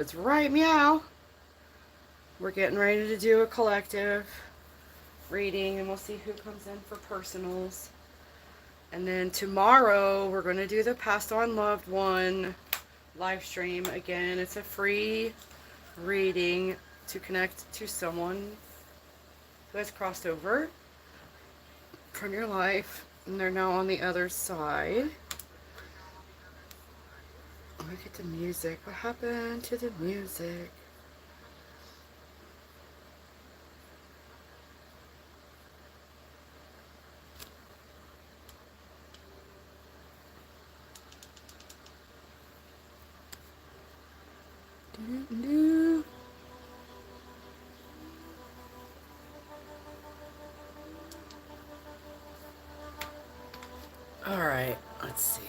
It's right, meow. We're getting ready to do a collective reading, and we'll see who comes in for personals. And then tomorrow, we're going to do the Passed On Loved One live stream again. It's a free reading to connect to someone who has crossed over from your life, and they're now on the other side. Look at the music. What happened to the music? Doo-doo-doo. All right, let's see.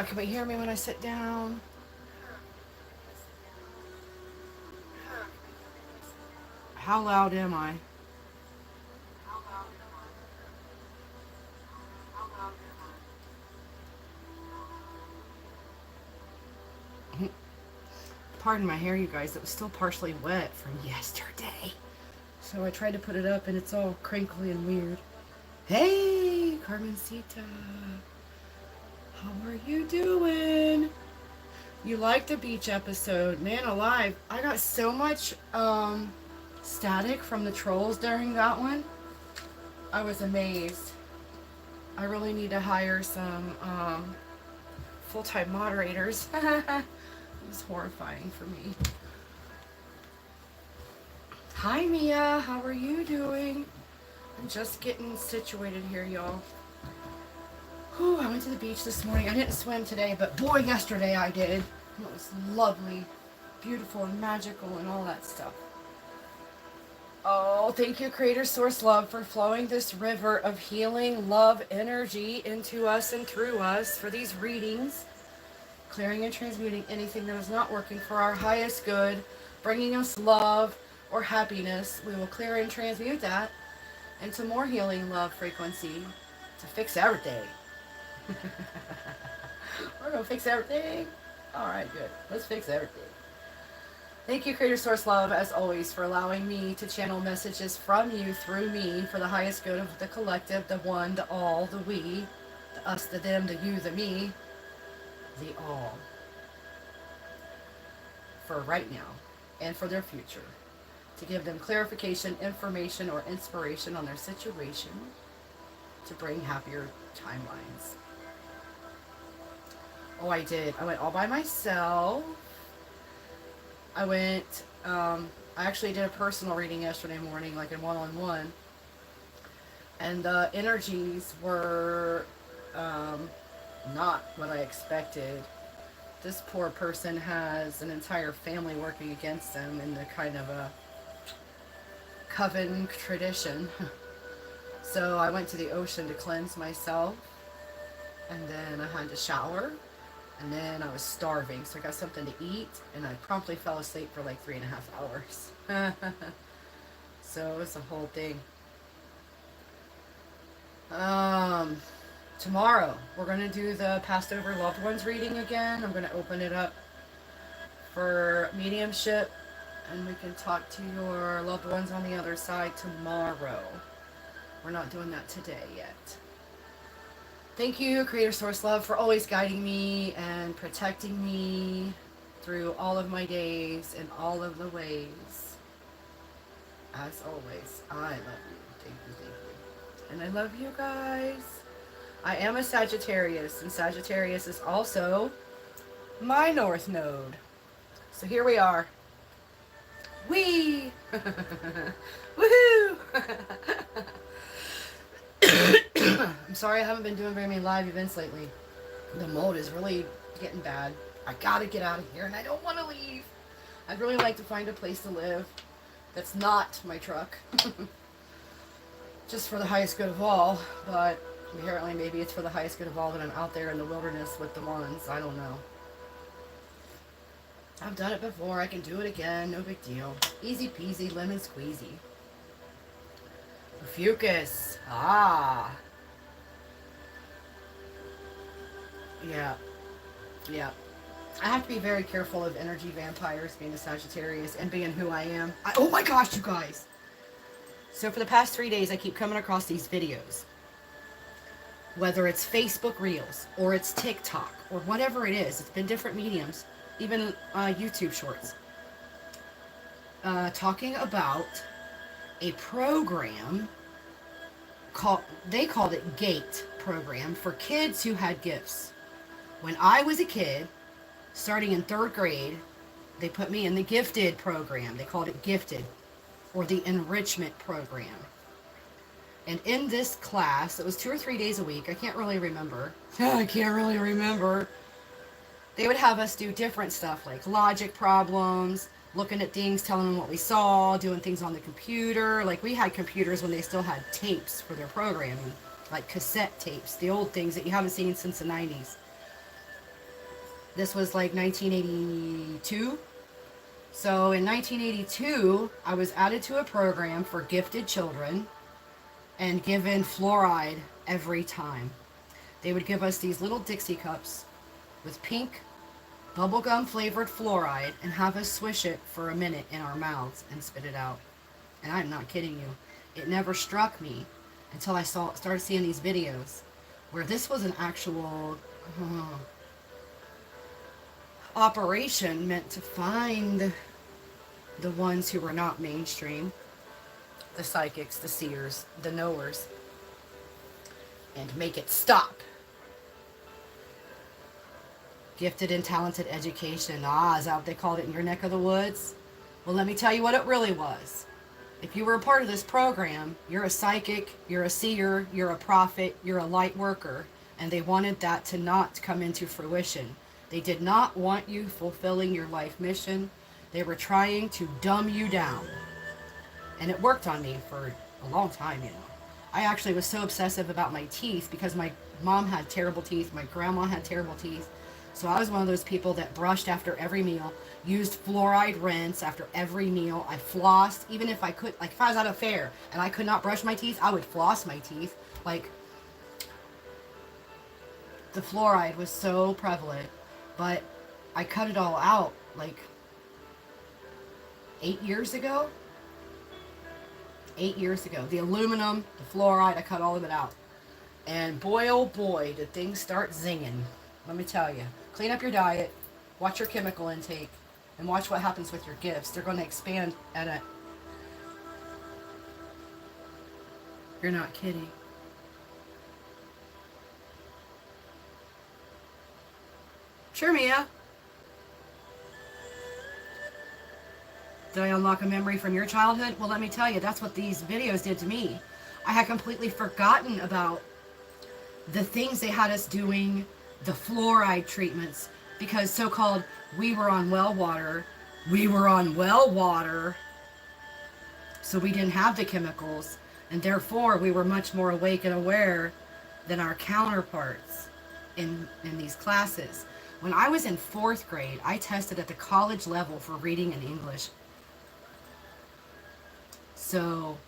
Can we hear me when I sit down? How loud am I? Pardon my hair, you guys. It was still partially wet from yesterday. So I tried to put it up and it's all crinkly and weird. Hey, Carmencita. How are you doing? You liked the beach episode. Man alive, I got so much static from the trolls during that one. I was amazed. I really need to hire some full-time moderators. It was horrifying for me. Hi Mia, how are you doing? I'm just getting situated here, y'all. Whew, I went to the beach this morning. I didn't swim today, but boy, yesterday I did. It was lovely, beautiful, and magical, and all that stuff. Oh, thank you, Creator Source Love, for flowing this river of healing love energy into us and through us for these readings, clearing and transmuting anything that is not working for our highest good, bringing us love or happiness. We will clear and transmute that into more healing love frequency to fix everything. We're going to fix everything. All right, good. Let's fix everything. Thank you, Creator Source Love, as always, for allowing me to channel messages from you through me for the highest good of the collective, the one, the all, the we, the us, the them, the you, the me, the all. For right now and for their future. To give them clarification, information, or inspiration on their situation to bring happier timelines. Oh, I did. I went all by myself. I actually did a personal reading yesterday morning, like in one-on-one. And the energies were not what I expected. This poor person has an entire family working against them in the kind of a coven tradition. So I went to the ocean to cleanse myself. And then I had to shower. And then I was starving, so I got something to eat, and I promptly fell asleep for like 3.5 hours. So it was a whole thing. Tomorrow, we're going to do the Passed Over Loved Ones reading again. I'm going to open it up for mediumship, and we can talk to your loved ones on the other side tomorrow. We're not doing that today yet. Thank you, Creator Source Love, for always guiding me and protecting me through all of my days in all of the ways. As always, I love you. Thank you, thank you. And I love you guys. I am a Sagittarius, and Sagittarius is also my North Node. So here we are. Wee! Woohoo! I'm sorry I haven't been doing very many live events lately. The mold is really getting bad. I gotta get out of here, and I don't want to leave. I'd really like to find a place to live that's not my truck. Just for the highest good of all, but apparently maybe it's for the highest good of all that I'm out there in the wilderness with the ones. I don't know. I've done it before. I can do it again. No big deal. Easy peasy, lemon squeezy. Fucus. Ah. Yeah. Yeah. I have to be very careful of energy vampires, being a Sagittarius and being who I am. Oh my gosh, you guys. So for the past 3 days, I keep coming across these videos. Whether it's Facebook Reels or it's TikTok or whatever it is, it's been different mediums, even YouTube Shorts, talking about a program they called it GATE program for kids who had gifts. When I was a kid, starting in 3rd grade, they put me in the gifted program. They called it gifted, or the enrichment program. And in this class, it was 2 or 3 days a week. I can't really remember. I can't really remember. They would have us do different stuff like logic problems, looking at things, telling them what we saw, doing things on the computer. Like we had computers when they still had tapes for their programming, like cassette tapes, the old things that you haven't seen since the 90s. This was like 1982. So in 1982, I was added to a program for gifted children and given fluoride every time. They would give us these little Dixie cups with pink bubblegum flavored fluoride and have us swish it for a minute in our mouths and spit it out. And I'm not kidding you. It never struck me until I started seeing these videos where this was an actual operation meant to find the ones who were not mainstream, the psychics, the seers, the knowers, and make it stop. Gifted and talented education. Is that what they called it in your neck of the woods? Well, let me tell you what it really was. If you were a part of this program, you're a psychic, you're a seer, you're a prophet, you're a light worker, and they wanted that to not come into fruition. They did not want you fulfilling your life mission. They were trying to dumb you down. And it worked on me for a long time, you know. I actually was so obsessive about my teeth because my mom had terrible teeth, my grandma had terrible teeth. So I was one of those people that brushed after every meal, used fluoride rinse after every meal. I flossed, even if I could, like if I was at a fair and I could not brush my teeth, I would floss my teeth. Like, the fluoride was so prevalent, but I cut it all out like 8 years ago. 8 years ago. The aluminum, the fluoride, I cut all of it out. And boy, oh boy, did things start zinging. Let me tell you. Clean up your diet, watch your chemical intake, and watch what happens with your gifts. They're going to expand at a... You're not kidding. Sure, Mia. Did I unlock a memory from your childhood? Well, let me tell you, that's what these videos did to me. I had completely forgotten about the things they had us doing, the fluoride treatments, because so-called we were on well water. We were on well water, so we didn't have the chemicals, and therefore we were much more awake and aware than our counterparts in these classes. When I was in 4th grade, I tested at the college level for reading and English. So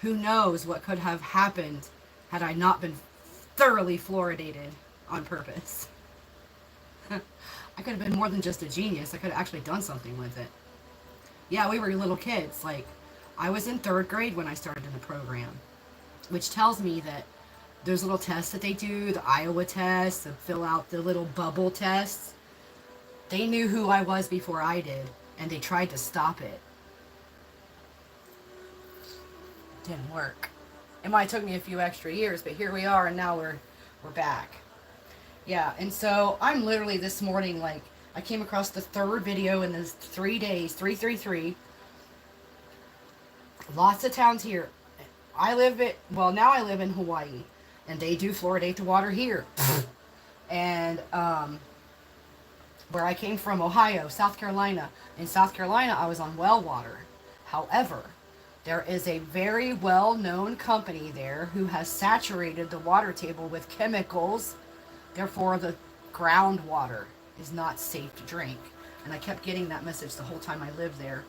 who knows what could have happened had I not been thoroughly fluoridated on purpose. I could have been more than just a genius. I could have actually done something with it. Yeah, we were little kids. Like, I was in 3rd grade when I started in the program, which tells me that those little tests that they do, the Iowa tests, and fill out the little bubble tests, they knew who I was before I did, and they tried to stop it. Didn't work. It might have took me a few extra years, but here we are, and now we're back. Yeah, and so I'm literally this morning, like, I came across the 3rd video in this 3 days, 333. Lots of towns here. Now I live in Hawaii, and they do fluoridate the water here. And where I came from, Ohio, South Carolina. In South Carolina, I was on well water. However, there is a very well-known company there who has saturated the water table with chemicals. Therefore, the groundwater is not safe to drink. And I kept getting that message the whole time I lived there.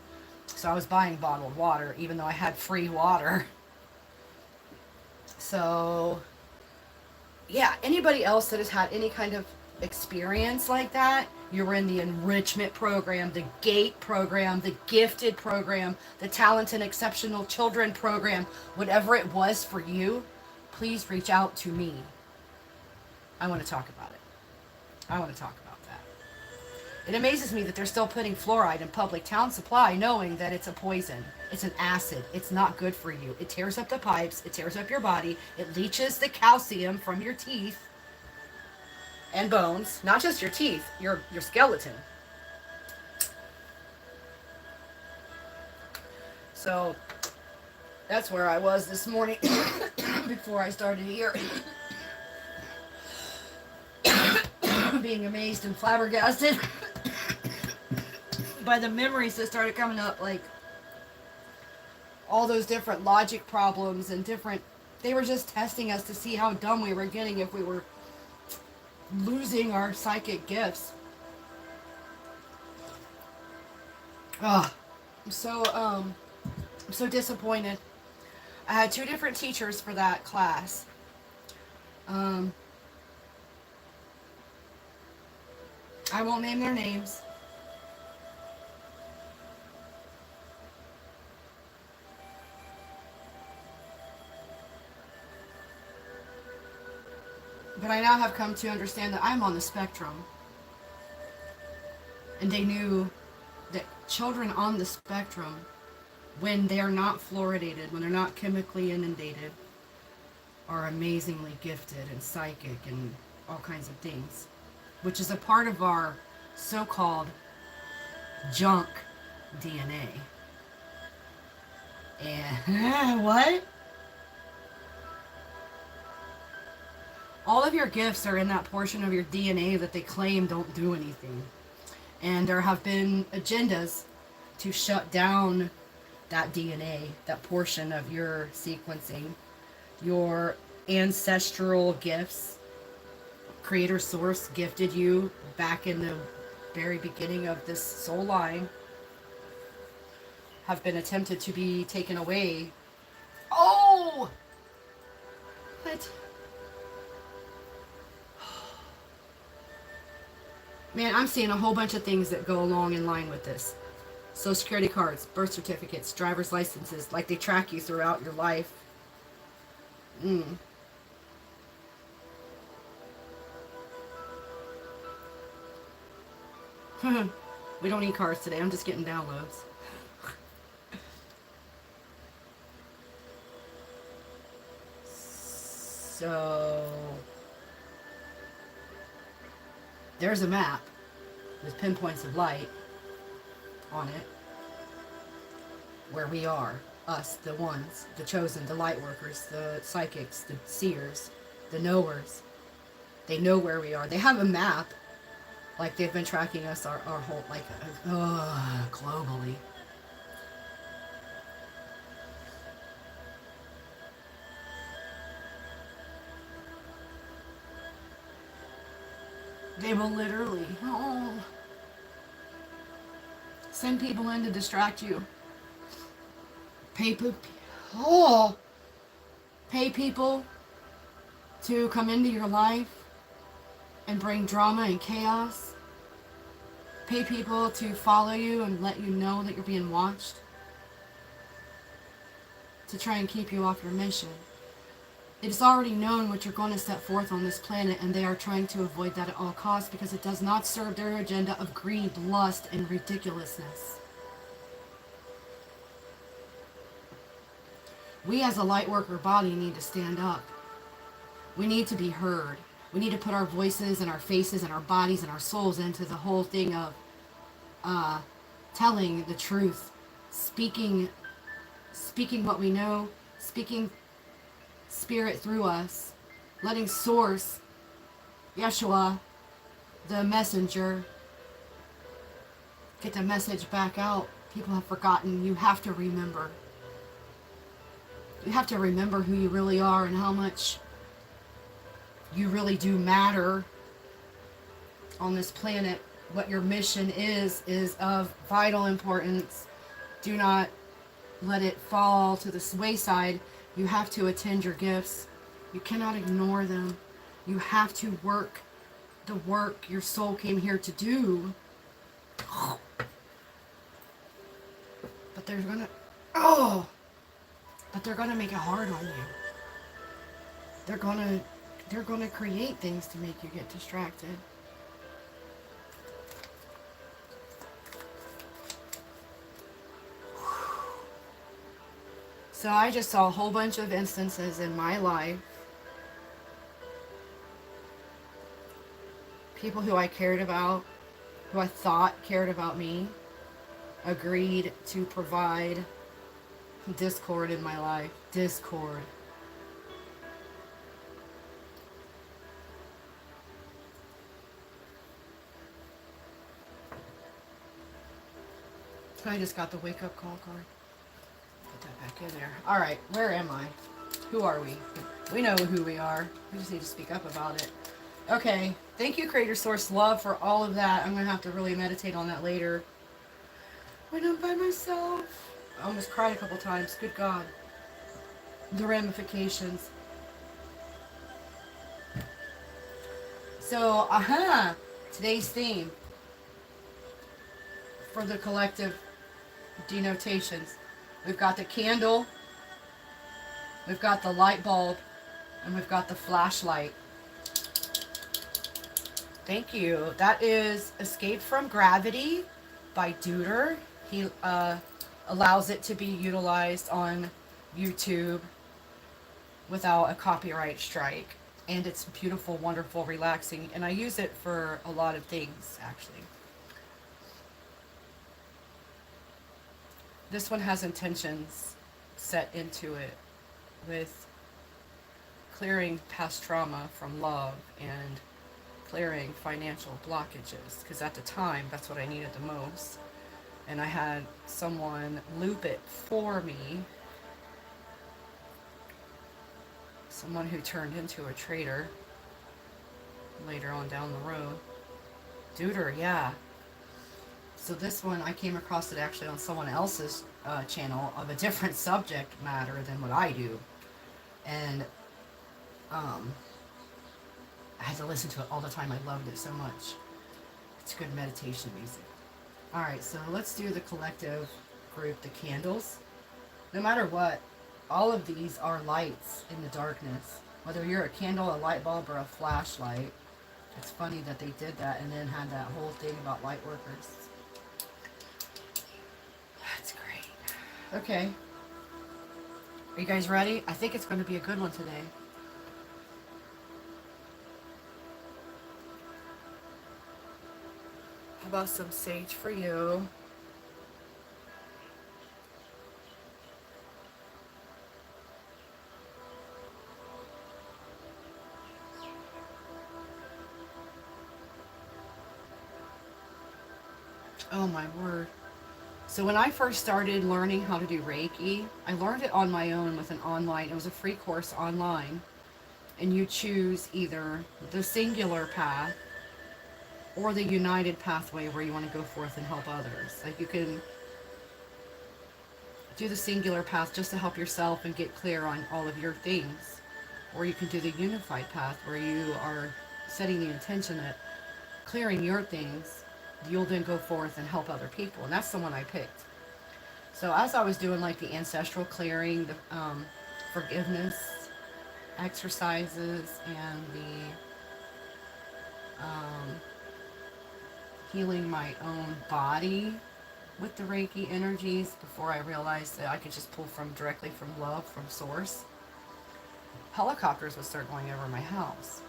So I was buying bottled water, even though I had free water. So, yeah, anybody else that has had any kind of experience like that, you were in the enrichment program, the GATE program, the gifted program, the talent and exceptional children program, whatever it was for you, please reach out to me. I want to talk about it. I want to talk about that. It amazes me that they're still putting fluoride in public town supply, knowing that it's a poison. It's an acid. It's not good for you. It tears up the pipes. It tears up your body. It leaches the calcium from your teeth and bones. Not just your teeth, your skeleton. So that's where I was this morning before I started here. Being amazed and flabbergasted by the memories that started coming up, like all those different logic problems and different, they were just testing us to see how dumb we were getting if we were losing our psychic gifts. I'm so disappointed. I had 2 different teachers for that class. I won't name their names. But I now have come to understand that I'm on the spectrum. And they knew that children on the spectrum, when they're not fluoridated, when they're not chemically inundated, are amazingly gifted and psychic and all kinds of things, which is a part of our so-called junk DNA. And what? All of your gifts are in that portion of your DNA that they claim don't do anything. And there have been agendas to shut down that DNA, that portion of your sequencing, your ancestral gifts. Creator Source gifted you back in the very beginning of this soul line, have been attempted to be taken away. Oh! What? Man, I'm seeing a whole bunch of things that go along in line with this. Social security cards, birth certificates, driver's licenses, like they track you throughout your life. We don't need cards today. I'm just getting downloads. So there's a map with pinpoints of light on it where we are, us, the ones, the chosen, the light workers, the psychics, the seers, the knowers. They know where we are. They have a map, like they've been tracking us our whole, like, globally. They will literally send people in to distract you. Pay people to come into your life and bring drama and chaos. Pay people to follow you and let you know that you're being watched, to try and keep you off your mission. It is already known what you're going to set forth on this planet, and they are trying to avoid that at all costs because it does not serve their agenda of greed, lust, and ridiculousness. We as a lightworker body need to stand up. We need to be heard. We need to put our voices and our faces and our bodies and our souls into the whole thing of telling the truth, speaking what we know, speaking Spirit through us, letting Source, Yeshua, the messenger, get the message back out. People have forgotten. You have to remember. You have to remember who you really are and how much you really do matter on this planet. What your mission is of vital importance. Do not let it fall to the wayside. You have to attend your gifts. You cannot ignore them. You have to work the work your soul came here to do. But they're gonna, but they're gonna make it hard on you. They're gonna create things to make you get distracted. So I just saw a whole bunch of instances in my life. People who I cared about, who I thought cared about me, agreed to provide discord in my life. Discord. I just got the wake up call card. Put that back in there. Alright, where am I? Who are we? We know who we are. We just need to speak up about it. Okay, thank you, Creator Source Love, for all of that. I'm going to have to really meditate on that later. When I'm by myself. I almost cried a couple times. Good God. The ramifications. So, today's theme for the collective denotations. We've got the candle, we've got the light bulb, and we've got the flashlight. Thank you. That is Escape from Gravity by Duder. He allows it to be utilized on YouTube without a copyright strike. And it's beautiful, wonderful, relaxing. And I use it for a lot of things, actually. This one has intentions set into it with clearing past trauma from love and clearing financial blockages, because at the time that's what I needed the most, and I had someone loop it for me, someone who turned into a traitor later on down the road. Duder, yeah. So this one, I came across it actually on someone else's channel of a different subject matter than what I do, and I had to listen to it all the time. I loved it so much. It's good meditation music. Alright, so let's do the collective group, the candles. No matter what, all of these are lights in the darkness. Whether you're a candle, a light bulb, or a flashlight. It's funny that they did that and then had that whole thing about light workers. That's great. Okay. Are you guys ready? I think it's going to be a good one today. How about some sage for you? Oh my word. So when I first started learning how to do Reiki, I learned it on my own with an online, it was a free course online. And you choose either the singular path or the united pathway where you want to go forth and help others. Like you can do the singular path just to help yourself and get clear on all of your things. Or you can do the unified path where you are setting the intention that clearing your things, you'll then go forth and help other people. And that's the one I picked. So as I was doing like the ancestral clearing, the forgiveness exercises, and the healing my own body with the Reiki energies, before I realized that I could just pull from directly from love, from source, helicopters would start going over my house.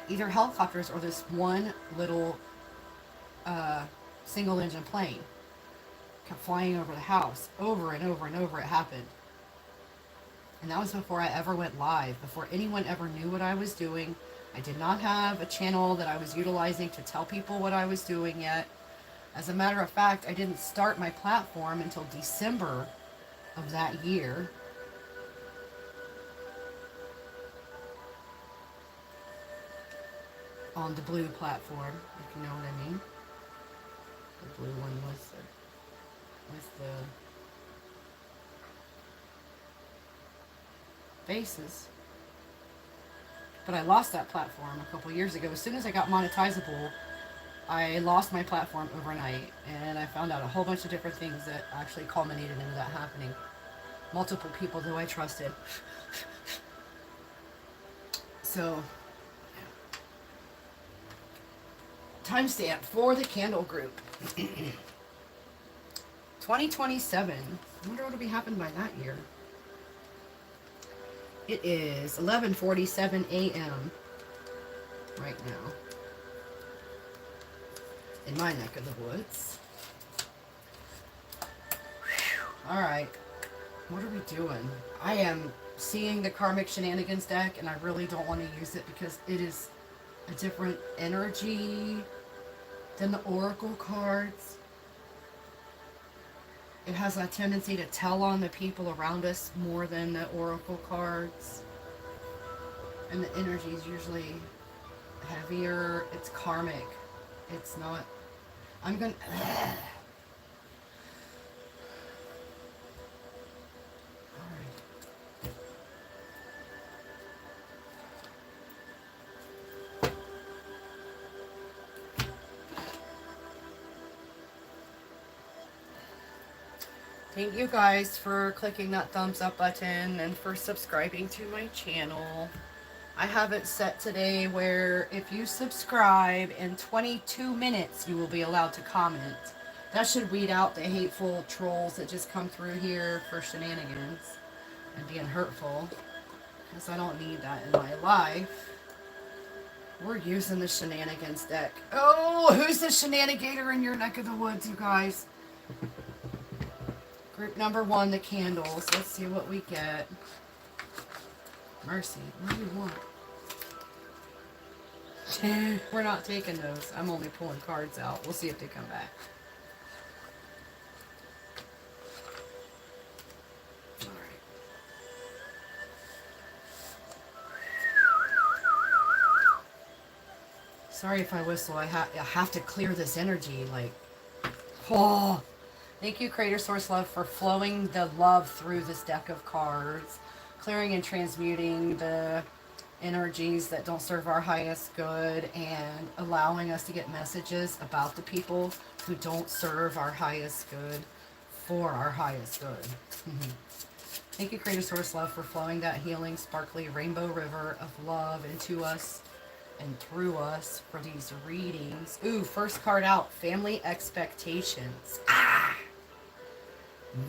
Either helicopters or this one little single engine plane kept flying over the house. Over and over and over it happened. And that was before I ever went live, before anyone ever knew what I was doing. I did not have a channel that I was utilizing to tell people what I was doing yet. As a matter of fact, I didn't start my platform until December of that year. On the blue platform, if you know what I mean. The blue one was the bases. But I lost that platform a couple years ago. As soon as I got monetizable, I lost my platform overnight, and I found out a whole bunch of different things that actually culminated into that happening. Multiple people who I trusted. So, timestamp for the candle group. 2027. I wonder what will be happening by that year. It is 11:47 a.m. right now in my neck of the woods. All right, what are we doing? I am seeing the Karmic Shenanigans deck, and I really don't want to use it because it is a different energy than the Oracle cards. It has a tendency to tell on the people around us more than the Oracle cards. And the energy is usually heavier. It's karmic. It's not... I'm going to... Thank you guys for clicking that thumbs up button and for subscribing to my channel. I have it set today where if you subscribe in 22 minutes, you will be allowed to comment. That should weed out the hateful trolls that just come through here for shenanigans and being hurtful, because I don't need that in my life. We're using the shenanigans deck. Oh, who's the shenanigator in your neck of the woods, you guys? Group number 1, the candles. Let's see what we get. Mercy, what do you want? We're not taking those. I'm only pulling cards out. We'll see if they come back. Alright. Sorry if I whistle. I have to clear this energy. Like, oh. Thank you, Creator Source Love, for flowing the love through this deck of cards, clearing and transmuting the energies that don't serve our highest good, and allowing us to get messages about the people who don't serve our highest good for our highest good. Thank you, Creator Source Love, for flowing that healing, sparkly rainbow river of love into us and through us for these readings. Ooh, first card out, family expectations.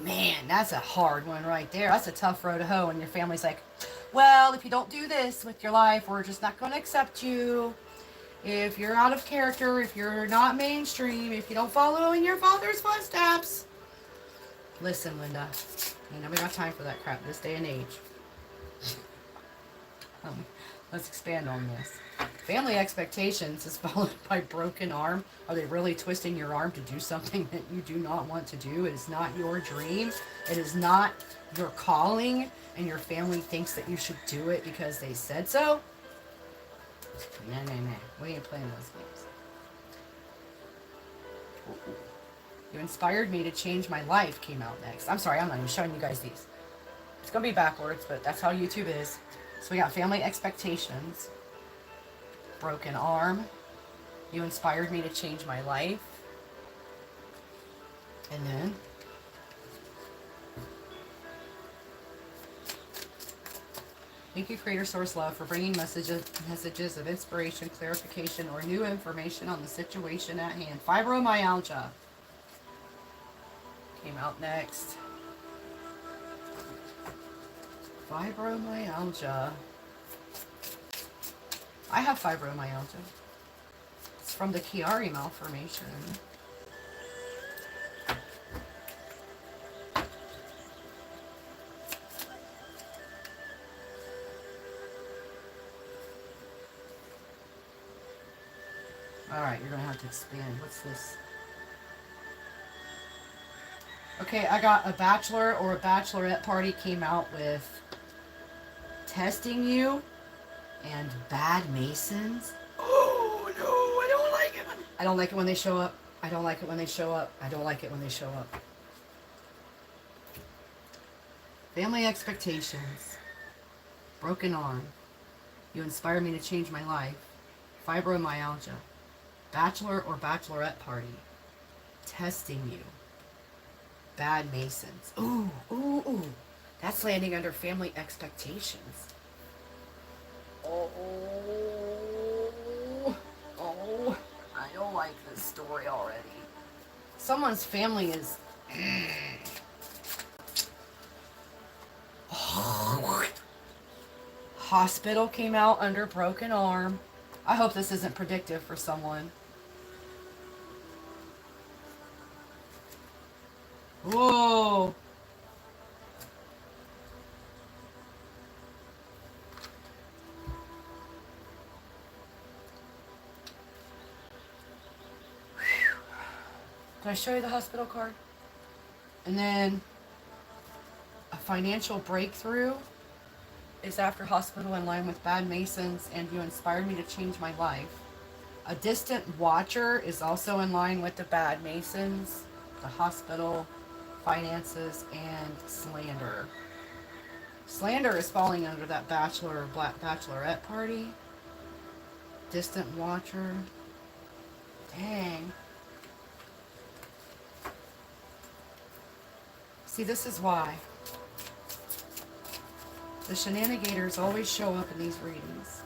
Man, that's a hard one right there. That's a tough row to hoe, and your family's like, well, if you don't do this with your life, we're just not going to accept you. If you're out of character, if you're not mainstream, if you don't follow in your father's footsteps. Listen, Linda, ain't nobody got time for that crap this day and age. Let's expand on this. Family expectations is followed by broken arm. Are they really twisting your arm to do something that you do not want to do? It is not your dream. It is not your calling, and your family thinks that you should do it because they said so? Nah. We ain't playing those games. You inspired me to change my life came out next. I'm sorry, I'm not even showing you guys these. It's going to be backwards, but that's how YouTube is. So we got family expectations. Broken arm. You inspired me to change my life. And then thank you, Creator Source Love, for bringing messages of inspiration, clarification, or new information on the situation at hand. Fibromyalgia came out next. Fibromyalgia. I have fibromyalgia. It's from the Chiari malformation. Alright, you're going to have to expand. What's this? Okay, I got a bachelor or a bachelorette party came out with testing you and bad masons. Oh, no, I don't like it. I don't like it when they show up. I don't like it when they show up. I don't like it when they show up. Family expectations. Broken arm. You inspire me to change my life. Fibromyalgia. Bachelor or bachelorette party. Testing you. Bad Masons. Ooh, ooh, ooh. That's landing under family expectations. Oh, oh. I don't like this story already. Someone's family is... Hospital came out under broken arm. I hope this isn't predictive for someone. Whoa. Did I show you the hospital card? And then a financial breakthrough is after hospital in line with bad Masons, and you inspired me to change my life. A distant watcher is also in line with the bad Masons, the hospital, finances, and slander. Slander is falling under that bachelor or bachelorette party. Distant watcher. Dang. See, this is why. The shenanigators always show up in these readings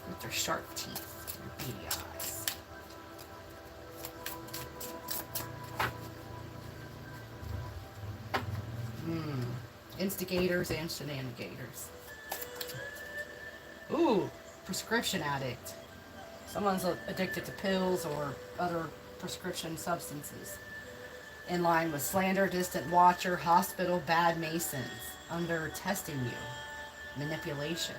with their sharp teeth and their beady eyes. Instigators and shenanigators. Ooh, prescription addict. Someone's addicted to pills or other prescription substances. In line with slander, distant watcher, hospital, bad Masons. Under testing you. Manipulation.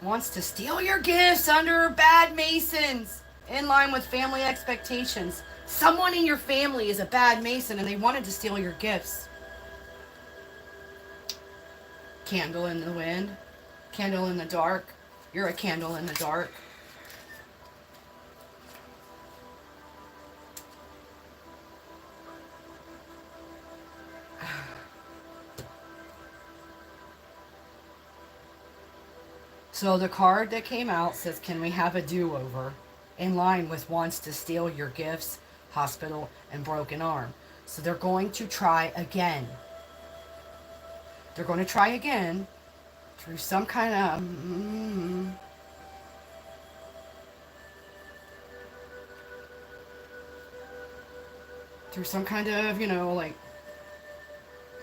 Wants to steal your gifts under bad Masons. In line with family expectations. Someone in your family is a bad Mason and they wanted to steal your gifts. Candle in the wind. Candle in the dark. You're a candle in the dark. So the card that came out says, can we have a do-over? In line with wants to steal your gifts, hospital, and broken arm. So they're going to try again. They're going to try again through some kind of... through some kind of, you know, like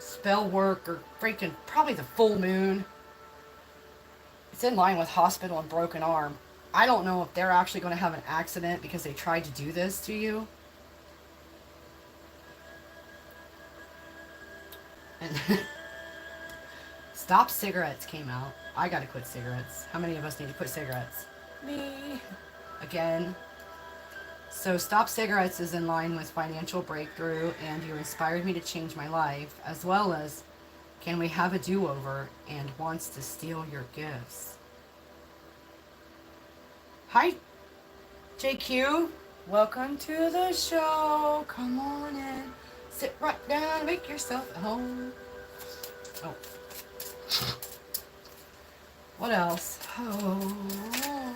spell work or freaking probably the full moon. It's in line with hospital and broken arm. I don't know if they're actually going to have an accident because they tried to do this to you. And Stop Cigarettes came out. I gotta quit cigarettes. How many of us need to quit cigarettes? Me. Again. So Stop Cigarettes is in line with financial breakthrough and you inspired me to change my life, as well as can we have a do-over and wants to steal your gifts. Hi, JQ. Welcome to the show. Come on in. Sit right down. Make yourself at home. Oh. What else? Oh.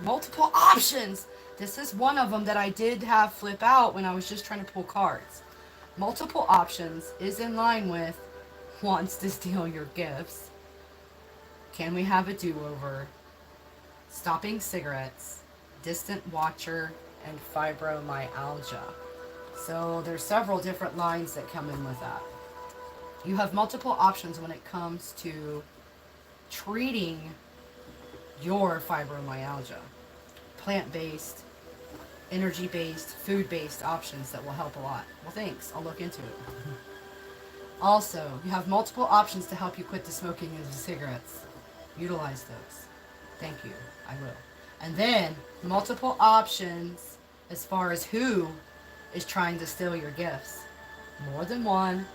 Multiple options. This is one of them that I did have flip out when I was just trying to pull cards. Multiple options is in line with wants to steal your gifts. Can we have a do-over? Stopping cigarettes, distant watcher, and fibromyalgia. So there's several different lines that come in with that. You have multiple options when it comes to treating your fibromyalgia. Plant-based, energy-based, food-based options that will help a lot. Well, thanks. I'll look into it. Also, you have multiple options to help you quit the smoking of the cigarettes. Utilize those. Thank you. I will. And then, multiple options as far as who is trying to steal your gifts. More than one.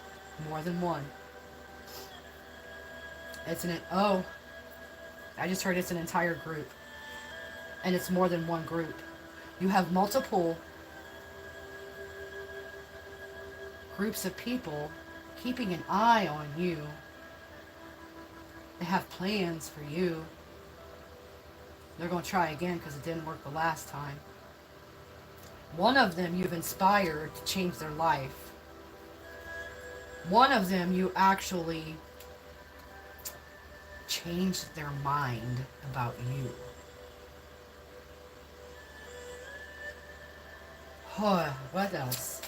More than one. It's an... Oh. I just heard it's an entire group. And it's more than one group. You have multiple groups of people keeping an eye on you. They have plans for you. They're going to try again because it didn't work the last time. One of them you've inspired to change their life. One of them you actually changed their mind about you. What else?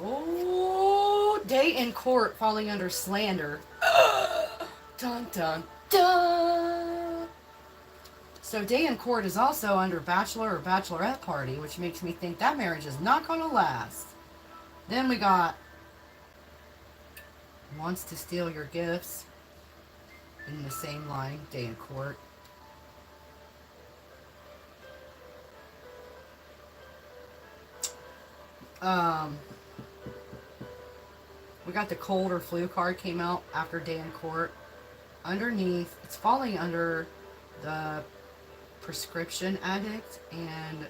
Oh, day in court falling under slander. Dun dun dun. So day in court is also under bachelor or bachelorette party, which makes me think that marriage is not going to last. Then we got wants to steal your gifts in the same line, day in court. We got the cold or flu card came out after day in court. Underneath, it's falling under the prescription addict and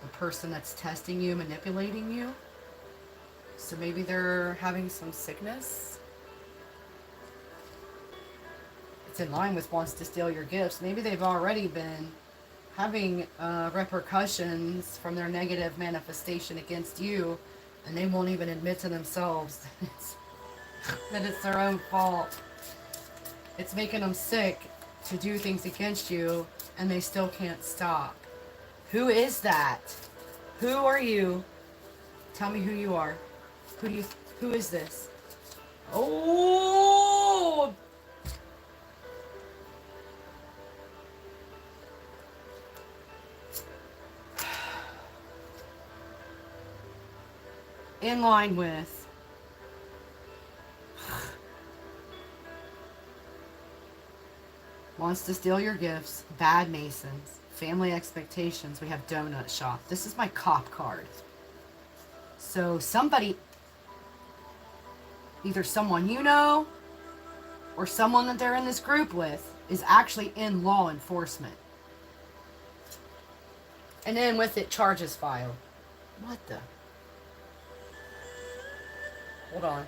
the person that's testing you, manipulating you. So maybe they're having some sickness. It's in line with wants to steal your gifts. Maybe they've already been having repercussions from their negative manifestation against you, and they won't even admit to themselves that it's their own fault. It's making them sick to do things against you, and they still can't stop. Who is that? Who are you? Tell me who you are. Who is this? Oh! In line with wants to steal your gifts, bad masons, family expectations. We have donut shop. This is my cop card. So somebody, either someone you know or someone that they're in this group with, is actually in law enforcement. And then with it, charges filed. What the? Hold on.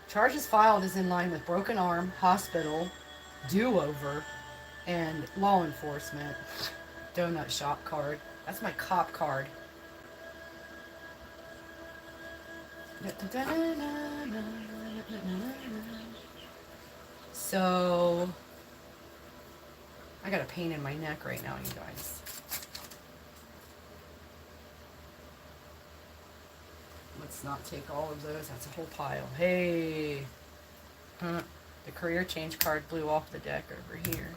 Charges filed is in line with broken arm, hospital, do-over, and law enforcement. Donut shop card. That's my cop card. So, I got a pain in my neck right now, you guys. Let's not take all of those. That's a whole pile. Hey. The career change card blew off the deck over here.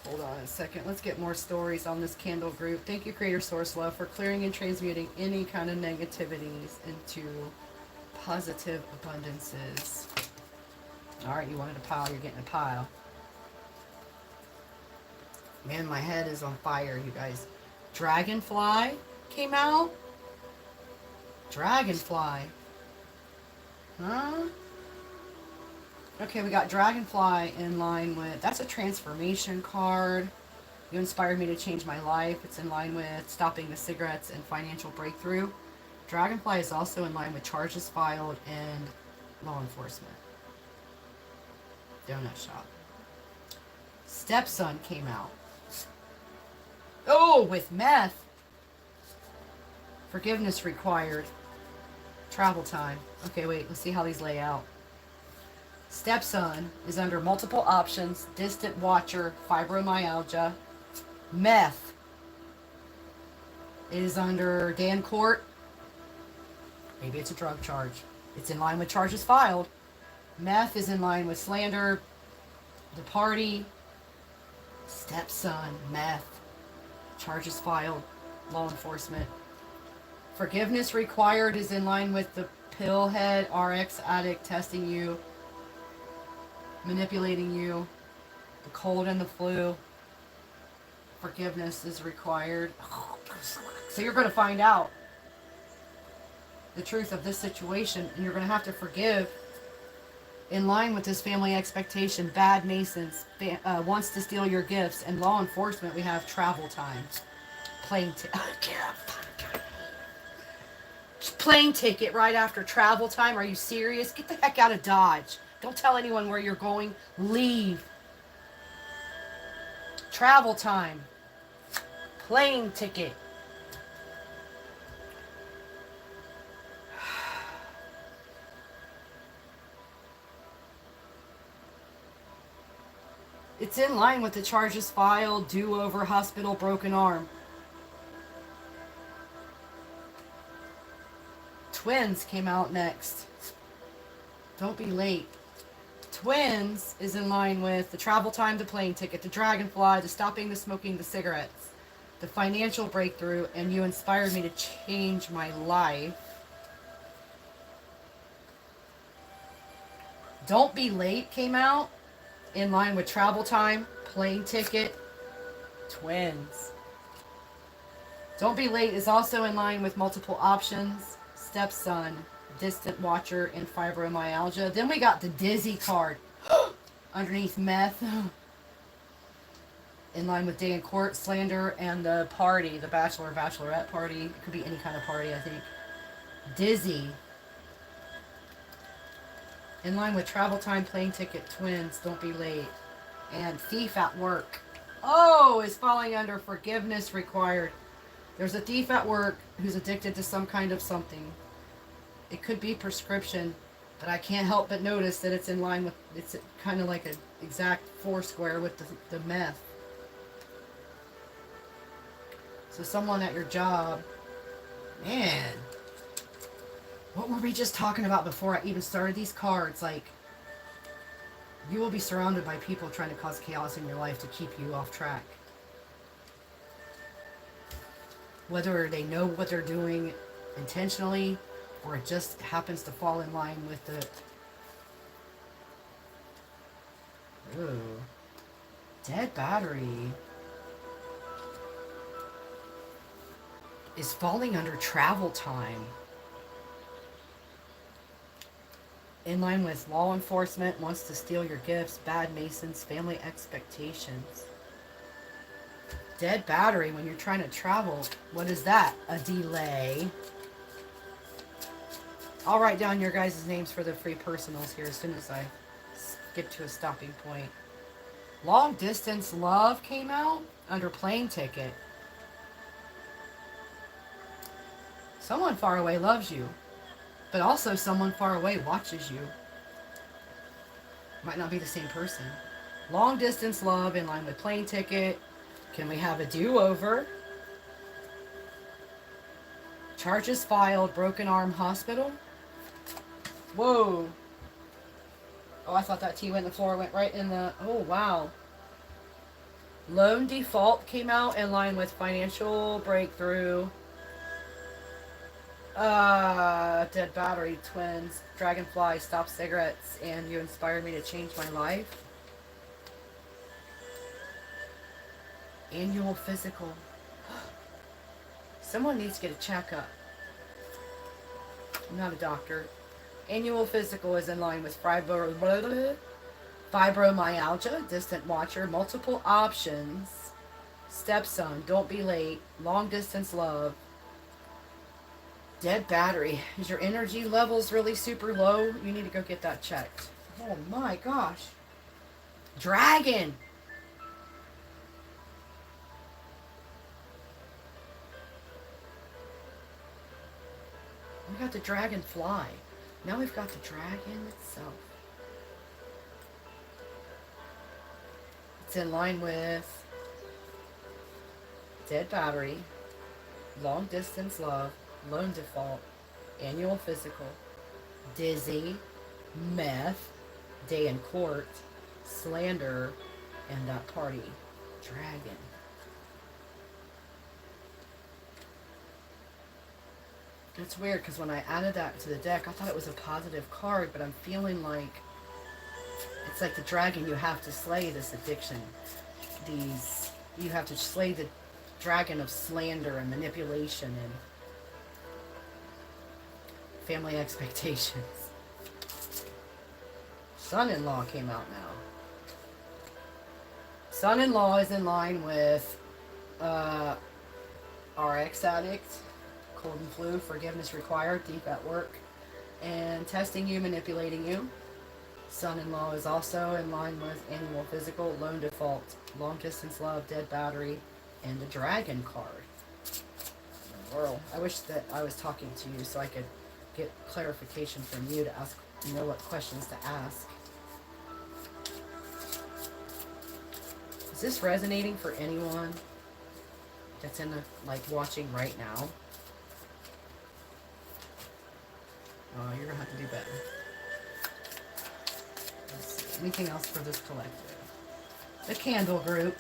Hold on a second. Let's get more stories on this candle group. Thank you, Creator Source Love, for clearing and transmuting any kind of negativities into positive abundances. Alright, you wanted a pile, you're getting a pile. Man, my head is on fire, you guys. Dragonfly came out. Dragonfly. Huh? Okay, we got Dragonfly in line with... That's a transformation card. You inspired me to change my life. It's in line with stopping the cigarettes and financial breakthrough. Dragonfly is also in line with charges filed and law enforcement. Donut shop. Stepson came out. Oh, with meth. Forgiveness required. Travel time. Okay, wait. Let's see how these lay out. Stepson is under multiple options. Distant watcher. Fibromyalgia. Meth is under Dan Court. Maybe it's a drug charge. It's in line with charges filed. Meth is in line with slander. The party. Stepson. Meth. Charges filed. Law enforcement. Forgiveness required is in line with the pillhead, RX addict testing you, manipulating you, the cold and the flu. Forgiveness is required. So you're going to find out. the truth of this situation, and you're going to have to forgive in line with this family expectation. Bad Masons wants to steal your gifts, and law enforcement, we have travel time. Plane ticket right after travel time. Are you serious? Get the heck out of Dodge. Don't tell anyone where you're going. Leave. Travel time. Plane ticket. It's in line with the charges filed, do-over, hospital, broken arm. Twins came out next. Don't be late. Twins is in line with the travel time, the plane ticket, the dragonfly, the stopping the smoking, the cigarettes, the financial breakthrough, and you inspired me to change my life. Don't be late came out in line with travel time, plane ticket, twins. Don't be late is also in line with multiple options, stepson, distant watcher, and fibromyalgia. Then we got the dizzy card underneath meth. In line with day in court, slander, and the party, the bachelor, bachelorette party. It could be any kind of party, I think. Dizzy. In line with travel time, plane ticket, twins, don't be late. And thief at work. Oh, is falling under forgiveness required. There's a thief at work who's addicted to some kind of something. It could be prescription, but I can't help but notice that it's in line with, it's kind of like an exact foursquare with the meth. So someone at your job, man, what were we just talking about before I even started these cards? Like, you will be surrounded by people trying to cause chaos in your life to keep you off track. Whether they know what they're doing intentionally, or it just happens to fall in line with the... Ooh. Dead battery is falling under travel time. In line with law enforcement, wants to steal your gifts, bad Masons, family expectations. Dead battery when you're trying to travel. What is that? A delay. I'll write down your guys' names for the free personals here as soon as I skip to a stopping point. Long distance love came out under plane ticket. Someone far away loves you, but also someone far away watches you. Might not be the same person. Long distance love in line with plane ticket. Can we have a do-over? Charges filed, broken arm, hospital. Whoa. Oh, I thought that T went in the floor, went right in the... Oh, wow. Loan default came out in line with financial breakthrough. Dead battery, twins, dragonfly, stop cigarettes, and you inspired me to change my life. Annual physical. Someone needs to get a checkup. I'm not a doctor. Annual physical is in line with fibromyalgia, distant watcher, multiple options, stepson, don't be late, long distance love. Dead battery. Is your energy levels really super low? You need to go get that checked. Oh my gosh. Dragon. We got the dragonfly. Now we've got the dragon itself. It's in line with dead battery, long distance love, loan default, annual physical, dizzy, meth, day in court, slander, and that party. Dragon. It's weird because when I added that to the deck, I thought it was a positive card, but I'm feeling like it's like the dragon. You have to slay this addiction. You have to slay the dragon of slander and manipulation and family expectations. Son-in-law came out now. Son-in-law is in line with RX addict, cold and flu, forgiveness required, deep at work, and testing you, manipulating you. Son-in-law is also in line with annual physical, lone default, long distance love, dead battery, and the dragon card. World. I wish that I was talking to you so I could get clarification from you to ask, what questions to ask. Is this resonating for anyone that's in the, watching right now? Oh, you're gonna have to do better. Let's see. Anything else for this collective? The candle group.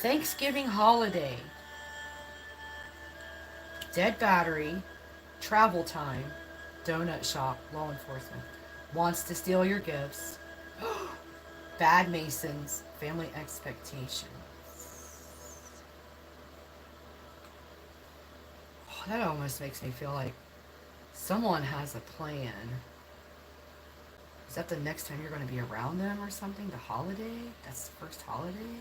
Thanksgiving holiday. Dead battery. Travel time. Donut shop. Law enforcement. Wants to steal your gifts. Bad Masons. Family expectations. Oh, that almost makes me feel like someone has a plan. Is that the next time you're going to be around them or something? The holiday? That's the first holiday?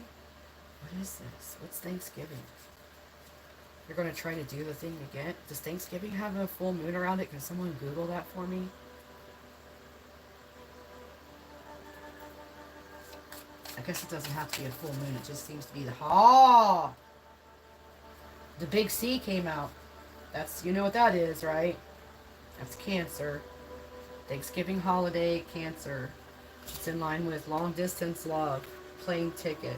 What is this? What's Thanksgiving? You're going to try to do the thing again? Does Thanksgiving have a full moon around it? Can someone Google that for me? I guess it doesn't have to be a full moon. It just seems to be the... Oh! The big C came out. That's... You know what that is, right? That's Cancer. Thanksgiving holiday, Cancer. It's in line with long distance love. Plane ticket.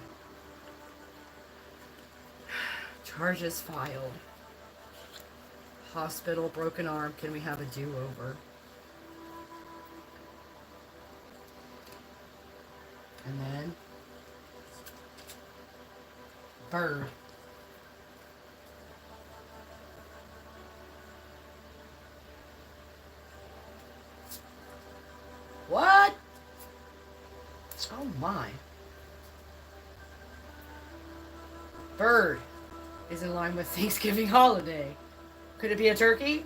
Charges filed. Hospital, broken arm. Can we have a do-over? And then bird. What? Oh my. Bird is in line with Thanksgiving holiday. Could it be a turkey?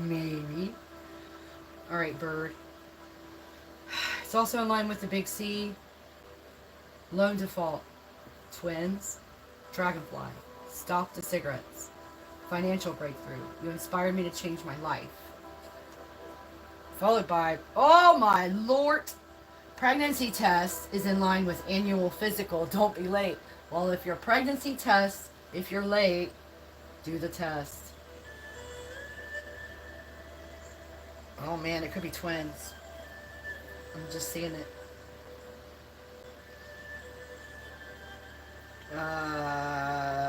Maybe. Alright, bird. It's also in line with the big C. Lone default. Twins. Dragonfly. Stop the cigarettes. Financial breakthrough. You inspired me to change my life. Followed by, oh my lord, pregnancy test is in line with annual physical. Don't be late. Well, if your pregnancy test, if you're late, do the test. Oh man, it could be twins. I'm just seeing it.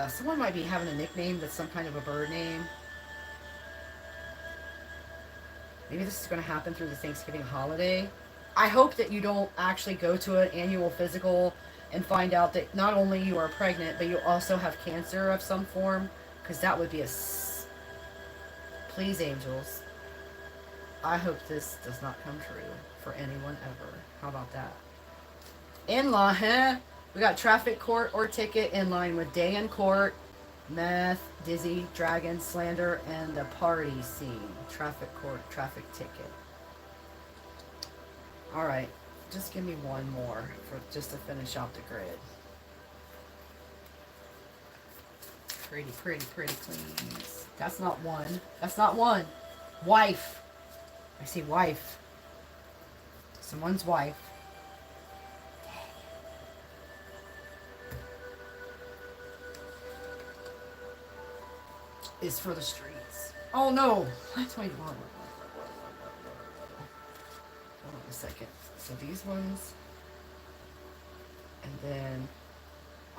Someone might be having a nickname that's some kind of a bird name. Maybe this is going to happen through the Thanksgiving holiday. I hope that you don't actually go to an annual physical and find out that not only you are pregnant, but you also have cancer of some form. Because that would be a... Please, angels. I hope this does not come true for anyone ever. How about that? In-law, huh? We got traffic court or ticket in line with day in court, meth, dizzy, dragon, slander, and the party scene. Traffic court, traffic ticket. Alright, just give me one more for just to finish out the grid. Pretty, pretty, pretty please. That's not one. That's not one. Wife. I see wife. Someone's wife. Is for the streets. Oh no! Let's wait. Hold on a second. So these ones, and then,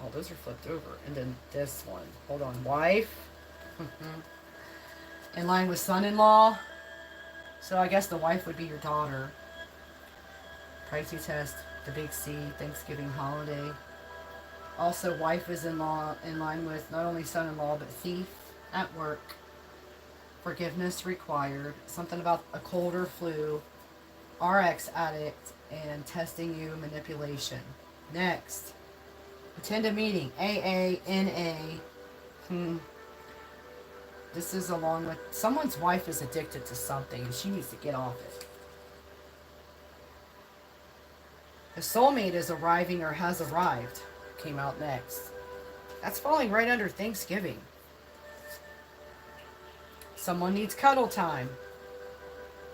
oh, those are flipped over, and then this one. Hold on, wife. In line with son-in-law. So I guess the wife would be your daughter. Pregnancy test, the big C, Thanksgiving holiday. Also, wife is in line with not only son-in-law but thief. At work. Forgiveness required. Something about a cold or flu. RX addict and testing you manipulation. Next, attend a meeting. AANA. This is along with someone's wife is addicted to something and she needs to get off it. A soulmate is arriving or has arrived. Came out next. That's falling right under Thanksgiving. Someone needs cuddle time.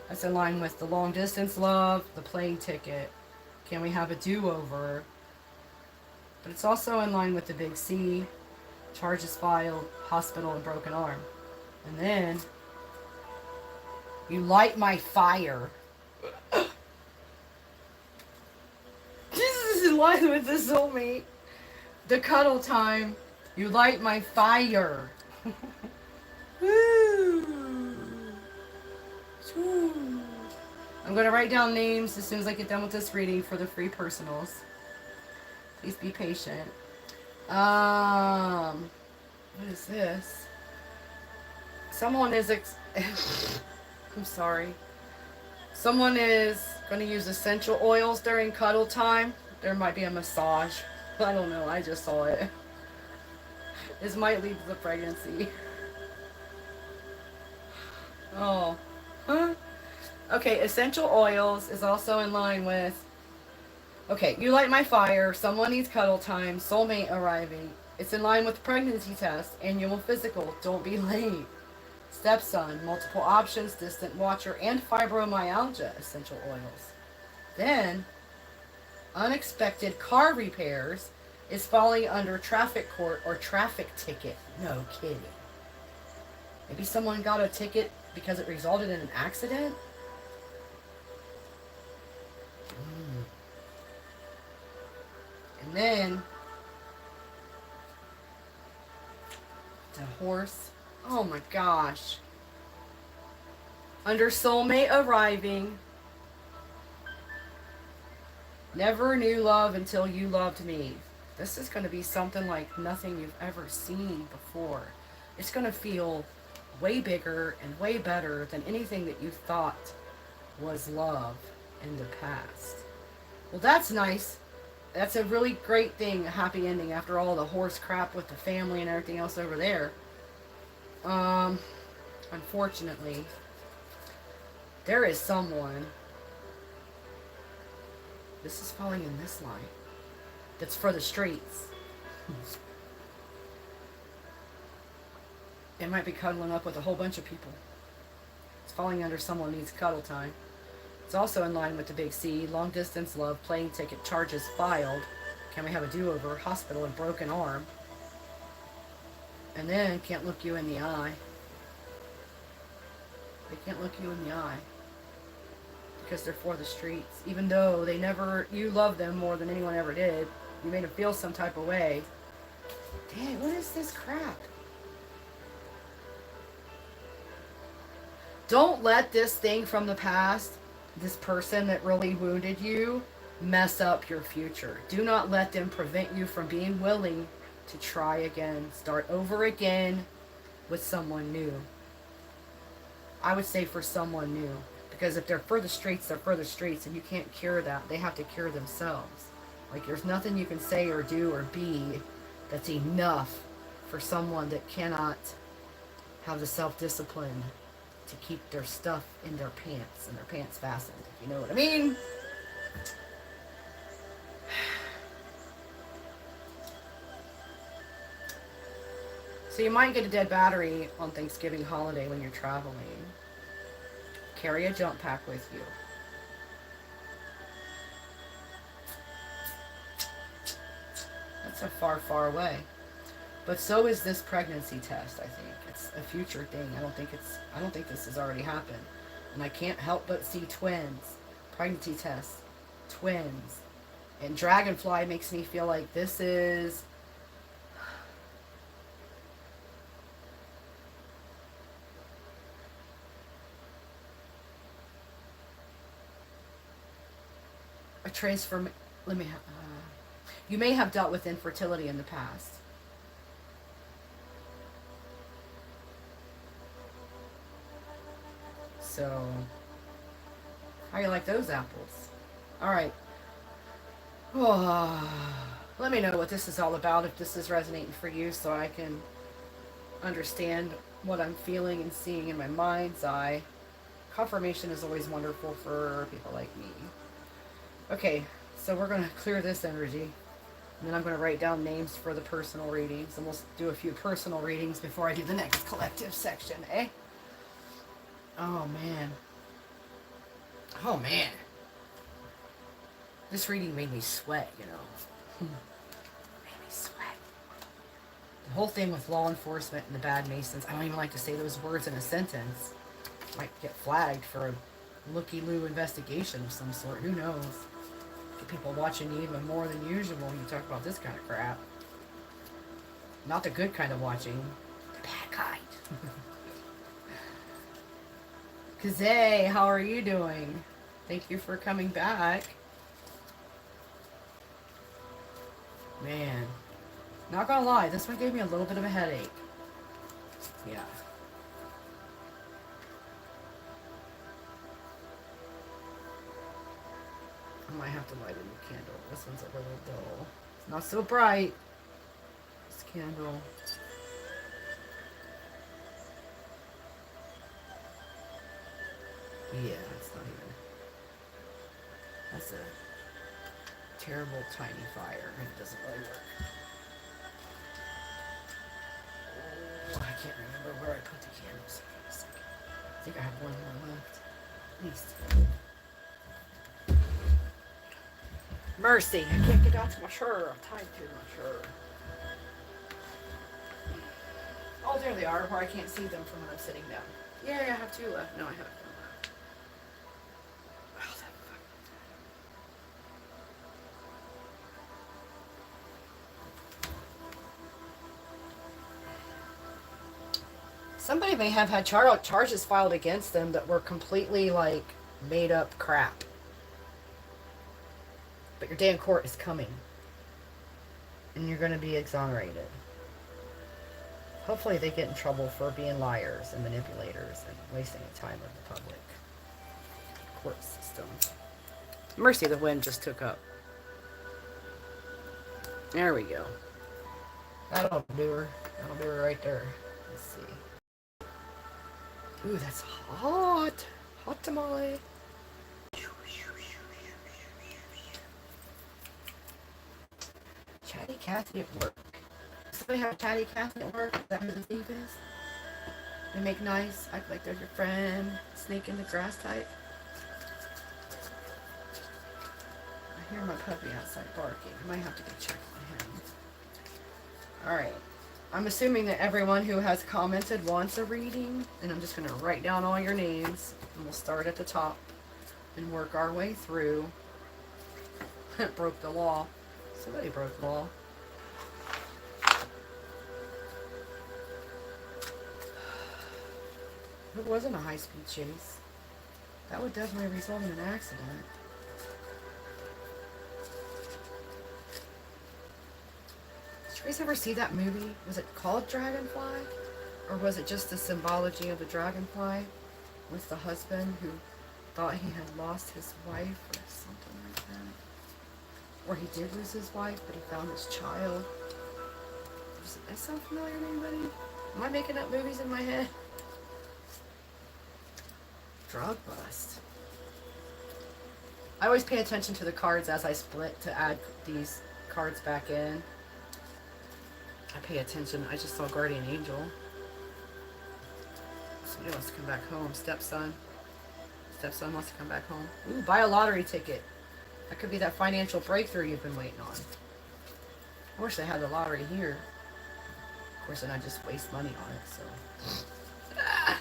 That's in line with the long distance love, the plane ticket. Can we have a do-over? But it's also in line with the big C, charges filed, hospital, and broken arm. And then, you light my fire. This is in line with the soulmate. The cuddle time. You light my fire. I'm going to write down names as soon as I get done with this reading for the free personals. Please be patient. What is this? Someone is... I'm sorry. Someone is going to use essential oils during cuddle time. There might be a massage. I don't know. I just saw it. This might lead to the pregnancy. Oh. Huh? Okay, essential oils is also in line with... Okay, you light my fire. Someone needs cuddle time. Soulmate arriving. It's in line with pregnancy test. Annual physical. Don't be late. Stepson. Multiple options. Distant watcher. And fibromyalgia essential oils. Then, unexpected car repairs is falling under traffic court or traffic ticket. No kidding. Maybe someone got a ticket because it resulted in an accident? And then, the horse. Oh my gosh. Under soulmate arriving. Never knew love until you loved me. This is going to be something like nothing you've ever seen before. It's going to feel way bigger and way better than anything that you thought was love in the past. Well, that's nice. That's a really great thing, a happy ending after all the horse crap with the family and everything else over there. Unfortunately, there is someone, this is falling in this line, that's for the streets. It might be cuddling up with a whole bunch of people. It's falling under someone needs cuddle time. It's also in line with the big C, long distance love, plane ticket, charges filed. Can we have a do-over? Hospital and broken arm. And then can't look you in the eye. They can't look you in the eye. Because they're for the streets. Even though they never, you love them more than anyone ever did. You made them feel some type of way. Dang, what is this crap? Don't let this thing from the past, this person that really wounded you, mess up your future. Do not let them prevent you from being willing to try again. Start over again with someone new. I would say for someone new. Because if they're for the streets, they're for the streets, and you can't cure that. They have to cure themselves. Like, there's nothing you can say or do or be that's enough for someone that cannot have the self-discipline to keep their stuff in their pants and their pants fastened, if you know what I mean. So you might get a dead battery on Thanksgiving holiday when you're traveling. Carry a jump pack with you. That's a far, far away. But so is this pregnancy test, I think. It's a future thing. I don't think this has already happened. And I can't help but see twins. Pregnancy test. Twins. And Dragonfly makes me feel like this is... a transform. Let me. You may have dealt with infertility in the past. So, How you like those apples? All right. Oh, let me know what this is all about, if this is resonating for you, so I can understand what I'm feeling and seeing in my mind's eye. Confirmation is always wonderful for people like me. Okay, so we're going to clear this energy. And then I'm going to write down names for the personal readings. And we'll do a few personal readings before I do the next collective section, eh? Oh, man. Oh, man. This reading made me sweat, you know. Made me sweat. The whole thing with law enforcement and the bad Masons, I don't even like to say those words in a sentence. Might get flagged for a looky-loo investigation of some sort. Who knows? Get people watching you even more than usual when you talk about this kind of crap. Not the good kind of watching. The bad kind. Kazay, how are you doing? Thank you for coming back. Man. Not gonna lie, this one gave me a little bit of a headache. Yeah. I might have to light a new candle. This one's a little dull. It's not so bright. This candle. Yeah, it's not even. That's a terrible tiny fire, and it doesn't really work. Oh, I can't remember where I put the candles. I think I have one more left. At least. Mercy, I can't get down to my shirt. I'm tied to my shirt. Oh, there they are, where I can't see them from when I'm sitting down. Yeah, I have two left. No, I haven't. Somebody may have had charges filed against them that were completely, like, made up crap. But your day in court is coming. And you're going to be exonerated. Hopefully they get in trouble for being liars and manipulators and wasting the time of the public court system. Mercy, the wind just took up. There we go. That'll do her. That'll do her right there. Let's see. Ooh, that's hot. Hot tamale. Chatty Cathy at work. Somebody have a Chatty Cathy at work? Is that who the thief is? They make nice, act like they're your friend, snake in the grass type. I hear my puppy outside barking. I might have to go check on him. Alright. I'm assuming that everyone who has commented wants a reading, and I'm just going to write down all your names, and we'll start at the top and work our way through. Broke the law. Somebody broke the law. It wasn't a high-speed chase. That would definitely result in an accident. Did you guys ever see that movie? Was it called Dragonfly? Or was it just the symbology of the dragonfly? With the husband who thought he had lost his wife or something like that? Or he did lose his wife, but he found his child. Does that sound familiar to anybody? Am I making up movies in my head? Drug bust. I always pay attention to the cards as I split to add these cards back in. I pay attention. I just saw Guardian Angel. Somebody wants to come back home. Stepson. Stepson wants to come back home. Ooh, buy a lottery ticket. That could be that financial breakthrough you've been waiting on. I wish they had the lottery here. Of course, then I just waste money on it, so. Ah.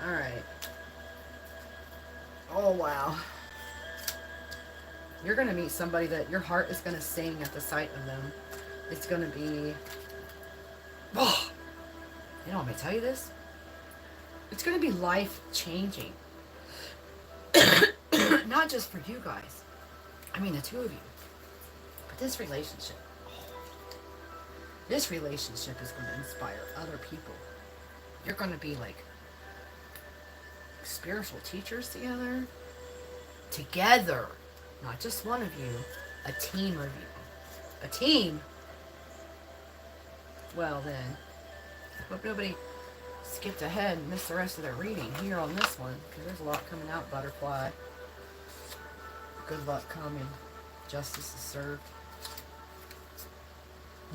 Alright. Oh, wow. You're going to meet somebody that your heart is going to sing at the sight of them. It's going to be... Oh! You know, I'm going to tell you this. It's going to be life-changing. Not just for you guys. I mean, the two of you. But this relationship. This relationship is going to inspire other people. You're going to be like spiritual teachers together. Together. Not just one of you. A team of you. A team? Well then. Hope nobody skipped ahead and missed the rest of their reading here on this one. Because there's a lot coming out, butterfly. Good luck coming. Justice is served.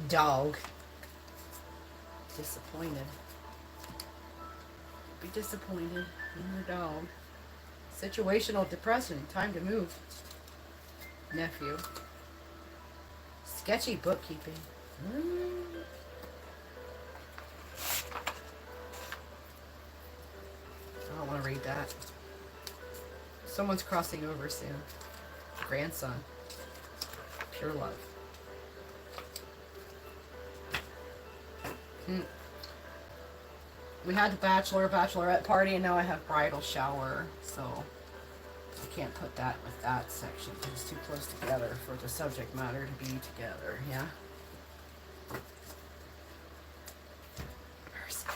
Dog. Disappointed. Be disappointed in your dog. Situational depression. Time to move. Nephew. Sketchy bookkeeping. I don't want to read that. Someone's crossing over soon. Grandson. Pure love. We had the bachelorette party, and now I have bridal shower, so I can't put that with that section because it's too close together for the subject matter to be together, yeah? Mercy.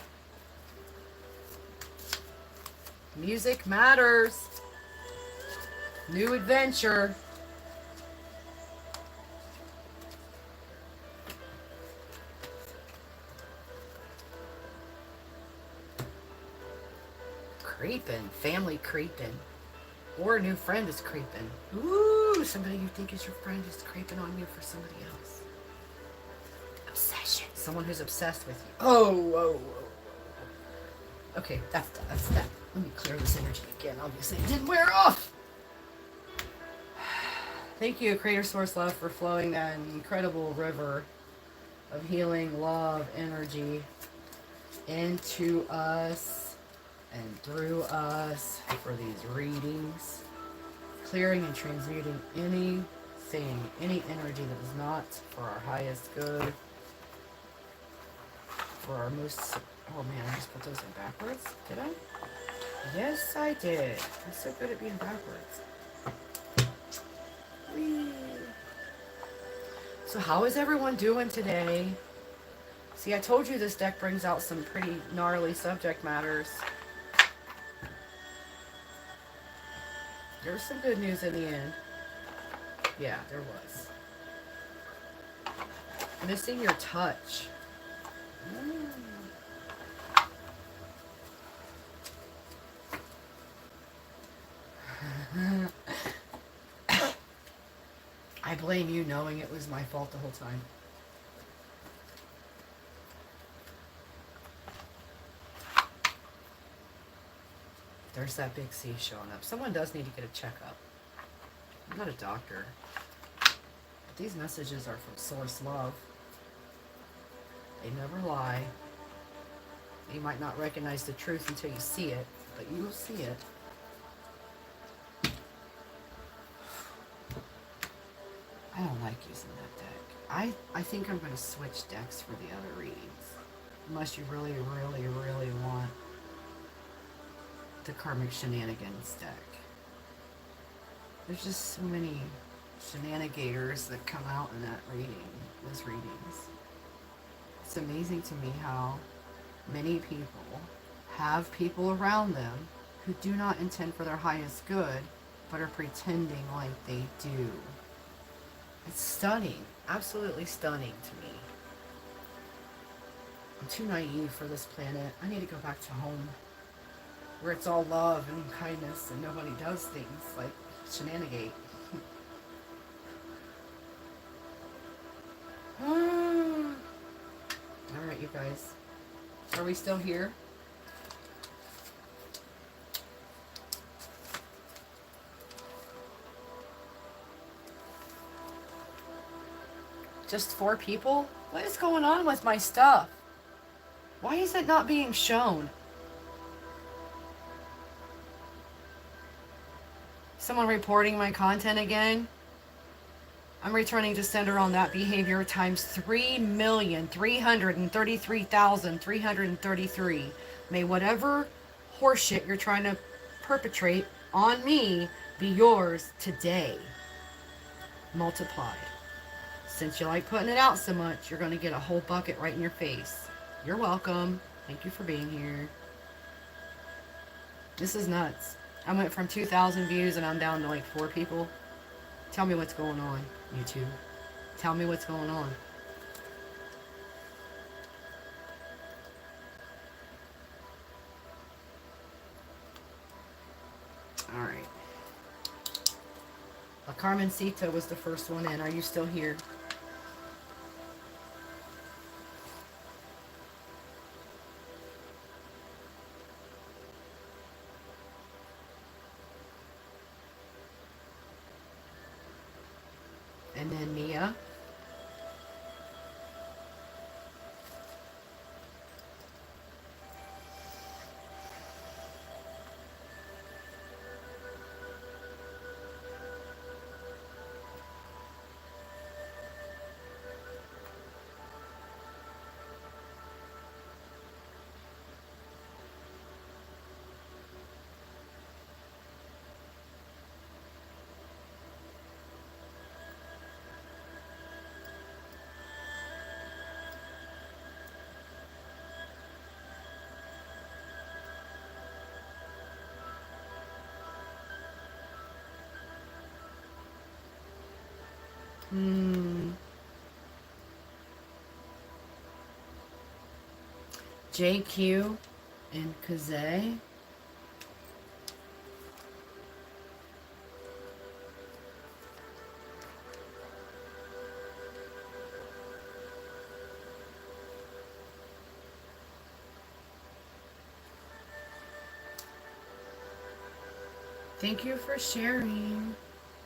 Music matters. New adventure. Creeping. Family creeping. Or a new friend is creeping. Ooh, somebody you think is your friend is creeping on you for somebody else. Obsession. Someone who's obsessed with you. Oh. Okay, that's that. Let me clear this energy again. Obviously, it didn't wear off. Thank you, Creator Source Love, for flowing that incredible river of healing, love, energy into us and through us for these readings, clearing and transmuting anything, any energy that is not for our highest good, for our most, oh man, I just put those in backwards, did I? Yes, I did. I'm so good at being backwards. Whee. So how is everyone doing today? See, I told you this deck brings out some pretty gnarly subject matters. There was some good news in the end. Yeah, there was. Missing your touch. I blame you knowing it was my fault the whole time. There's that big C showing up. Someone does need to get a checkup. I'm not a doctor. But these messages are from Source Love. They never lie. You might not recognize the truth until you see it, but you will see it. I don't like using that deck. I think I'm going to switch decks for the other readings. Unless you really, really, really want the Karmic Shenanigans deck. There's just so many shenanigators that come out in that reading, those readings. It's amazing to me how many people have people around them who do not intend for their highest good, but are pretending like they do. It's stunning, absolutely stunning to me. I'm too naive for this planet. I need to go back to home, where it's all love and kindness and nobody does things like shenanigate. Alright, you guys. Are we still here? Just 4 people? What is going on with my stuff? Why is it not being shown? Someone reporting my content again? I'm returning to sender on that behavior times 3,333,333. May whatever horseshit you're trying to perpetrate on me be yours today. Multiplied. Since you like putting it out so much, you're going to get a whole bucket right in your face. You're welcome. Thank you for being here. This is nuts. I went from 2,000 views and I'm down to like 4 people. Tell me what's going on, YouTube. Tell me what's going on. Alright. LaCarmencita was the first one in. Are you still here? And then Mia. JQ and Kazay. Thank you for sharing.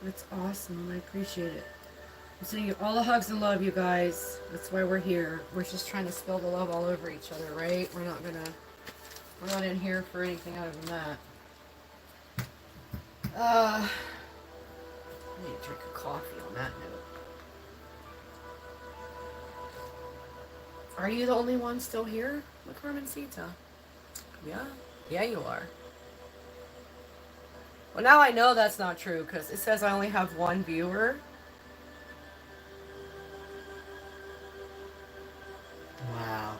That's awesome. I appreciate it. I'm sending you all the hugs and love, you guys. That's why we're here. We're just trying to spill the love all over each other, right? We're not in here for anything other than that. I need to drink a coffee on that note. Are you the only one still here, LaCarmencita? Yeah. Yeah, you are. Well, now I know that's not true because it says I only have one viewer. Wow.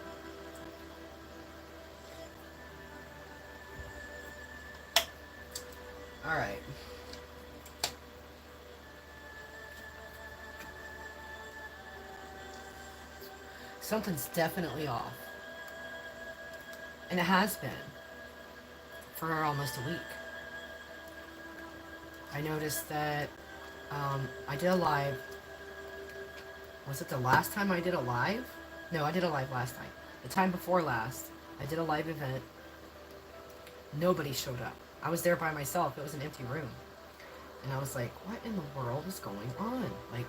All right. Something's definitely off. And it has been for almost a week. I noticed that I did a live. Was it the last time I did a live? No, I did a live last night. The time before last, I did a live event. Nobody showed up. I was there by myself. It was an empty room. And I was like, what in the world is going on? Like,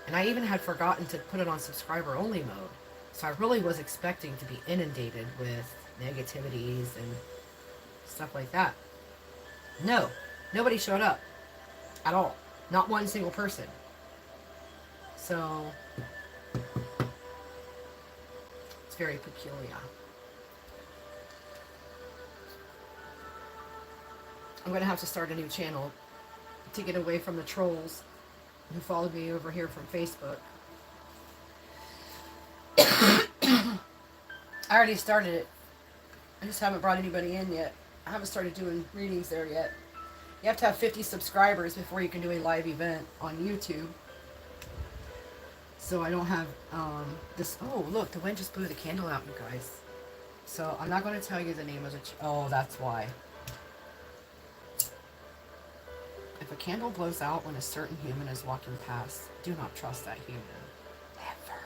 and I even had forgotten to put it on subscriber only mode. So I really was expecting to be inundated with negativities and stuff like that. No, nobody showed up at all. Not one single person. So it's very peculiar. I'm going to have to start a new channel to get away from the trolls who followed me over here from Facebook. I already started it. I just haven't brought anybody in yet. I haven't started doing readings there yet. You have to have 50 subscribers before you can do a live event on YouTube. So I don't have this. Oh, look, the wind just blew the candle out, you guys. So I'm not going to tell you the name of the. Oh, that's why. If a candle blows out when a certain human is walking past, do not trust that human. Never.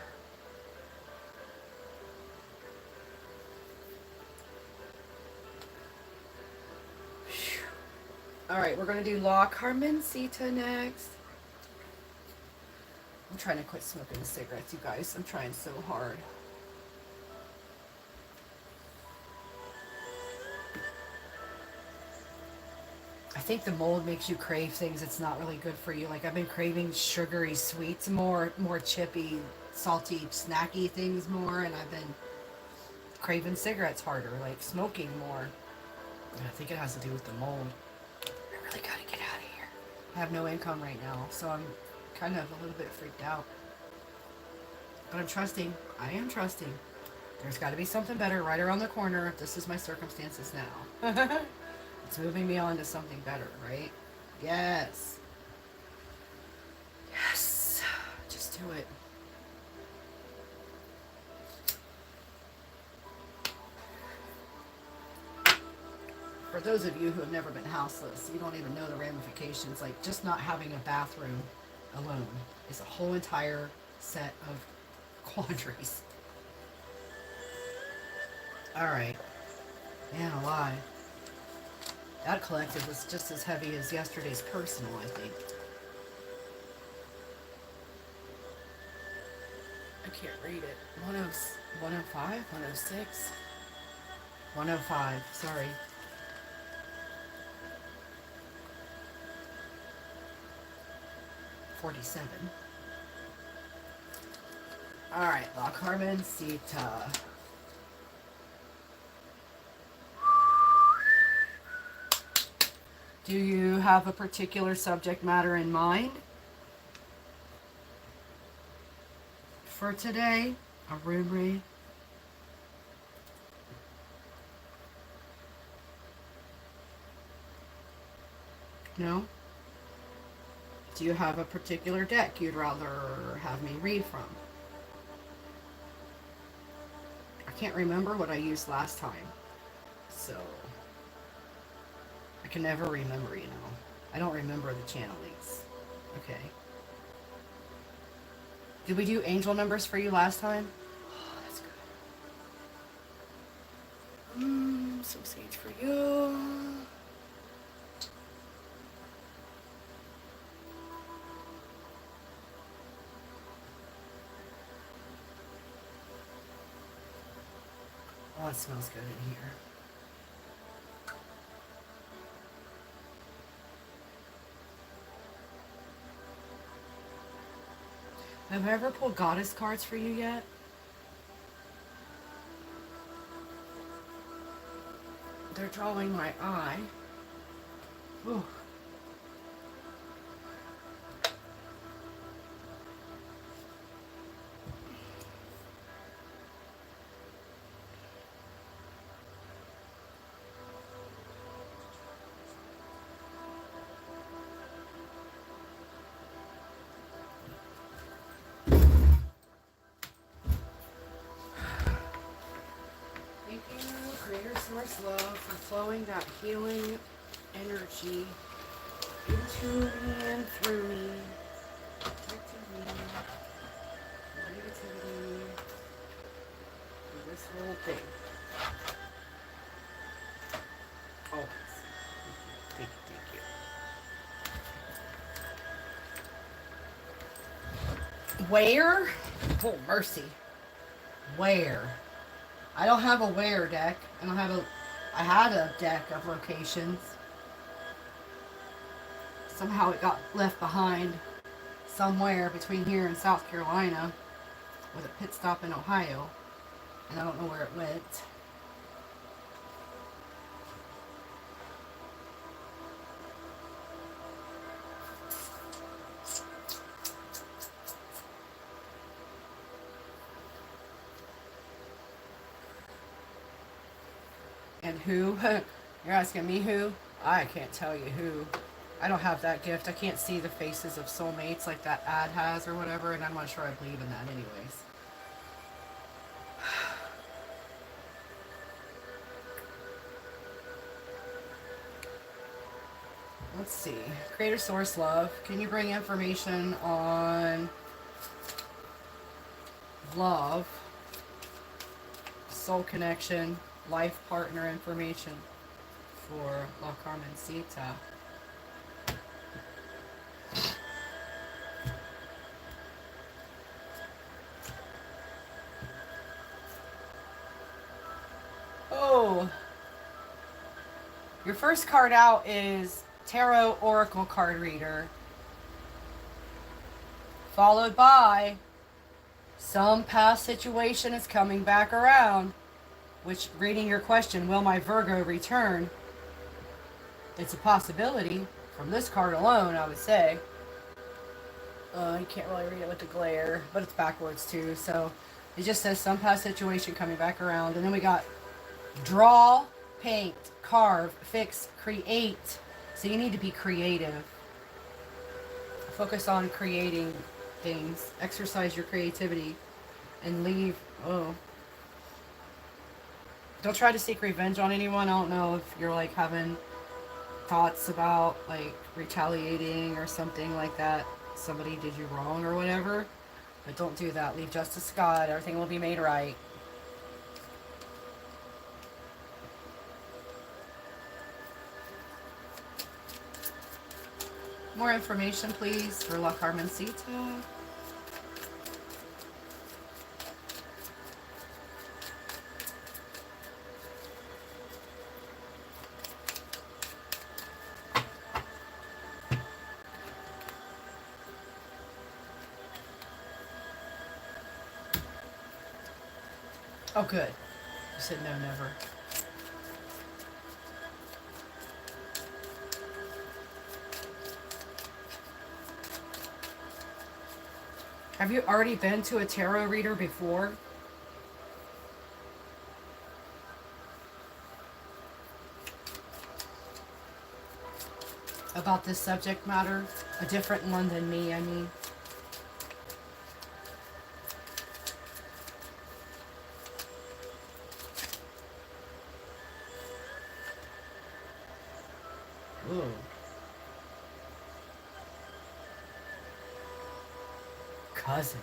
Alright, we're going to do LaCarmencita next. I'm trying to quit smoking cigarettes, you guys. I'm trying so hard. I think the mold makes you crave things that's not really good for you. Like I've been craving sugary sweets more chippy, salty, snacky things more, and I've been craving cigarettes harder, like smoking more. And I think it has to do with the mold. I really gotta get out of here. I have no income right now, so I'm kind of a little bit freaked out. But I'm trusting. I am trusting. There's got to be something better right around the corner if this is my circumstances now. It's moving me on to something better, right? Yes. Yes. Just do it. For those of you who have never been houseless, you don't even know the ramifications. Like, just not having a bathroom alone is a whole entire set of quandaries. Alright. Man alive. That collective was just as heavy as yesterday's personal, I think. I can't read it. 105? 106? 105, sorry. $47. Alright, LaCarmencita. Do you have a particular subject matter in mind for today? A room read? No? Do you have a particular deck you'd rather have me read from? I can't remember what I used last time, so I can never remember, you know. I don't remember the channelings. Okay. Did we do angel numbers for you last time? Oh, that's good. Some sage for you. Oh, it smells good in here. Have I ever pulled goddess cards for you yet? They're drawing my eye. Ooh. Thank you, Creator Source Love, for flowing that healing energy into me and through me. Protecting me. Negativity. For this whole thing. Always. Thank you. Where? Oh, mercy. Where? I don't have a where deck. I had a deck of locations. Somehow it got left behind somewhere between here and South Carolina with a pit stop in Ohio. And I don't know where it went. And who? You're asking me who? I can't tell you who. I don't have that gift. I can't see the faces of soulmates like that ad has or whatever, and I'm not sure I believe in that anyways. Let's see. Creator Source Love. Can you bring information on love, soul connection, life partner information for LaCarmencita? Oh, your first card out is Tarot Oracle card reader, followed by some past situation is coming back around, which, reading your question, will my Virgo return? It's a possibility from this card alone, I would say. You can't really read it with the glare, but it's backwards too, so it just says some past situation coming back around. And then we got draw paint, carve, fix, create. So you need to be creative. Focus on creating things. Exercise your creativity. And leave. Oh. Don't try to seek revenge on anyone. I don't know if you're like having thoughts about like retaliating or something like that. Somebody did you wrong or whatever. But don't do that. Leave justice to God. Everything will be made right. More information, please, for LaCarmencita. Oh, good. You said no, never. Have you already been to a tarot reader before? About this subject matter? A different one than me, I mean. Ooh. Cousin.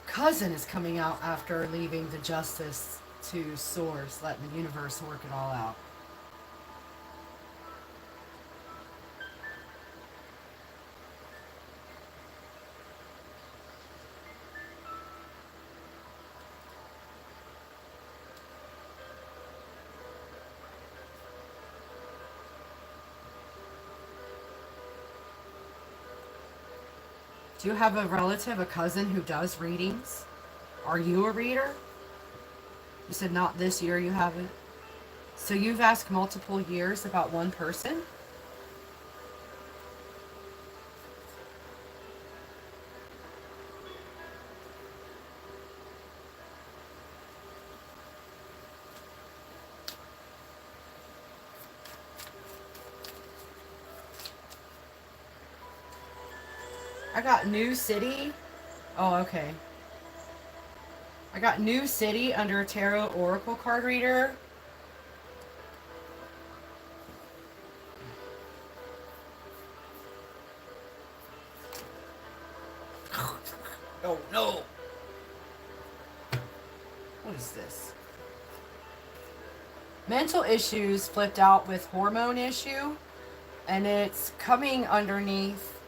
Cousin is coming out after leaving the justice to source, letting the universe work it all out. Do you have a relative, a cousin who does readings? Are you a reader? You said not this year you haven't. So you've asked multiple years about one person? I got New City. Oh, okay. I got New City under Tarot Oracle card reader. Oh no. What is this? Mental issues flipped out with hormone issue, and it's coming underneath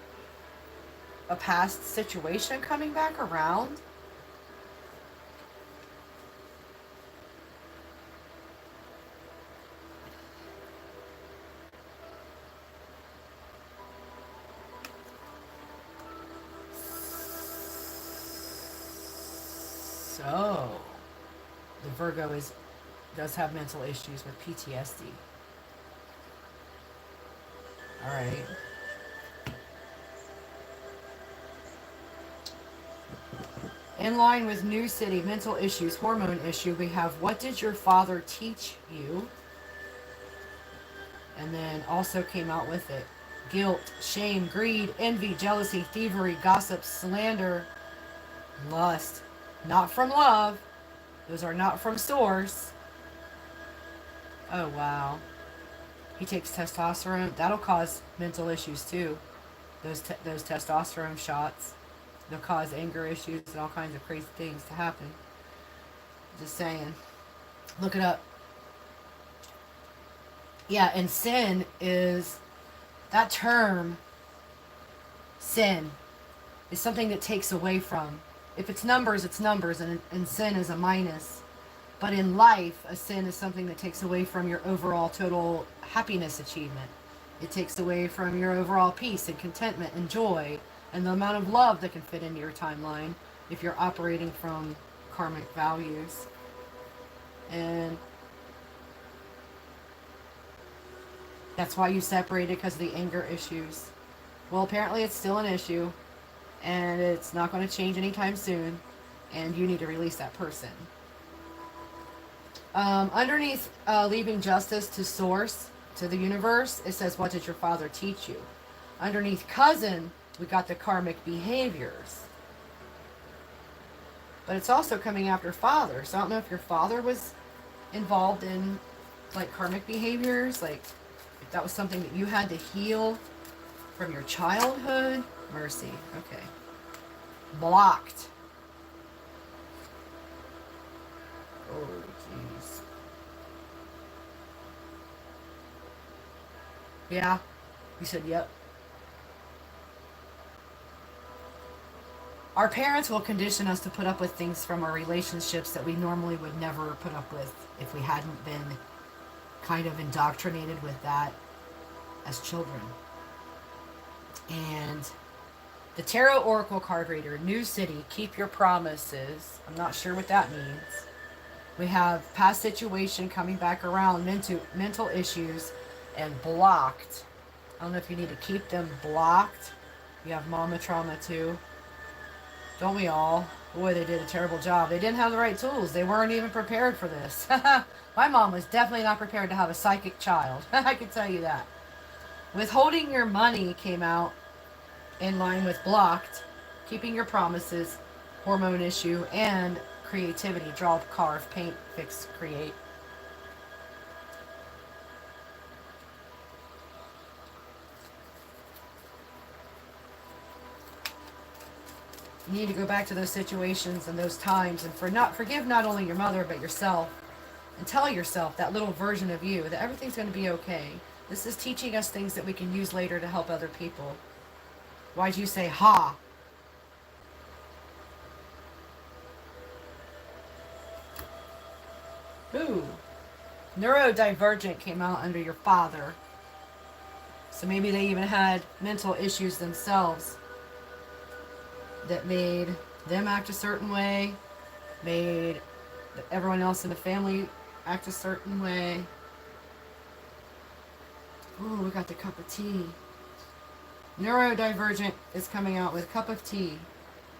a past situation coming back around. So, the Virgo does have mental issues with PTSD. All right. In line with New City, mental issues, hormone issue, we have what did your father teach you? And then also came out with it. Guilt, shame, greed, envy, jealousy, thievery, gossip, slander, lust. Not from love. Those are not from source. Oh, wow. He takes testosterone. That'll cause mental issues too. Those testosterone shots. They'll cause anger issues and all kinds of crazy things to happen. Just saying. Look it up. Yeah, and sin is, that term, sin, is something that takes away from. If it's numbers, and sin is a minus. But in life, a sin is something that takes away from your overall total happiness achievement. It takes away from your overall peace and contentment and joy and the amount of love that can fit into your timeline if you're operating from karmic values. And that's why you separated, because of the anger issues. Well, apparently it's still an issue, and it's not going to change anytime soon. and you need to release that person. Underneath leaving justice to source, to the universe, it says, what did your father teach you? Underneath cousin, we got the karmic behaviors. But it's also coming after father. So I don't know if your father was involved in like karmic behaviors, like if that was something that you had to heal from your childhood. Mercy. Okay. Blocked. Oh, jeez. Yeah. You said yep. Our parents will condition us to put up with things from our relationships that we normally would never put up with if we hadn't been kind of indoctrinated with that as children. And the Tarot Oracle card reader, New City, keep your promises. I'm not sure what that means. We have past situation coming back around, mental issues, and blocked. I don't know if you need to keep them blocked. You have mama trauma too. Don't we all? Boy, they did a terrible job. They didn't have the right tools. They weren't even prepared for this. My mom was definitely not prepared to have a psychic child. I can tell you that. Withholding your money came out in line with blocked. Keeping your promises, hormone issue, and creativity. Draw, carve, paint, fix, create. You need to go back to those situations and those times and forgive not only your mother but yourself, and tell yourself, that little version of you, that everything's going to be okay. This is teaching us things that we can use later to help other people. Why'd you say ha? Ooh. Neurodivergent came out under your father. So maybe they even had mental issues themselves that made them act a certain way, made everyone else in the family act a certain way. Ooh, we got the cup of tea. Neurodivergent is coming out with cup of tea.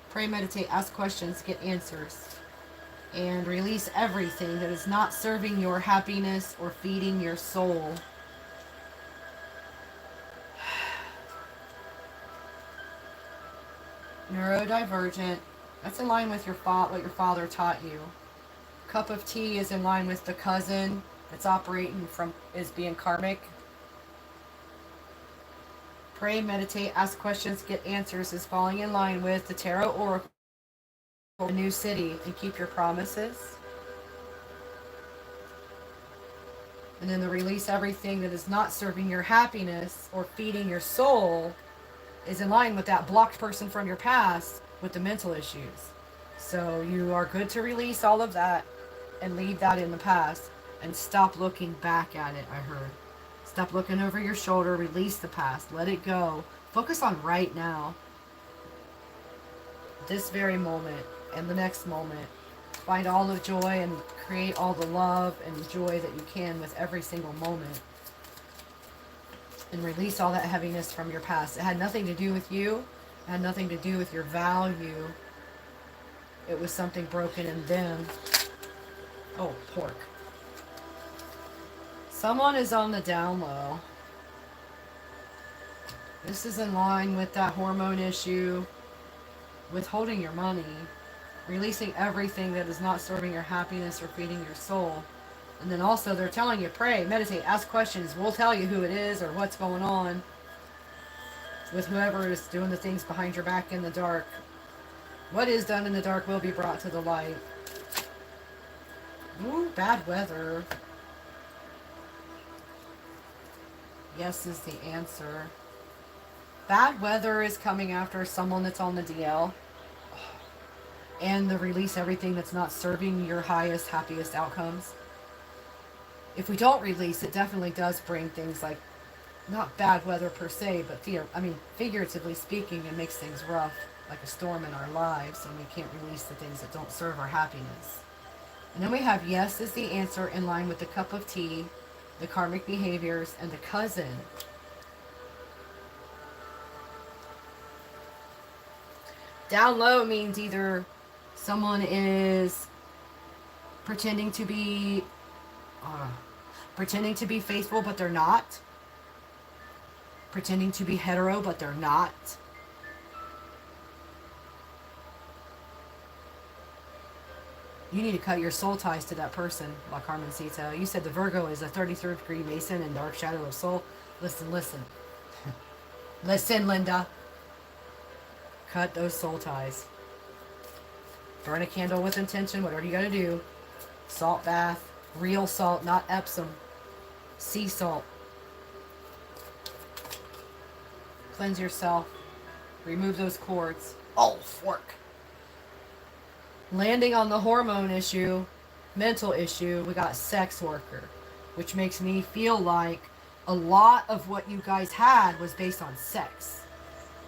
Pray, meditate, ask questions, get answers. And release everything that is not serving your happiness or feeding your soul. Neurodivergent. That's in line with what your father taught you. Cup of tea is in line with the cousin that's operating is being karmic. Pray, meditate, ask questions, get answers is falling in line with the Tarot Oracle, the New City, and keep your promises. And then the release everything that is not serving your happiness or feeding your soul is in line with that blocked person from your past with the mental issues. So you are good to release all of that and leave that in the past and stop looking back at it, I heard. Stop looking over your shoulder, release the past, let it go. Focus on right now. This very moment and the next moment. Find all the joy and create all the love and joy that you can with every single moment. And release all that heaviness from your past. It had nothing to do with you. It had nothing to do with your value. It was something broken in them. Oh, pork. Someone is on the down low. This is in line with that hormone issue. Withholding your money. Releasing everything that is not serving your happiness or feeding your soul. And then also they're telling you, pray, meditate, ask questions. We'll tell you who it is or what's going on with whoever is doing the things behind your back in the dark. What is done in the dark will be brought to the light. Ooh, bad weather. Yes is the answer. Bad weather is coming after someone that's on the DL. And the release everything that's not serving your highest, happiest outcomes. If we don't release, it definitely does bring things like, not bad weather per se, but figuratively speaking, it makes things rough, like a storm in our lives, and we can't release the things that don't serve our happiness. And then we have yes is the answer in line with the cup of tea, the karmic behaviors, and the cousin. Down low means either Someone is pretending to be faithful, but they're not. Pretending to be hetero, but they're not. You need to cut your soul ties to that person, LaCarmencita. You said the Virgo is a 33rd degree Mason and dark shadow of soul. Listen. Listen, Linda. Cut those soul ties. Burn a candle with intention, whatever you gotta do. Salt bath. Real salt, not Epsom. Sea salt. Cleanse yourself. Remove those cords. Oh, fork. Landing on the hormone issue, mental issue, we got sex worker, which makes me feel like a lot of what you guys had was based on sex.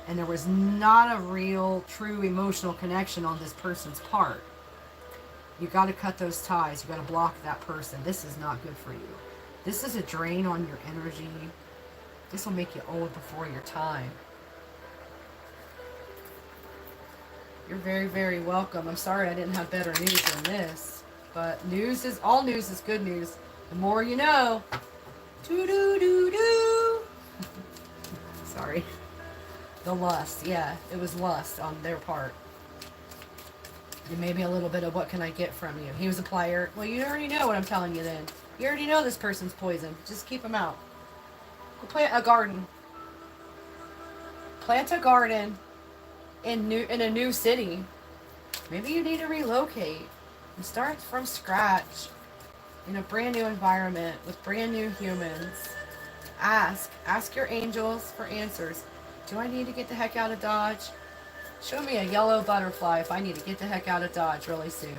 And there was not a real, true emotional connection on this person's part. You got to cut those ties. You got to block that person. This is not good for you. This is a drain on your energy. This will make you old before your time. You're very, very welcome. I'm sorry I didn't have better news than this. But all news is good news. The more you know. Doo-doo-doo-doo. Sorry. The lust. Yeah, it was lust on their part. And maybe a little bit of what can I get from you. He was a plier. Well, you already know what I'm telling you then. You already know this person's poison. Just keep him out. Go plant a garden. Plant a garden. In a new city. Maybe you need to relocate and start from scratch in a brand new environment with brand new humans. Ask your angels for answers. Do I need to get the heck out of Dodge? Show me a yellow butterfly if I need to get the heck out of Dodge really soon.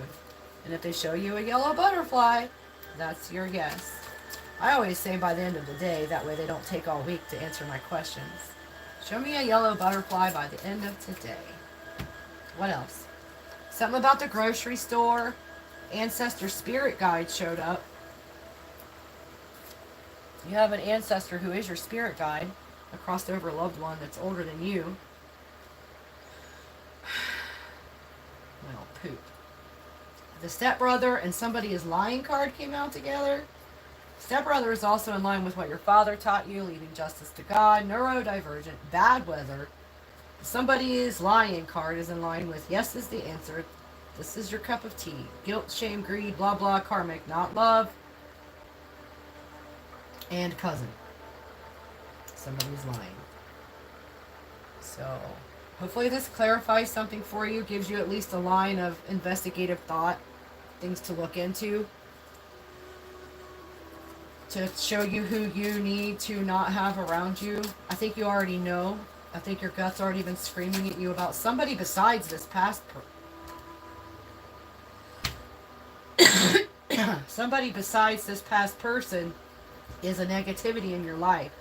And if they show you a yellow butterfly, that's your guess. I always say by the end of the day, that way they don't take all week to answer my questions. Show me a yellow butterfly by the end of today. What else? Something about the grocery store. Ancestor spirit guide showed up. You have an ancestor who is your spirit guide. A crossed over loved one that's older than you. Well, poop. The stepbrother and somebody is lying card came out together. Stepbrother is also in line with what your father taught you, leaving justice to God, neurodivergent, bad weather. Somebody's lying card is in line with yes is the answer. This is your cup of tea. Guilt, shame, greed, blah, blah, karmic, not love. And cousin. Somebody's lying. So, hopefully this clarifies something for you, gives you at least a line of investigative thought, things to look into. To show you who you need to not have around you. I think you already know. I think your gut's already been screaming at you about somebody besides this past somebody besides this past person is a negativity in your life.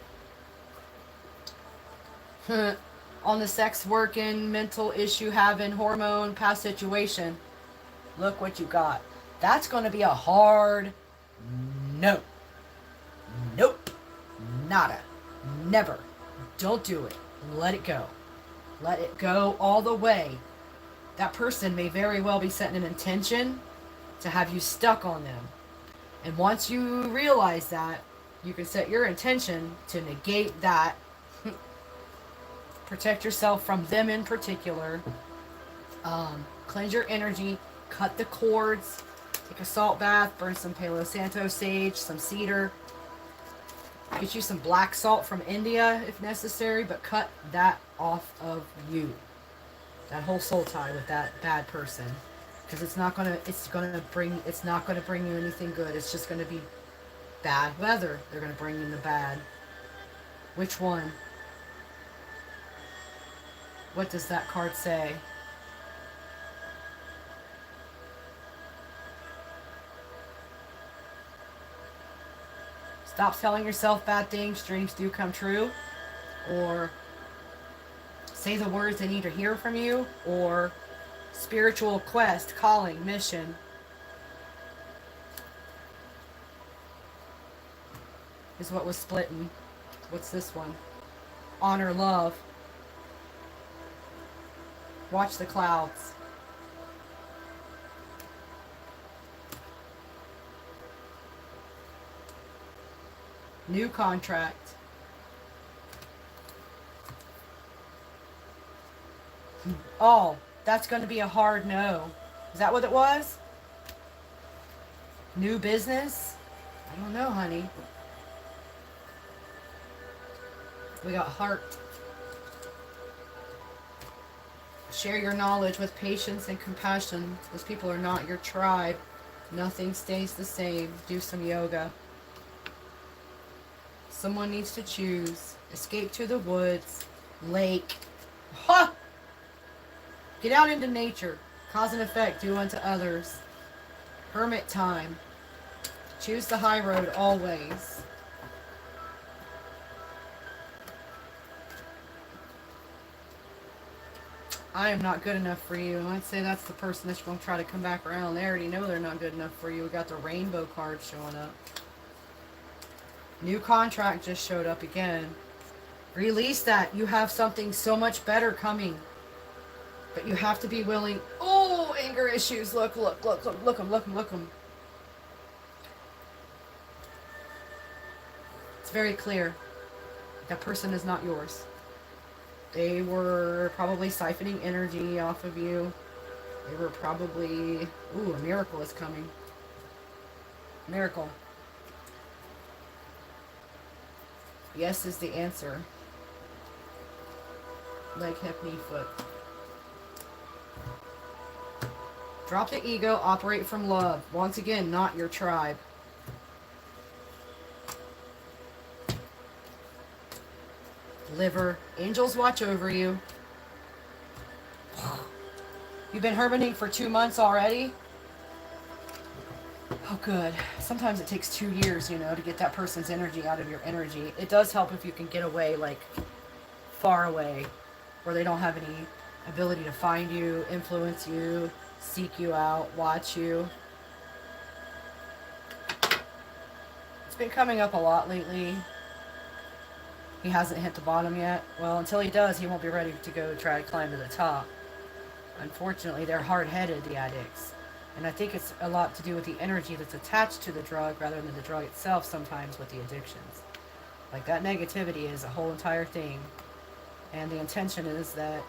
On the sex working, mental issue having, hormone, past situation. Look what you got. That's going to be a hard no. Nope. Nada. Never. Don't do it. Let it go. Let it go all the way. That person may very well be setting an intention to have you stuck on them. And once you realize that, you can set your intention to negate that. Protect yourself from them in particular. Cleanse your energy. Cut the cords. Take a salt bath. Burn some Palo Santo sage. Some cedar. Get you some black salt from India if necessary, but cut that off of you. That whole soul tie with that bad person, because it's not gonna bring you anything good. It's just gonna be bad weather. They're gonna bring in the bad. Which one? What does that card say? Stop telling yourself bad things, dreams do come true. Or say the words they need to hear from you. Or spiritual quest, calling, mission. Is what was splitting. What's this one? Honor, love. Watch the clouds. New contract. Oh, that's going to be a hard no. Is that what it was? New business? I don't know, honey. We got heart. Share your knowledge with patience and compassion. Those people are not your tribe. Nothing stays the same. Do some yoga. Someone needs to choose. Escape to the woods. Lake. Ha! Get out into nature. Cause and effect. Do unto others. Hermit time. Choose the high road always. I am not good enough for you. I'd say that's the person that's going to try to come back around. They already know they're not good enough for you. We got the rainbow card showing up. New contract just showed up again. Release that. You have something so much better coming. But you have to be willing. Oh, anger issues. Look, look, look, look, look them, look them, look them. It's very clear. That person is not yours. They were probably siphoning energy off of you. They were probably... Ooh, a miracle is coming. Miracle. Yes is the answer. Leg, hip, knee, foot. Drop the ego, operate from love. Once again, not your tribe. Liver. Angels watch over you. You've been hermiting for 2 months already? Oh, good. Sometimes it takes 2 years, you know, to get that person's energy out of your energy. It does help if you can get away, like, far away, where they don't have any ability to find you, influence you, seek you out, watch you. It's been coming up a lot lately. He hasn't hit the bottom yet. Well, until he does, he won't be ready to go try to climb to the top. Unfortunately, they're hard-headed, the addicts. And I think it's a lot to do with the energy that's attached to the drug rather than the drug itself sometimes with the addictions. Like, that negativity is a whole entire thing. And the intention is that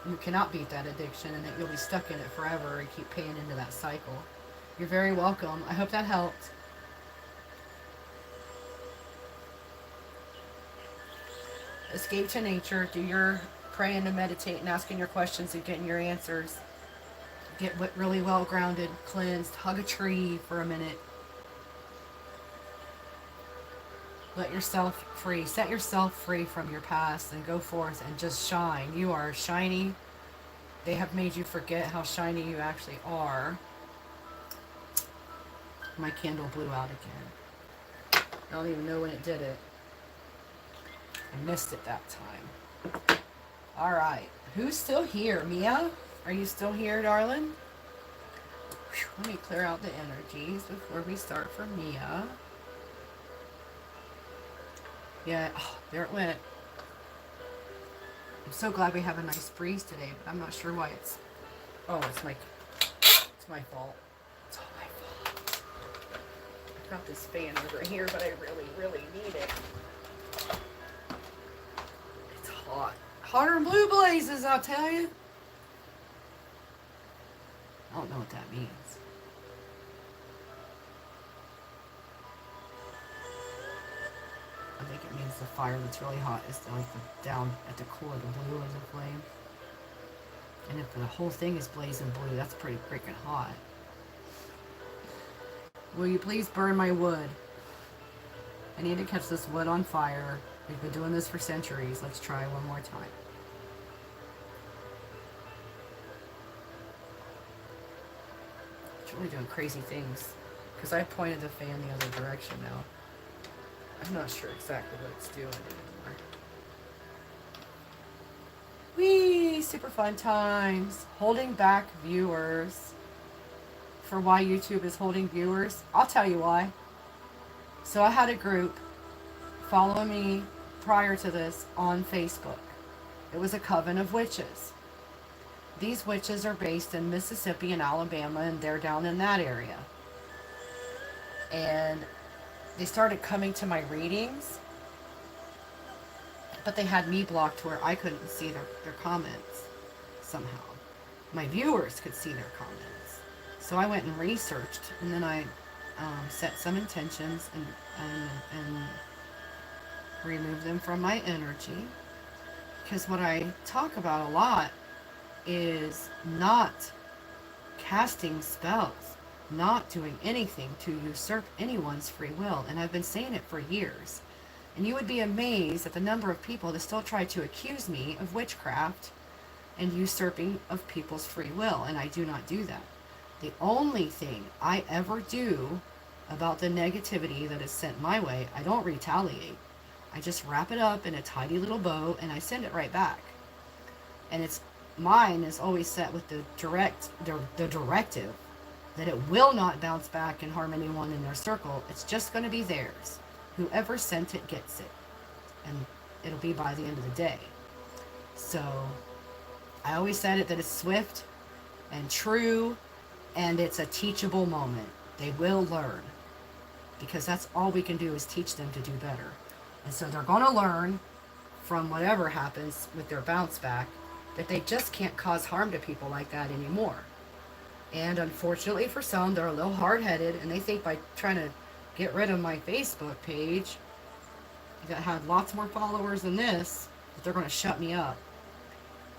you cannot beat that addiction and that you'll be stuck in it forever and keep paying into that cycle. You're very welcome. I hope that helped. Escape to nature. Do your praying and meditate and asking your questions and getting your answers. Get really well grounded, cleansed. Hug a tree for a minute. Let yourself free. Set yourself free from your past and go forth and just shine. You are shiny. They have made you forget how shiny you actually are. My candle blew out again. I don't even know when it did it. I missed it that time. Alright. Who's still here? Mia? Are you still here, darling? Whew, let me clear out the energies before we start for Mia. Yeah, oh, there it went. I'm so glad we have a nice breeze today, but I'm not sure why it's... Oh, it's my fault. It's all my fault. I've got this fan over here, but I really, really need it. It's hot. Hotter than blue blazes, I'll tell you. I don't know what that means. I think it means the fire that's really hot is like down at the core, the blue is a flame. And if the whole thing is blazing blue, that's pretty freaking hot. Will you please burn my wood? I need to catch this wood on fire. We've been doing this for centuries. Let's try one more time. It's really doing crazy things. Because I pointed the fan the other direction now. I'm not sure exactly what it's doing anymore. Whee! Super fun times. Holding back viewers. For why YouTube is holding viewers, I'll tell you why. So I had a group follow me prior to this on Facebook. It was a coven of witches. These witches are based in Mississippi and Alabama, and they're down in that area. And they started coming to my readings, but they had me blocked where I couldn't see their comments somehow. My viewers could see their comments. So I went and researched, and then I set some intentions and removed them from my energy. Because what I talk about a lot is not casting spells, not doing anything to usurp anyone's free will. And I've been saying it for years. And you would be amazed at the number of people that still try to accuse me of witchcraft and usurping of people's free will. And I do not do that. The only thing I ever do about the negativity that is sent my way, I don't retaliate. I just wrap it up in a tidy little bow and I send it right back. And it's mine is always set with the directive that it will not bounce back and harm anyone in their circle. It's just going to be theirs. Whoever sent it gets it. And it'll be by the end of the day. So I always said it that it's swift and true, and it's a teachable moment. They will learn. Because that's all we can do is teach them to do better. And so they're going to learn from whatever happens with their bounce back that they just can't cause harm to people like that anymore. And unfortunately for some, they're a little hard-headed, and they think by trying to get rid of my Facebook page that had lots more followers than this, that they're going to shut me up.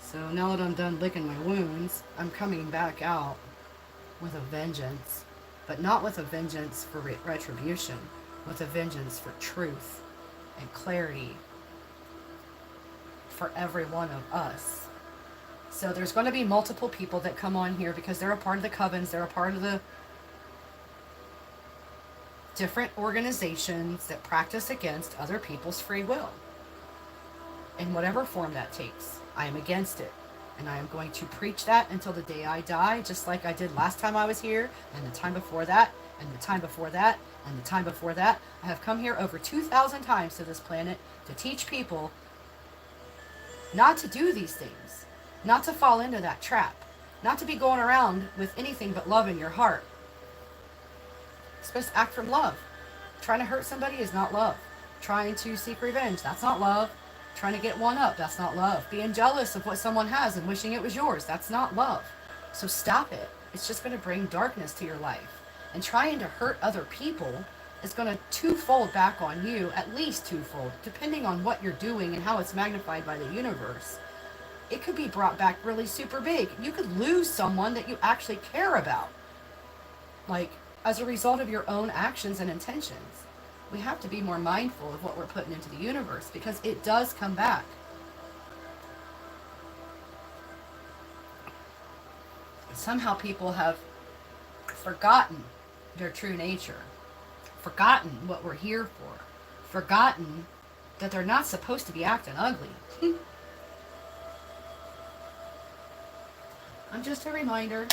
So now that I'm done licking my wounds, I'm coming back out with a vengeance. But not with a vengeance for retribution, with a vengeance for truth and clarity for every one of us. So there's going to be multiple people that come on here because they're a part of the covens, they're a part of the different organizations that practice against other people's free will. In whatever form that takes. I am against it. And I am going to preach that until the day I die, just like I did last time I was here, and the time before that, and the time before that, and the time before that. I have come here over 2,000 times to this planet to teach people not to do these things, not to fall into that trap, not to be going around with anything but love in your heart. You're supposed to act from love. Trying to hurt somebody is not love. Trying to seek revenge, that's not love. Trying to get one up, that's not love. Being jealous of what someone has and wishing it was yours, that's not love. So stop it. It's just going to bring darkness to your life. And trying to hurt other people is going to twofold back on you, at least twofold, depending on what you're doing and how it's magnified by the universe. It could be brought back really super big. You could lose someone that you actually care about, like as a result of your own actions and intentions. We have to be more mindful of what we're putting into the universe because it does come back. Somehow people have forgotten their true nature, forgotten what we're here for, forgotten that they're not supposed to be acting ugly. I'm just a reminder,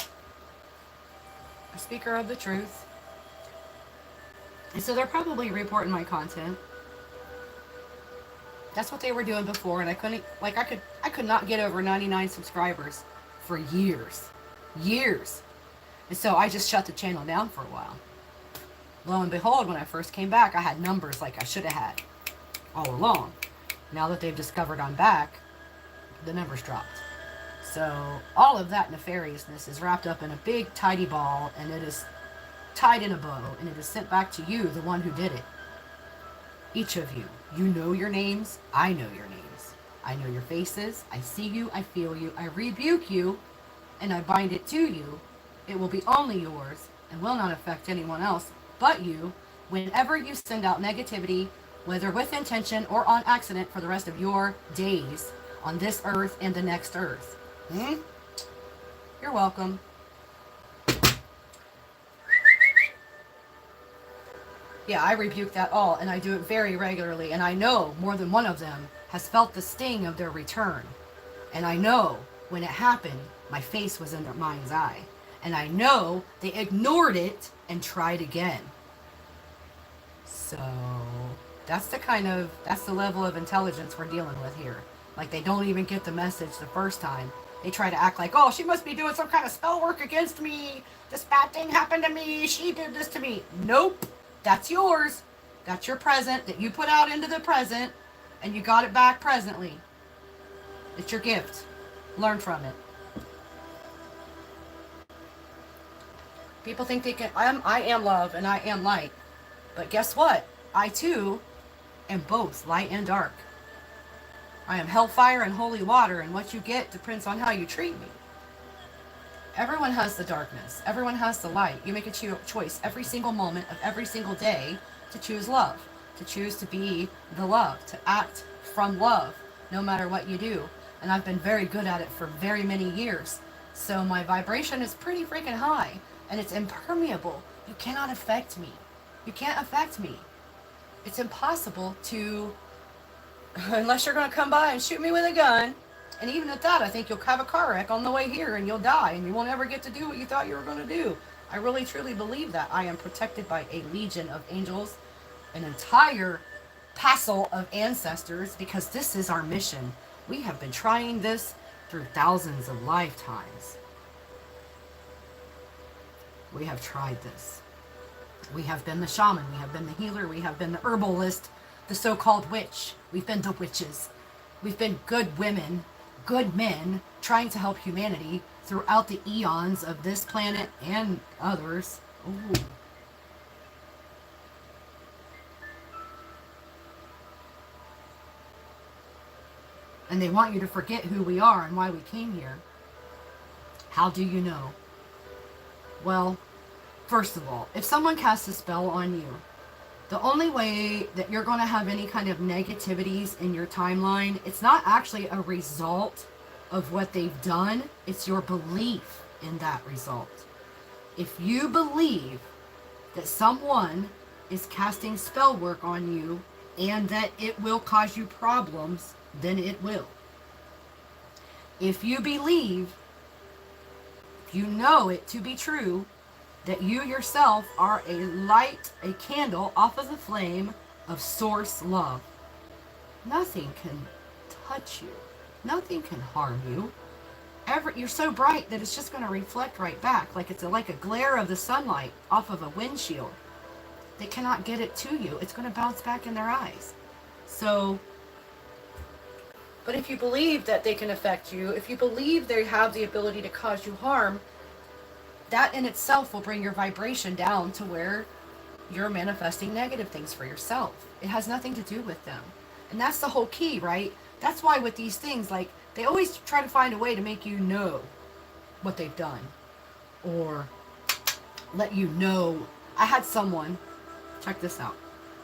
a speaker of the truth. And so they're probably reporting my content. That's what they were doing before, and I could not get over 99 subscribers for years. And so I just shut the channel down for a while. Lo and behold, when I first came back, I had numbers like I should have had all along. Now that they've discovered I'm back, the numbers dropped. So all of that nefariousness is wrapped up in a big tidy ball, and it is tied in a bow, and it is sent back to you, the one who did it. Each of you. You know your names. I know your names. I know your faces. I see you. I feel you. I rebuke you, and I bind it to you. It will be only yours and will not affect anyone else but you whenever you send out negativity, whether with intention or on accident, for the rest of your days on this earth and the next earth. You're welcome. Yeah, I rebuke that all, and I do it very regularly, and I know more than one of them has felt the sting of their return. And I know when it happened, my face was in their mind's eye. And I know they ignored it and tried again. So that's the level of intelligence we're dealing with here. Like, they don't even get the message the first time. They try to act like, oh, she must be doing some kind of spell work against me. This bad thing happened to me. She did this to me. Nope. That's yours. That's your present that you put out into the present, and you got it back presently. It's your gift. Learn from it. People think they can. I am love and I am light. But guess what? I too am both light and dark. I am hellfire and holy water, and what you get depends on how you treat me. Everyone has the darkness. Everyone has the light. You make a choice every single moment of every single day to choose love, to choose to be the love, to act from love, no matter what you do. And I've been very good at it for very many years. So my vibration is pretty freaking high, and it's impermeable. You cannot affect me. You can't affect me. It's impossible to, unless you're going to come by and shoot me with a gun. And even at that, I think you'll have a car wreck on the way here and you'll die and you won't ever get to do what you thought you were going to do. I really truly believe that. I am protected by a legion of angels, an entire passel of ancestors, because this is our mission. We have been trying this through thousands of lifetimes. We have tried this. We have been the shaman, we have been the healer, we have been the herbalist, the so-called witch. We've been the witches. We've been good women, good men, trying to help humanity throughout the eons of this planet and others. Ooh. And they want you to forget who we are and why we came here. How do you know? Well, first of all, if someone casts a spell on you, the only way that you're going to have any kind of negativities in your timeline, it's not actually a result of what they've done. It's your belief in that result. If you believe that someone is casting spell work on you and that it will cause you problems, then it will. If you believe, if you know it to be true, that you yourself are a light, a candle off of the flame of source love, nothing can touch you. Nothing can harm you. You're so bright that it's just going to reflect right back, like it's like a glare of the sunlight off of a windshield. They cannot get it to you. It's going to bounce back in their eyes. So, but if you believe that they can affect you, if you believe they have the ability to cause you harm, that in itself will bring your vibration down to where you're manifesting negative things for yourself. It has nothing to do with them. And that's the whole key, right? That's why with these things, like, they always try to find a way to make you know what they've done. Or let you know. I had someone, check this out.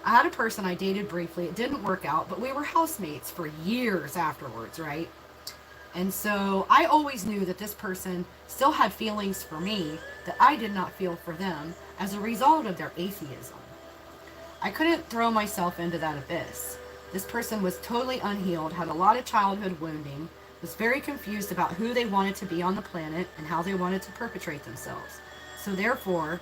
I had a person I dated briefly. It didn't work out, but we were housemates for years afterwards, right? And so I always knew that this person still had feelings for me that I did not feel for them as a result of their atheism. I couldn't throw myself into that abyss. This person was totally unhealed, had a lot of childhood wounding, was very confused about who they wanted to be on the planet and how they wanted to perpetrate themselves. So therefore,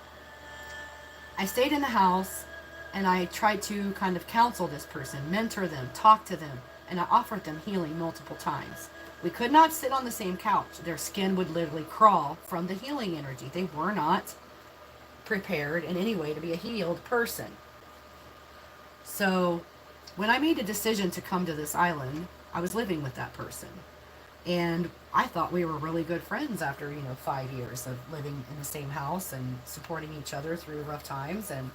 I stayed in the house and I tried to kind of counsel this person, mentor them, talk to them, and I offered them healing multiple times. We could not sit on the same couch. Their skin would literally crawl from the healing energy. They were not prepared in any way to be a healed person. So when I made a decision to come to this island, I was living with that person. And I thought we were really good friends after, 5 years of living in the same house and supporting each other through rough times. And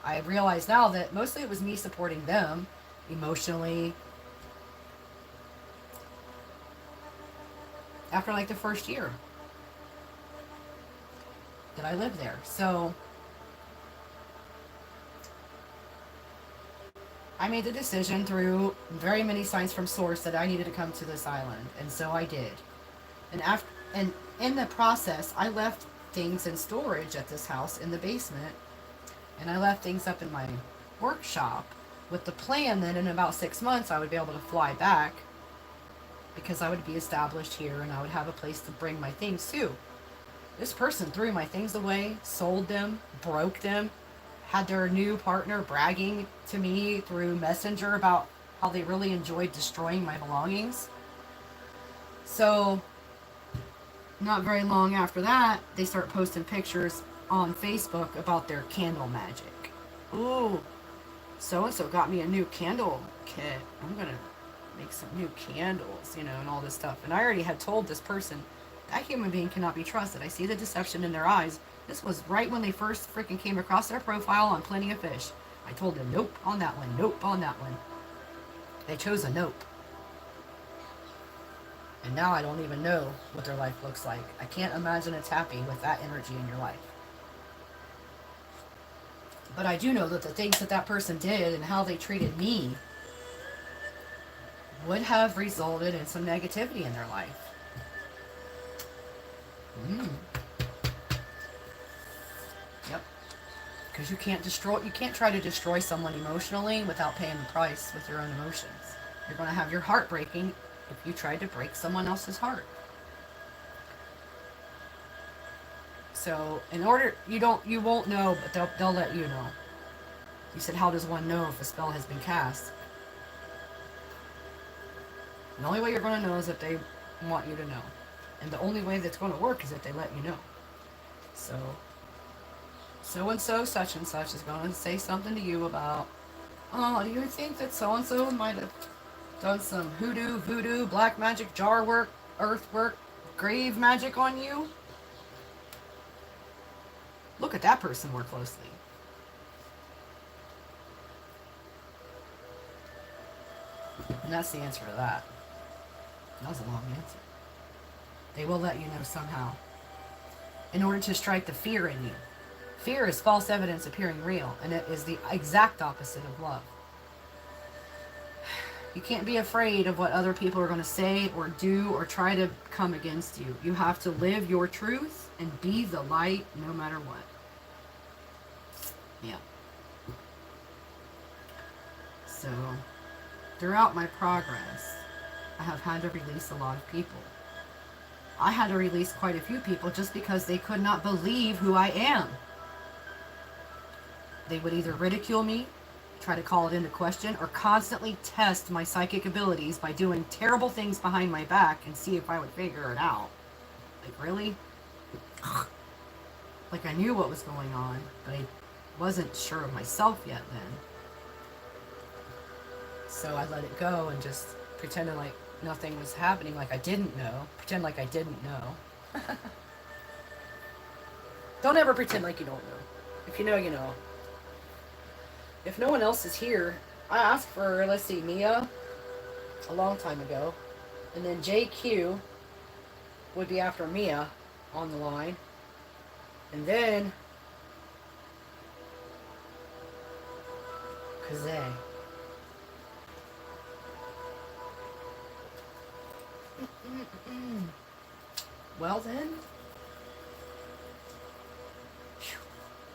I realize now that mostly it was me supporting them emotionally, after like the first year that I lived there. So I made the decision through very many signs from source that I needed to come to this island, and so I did. And in the process, I left things in storage at this house in the basement, and I left things up in my workshop with the plan that in about 6 months I would be able to fly back, because I would be established here and I would have a place to bring my things to. This person threw my things away, sold them, broke them, had their new partner bragging to me through Messenger about how they really enjoyed destroying my belongings. So, not very long after that, they start posting pictures on Facebook about their candle magic. Ooh. so-and-so got me a new candle kit. I'm going to make some new candles, you know, and all this stuff. And I already had told this person, that human being cannot be trusted. I see the deception in their eyes. This was right when they first freaking came across their profile on Plenty of Fish. I told them, nope on that one, nope on that one. They chose a nope. And now I don't even know what their life looks like. I can't imagine it's happy with that energy in your life. But I do know that the things that that person did and how they treated me would have resulted in some negativity in their life. Yep. Because you can't try to destroy someone emotionally without paying the price with your own emotions. You're going to have your heart breaking if you tried to break someone else's heart. So, you won't know, but they'll let you know. You said, how does one know if a spell has been cast? The only way you're going to know is if they want you to know. And the only way that's going to work is if they let you know. So-and-so, such and such is going to say something to you about, oh, do you think that so-and-so might have done some hoodoo, voodoo, black magic, jar work, earth work, grave magic on you? Look at that person more closely. And that's the answer to that. That was a long answer. They will let you know somehow. In order to strike the fear in you. Fear is false evidence appearing real, and it is the exact opposite of love. You can't be afraid of what other people are going to say or do or try to come against you. You have to live your truth and be the light no matter what. Yeah. So, throughout my progress, I have had to release a lot of people. I had to release quite a few people just because they could not believe who I am. They would either ridicule me, try to call it into question, or constantly test my psychic abilities by doing terrible things behind my back and see if I would figure it out. Like, really? Like, I knew what was going on, but I wasn't sure of myself yet then. So I let it go and just pretended like nothing was happening, like I didn't know. Pretend like I didn't know. Don't ever pretend like you don't know. If you know, you know. If no one else is here, I asked for, let's see, Mia a long time ago. And then JQ would be after Mia on the line. And then Kazay. Well then,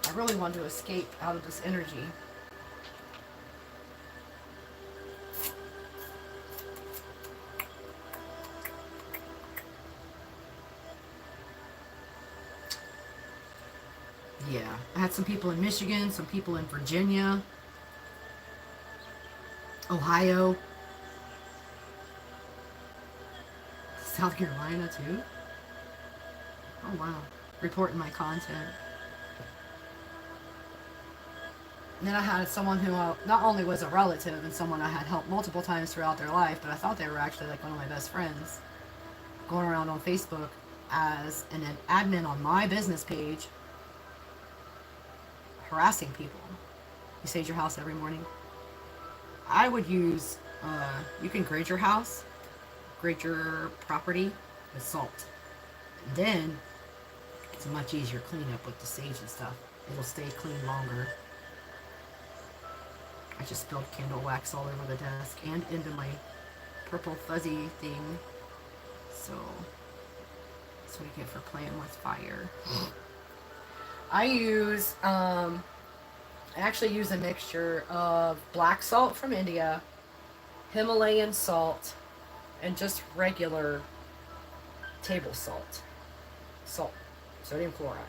I really want to escape out of this energy. Yeah, I had some people in Michigan, some people in Virginia, Ohio, South Carolina too. Oh wow, reporting my content. And then I had someone who not only was a relative and someone I had helped multiple times throughout their life, but I thought they were actually like one of my best friends, going around on Facebook as an admin on my business page, harassing people. You sage your house every morning. I would use, you can grade your house, grade your property with salt. And then it's a much easier cleanup with the sage and stuff. It'll stay clean longer. I just spilled candle wax all over the desk and into my purple fuzzy thing. So, that's what I get for playing with fire. I actually use a mixture of black salt from India, Himalayan salt, and just regular table salt. Salt, sodium chloride.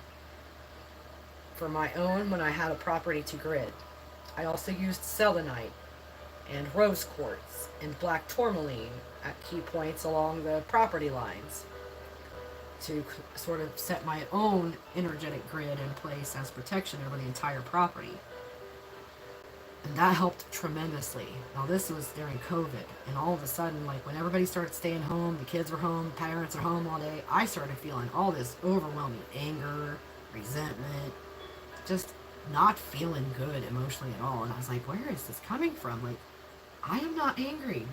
For my own, when I had a property to grid. I also used selenite and rose quartz and black tourmaline at key points along the property lines to sort of set my own energetic grid in place as protection over the entire property. And that helped tremendously. Now, this was during COVID, and all of a sudden, like when everybody started staying home, the kids were home, parents are home all day, I started feeling all this overwhelming anger, resentment, just not feeling good emotionally at all. And I was like, where is this coming from? Like, I am not angry.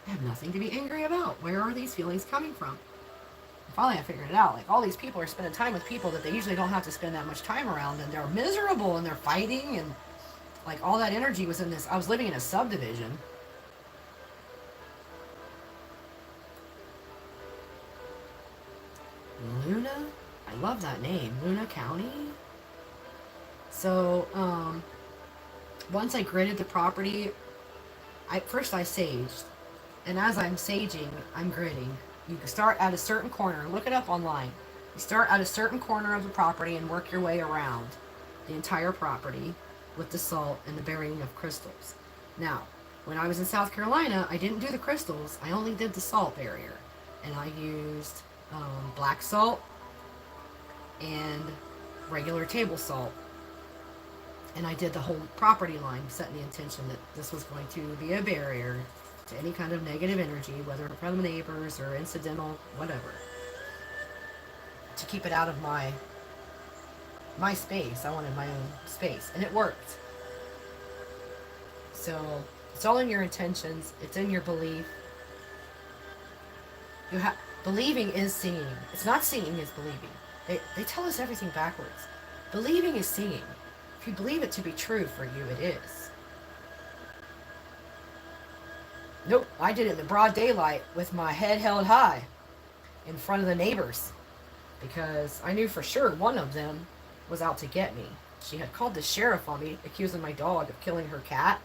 I have nothing to be angry about. Where are these feelings coming from? And finally, I figured it out. Like, all these people are spending time with people that they usually don't have to spend that much time around, and they're miserable and they're fighting, and like all that energy was in this. I was living in a subdivision. Luna? I love that name. Luna County? So, once I gridded the property, first I saged. And as I'm saging, I'm gridding. You can start at a certain corner. Look it up online. You start at a certain corner of the property and work your way around the entire property with the salt and the burying of crystals. Now, when I was in South Carolina, I didn't do the crystals. I only did the salt barrier. And I used black salt and regular table salt. And I did the whole property line, setting the intention that this was going to be a barrier to any kind of negative energy, whether from the neighbors or incidental, whatever, to keep it out of my space. I wanted my own space, and it worked. So it's all in your intentions. It's in your belief. Believing is seeing. It's not seeing is believing. They tell us everything backwards. Believing is seeing. If you believe it to be true for you, it is. Nope, I did it in the broad daylight with my head held high in front of the neighbors, because I knew for sure one of them was out to get me. She had called the sheriff on me, accusing my dog of killing her cat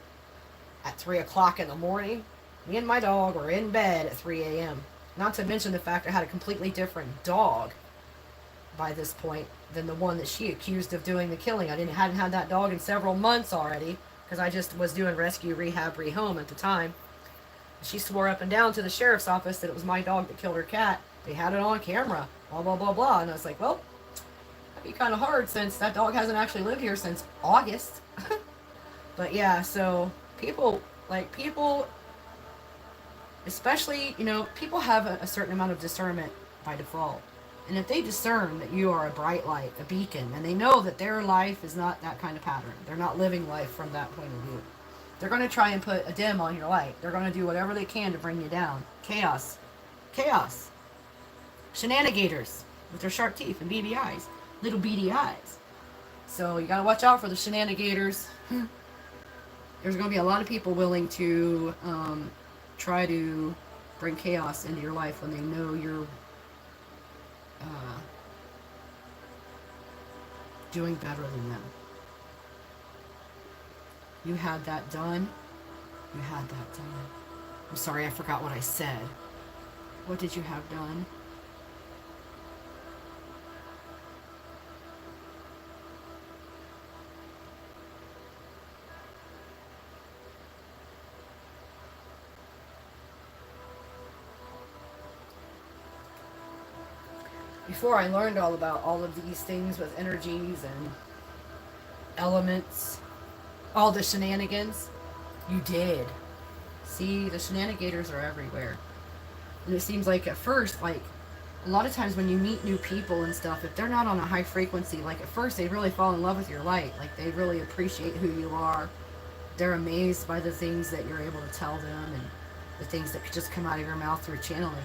at 3 o'clock in the morning. Me and my dog were in bed at 3 a.m. Not to mention the fact I had a completely different dog by this point than the one that she accused of doing the killing. Hadn't had that dog in several months already, because I just was doing rescue, rehab, rehome at the time. She swore up and down to the sheriff's office that it was my dog that killed her cat. They had it on camera, blah, blah, blah, blah. And I was like, well, that'd be kind of hard since that dog hasn't actually lived here since August. But yeah, so people, especially, people have a certain amount of discernment by default. And if they discern that you are a bright light, a beacon, and they know that their life is not that kind of pattern, they're not living life from that point of view, they're going to try and put a dim on your light. They're going to do whatever they can to bring you down. Chaos. Shenanigators with their sharp teeth and beady eyes. Little beady eyes. So you got to watch out for the shenanigators. There's going to be a lot of people willing to try to bring chaos into your life when they know you're doing better than them. You had that done. I'm sorry, I forgot what I said. What did you have done? Before I learned all about all of these things with energies and elements, all the shenanigans, you did. See, the shenanigators are everywhere. And it seems like at first, like, a lot of times when you meet new people and stuff, if they're not on a high frequency, like at first they really fall in love with your light. Like they really appreciate who you are. They're amazed by the things that you're able to tell them and the things that could just come out of your mouth through channeling.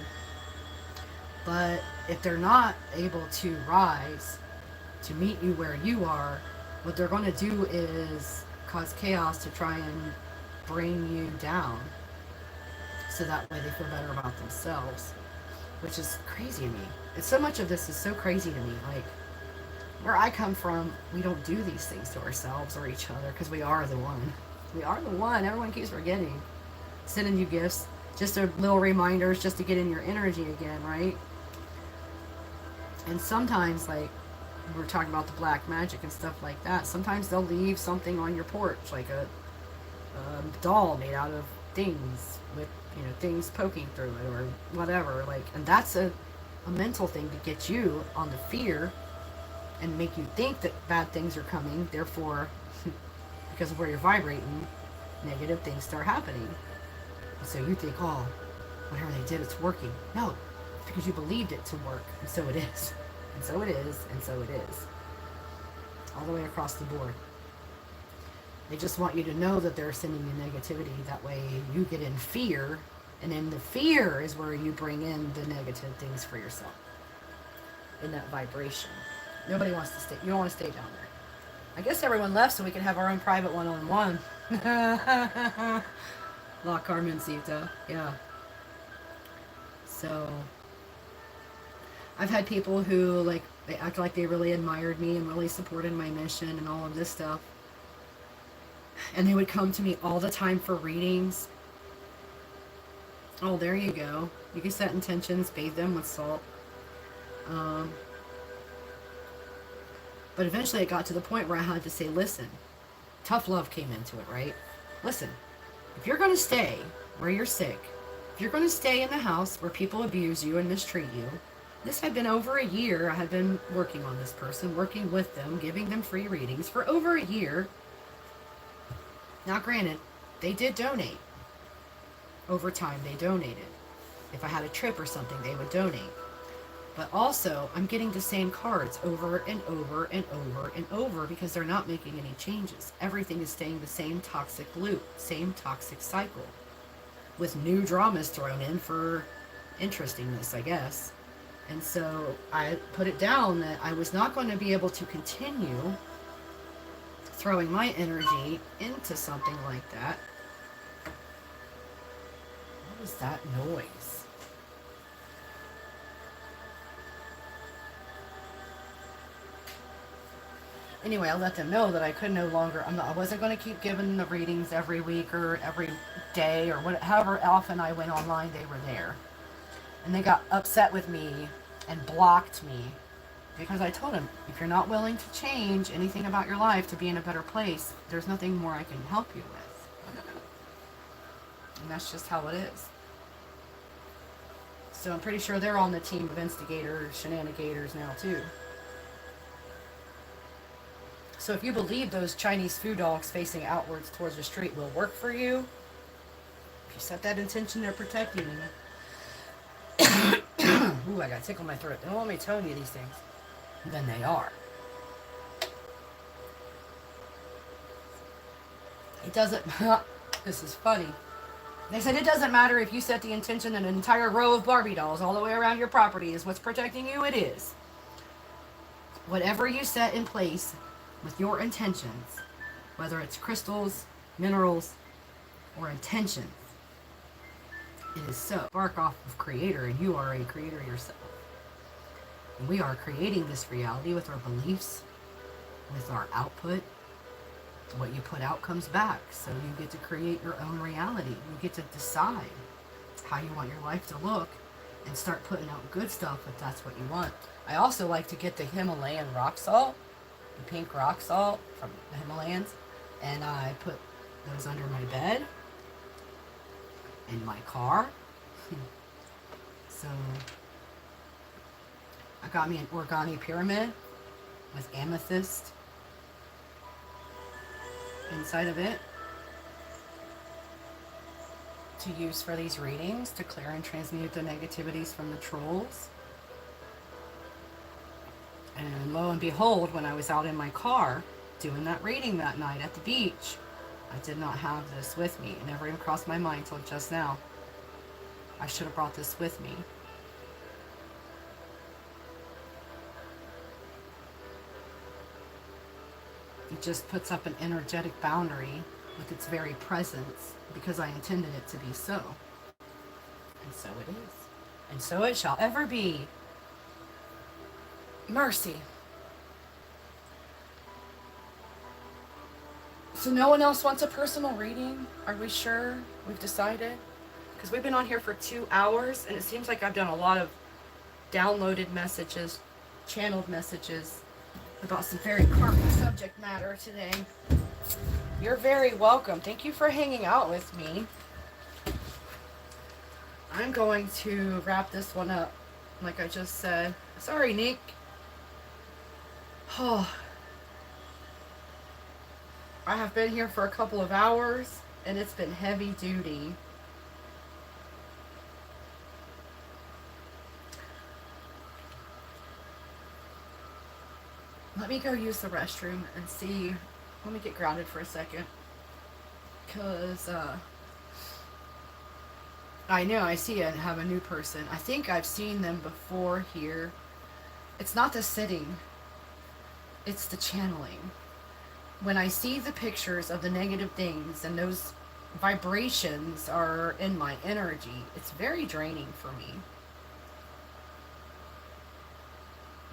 But if they're not able to rise to meet you where you are, what they're going to do is cause chaos to try and bring you down, so that way they feel better about themselves, which is crazy to me. And so much of this is so crazy to me. Like, where I come from, we don't do these things to ourselves or each other, because we are the one. We are the one. Everyone keeps forgetting. Sending you gifts, just a little reminders, just to get in your energy again, right? And sometimes, like, we're talking about the black magic and stuff like that, sometimes they'll leave something on your porch, like a doll made out of things with, things poking through it or whatever, like, and that's a mental thing to get you on the fear and make you think that bad things are coming, therefore, because of where you're vibrating, negative things start happening. And so you think, oh, whatever they did, it's working. No, it's because you believed it to work. And so it is. And so it is. And so it is. All the way across the board. They just want you to know that they're sending you negativity. That way you get in fear. And then the fear is where you bring in the negative things for yourself. In that vibration. Nobody wants to stay. You don't want to stay down there. I guess everyone left so we can have our own private one-on-one. LaCarmencita. Yeah. So, I've had people who, like, they act like they really admired me and really supported my mission and all of this stuff. And they would come to me all the time for readings. Oh, there you go. You can set intentions, bathe them with salt. But eventually it got to the point where I had to say, listen, tough love came into it, right? Listen, if you're going to stay where you're sick, if you're going to stay in the house where people abuse you and mistreat you, this had been over a year. I had been working on this person, working with them, giving them free readings for over a year. Now, granted, they did donate. Over time, they donated. If I had a trip or something, they would donate. But also, I'm getting the same cards over and over and over and over because they're not making any changes. Everything is staying the same toxic loop, same toxic cycle, with new dramas thrown in for interestingness, I guess. And so I put it down that I was not going to be able to continue throwing my energy into something like that. What was that noise? Anyway, I let them know that I could no longer, I wasn't going to keep giving the readings every week or every day or however often I went online, they were there. And they got upset with me and blocked me because I told them, if you're not willing to change anything about your life to be in a better place, there's nothing more I can help you with. And that's just how it is. So I'm pretty sure they're on the team of instigators, shenanigators now too. So if you believe those Chinese food dogs facing outwards towards the street will work for you, if you set that intention, they're protecting you. Ooh, I got a tickle in my throat. They don't want me telling you these things. Then they are. It doesn't, this is funny. They said it doesn't matter if you set the intention that an entire row of Barbie dolls all the way around your property is what's protecting you. It is. Whatever you set in place with your intentions, whether it's crystals, minerals, or intentions, it is so. Spark off of creator, and you are a creator yourself. And we are creating this reality with our beliefs, with our output. What you put out comes back. So you get to create your own reality. You get to decide how you want your life to look and start putting out good stuff if that's what you want. I also like to get the Himalayan rock salt, the pink rock salt from the Himalayas, and I put those under my bed, in my car. So I got me an origami pyramid with amethyst inside of it to use for these readings, to clear and transmute the negativities from the trolls. And lo and behold, when I was out in my car doing that reading that night at the beach, I did not have this with me. It never even crossed my mind till just now. I should have brought this with me. It just puts up an energetic boundary with its very presence because I intended it to be so. And so it is. And so it shall ever be. Mercy. So no one else wants a personal reading? Are we sure? We've decided? Because we've been on here for 2 hours and it seems like I've done a lot of downloaded messages, channeled messages about some very karmic subject matter today. You're very welcome. Thank you for hanging out with me. I'm going to wrap this one up like I just said. Sorry, Nick. Oh, I have been here for a couple of hours and it's been heavy duty. Let me go use the restroom and see. Let me get grounded for a second. Because, I know I see it and have a new person. I think I've seen them before here. It's not the sitting, it's the channeling. When I see the pictures of the negative things and those vibrations are in my energy, it's very draining for me.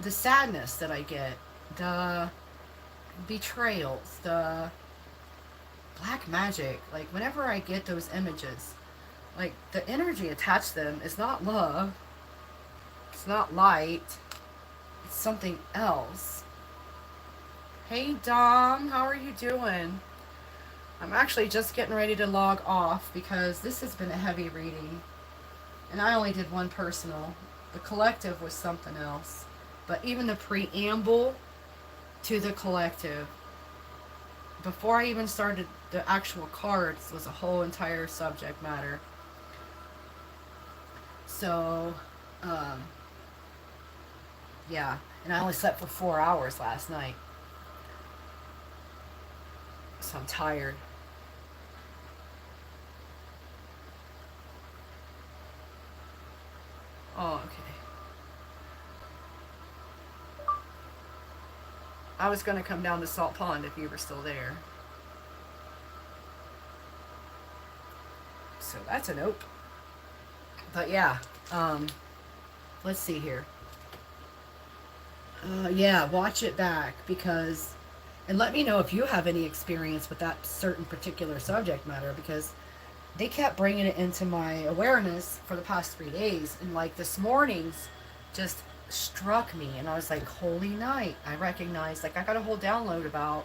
The sadness that I get, the betrayals, the black magic, like whenever I get those images, like the energy attached to them is not love, it's not light, it's something else. Hey Dom, how are you doing? I'm actually just getting ready to log off because this has been a heavy reading. And I only did one personal. The collective was something else. But even the preamble to the collective, before I even started the actual cards, was a whole entire subject matter. So, yeah. And I only slept for 4 hours last night. So I'm tired. Oh, okay. I was going to come down to Salt Pond if you were still there. So that's a nope. But yeah, let's see here. Yeah, watch it back because, and let me know if you have any experience with that certain particular subject matter, because they kept bringing it into my awareness for the past 3 days, and like this morning's just struck me, and I was like, holy night. I recognized, like, I got a whole download about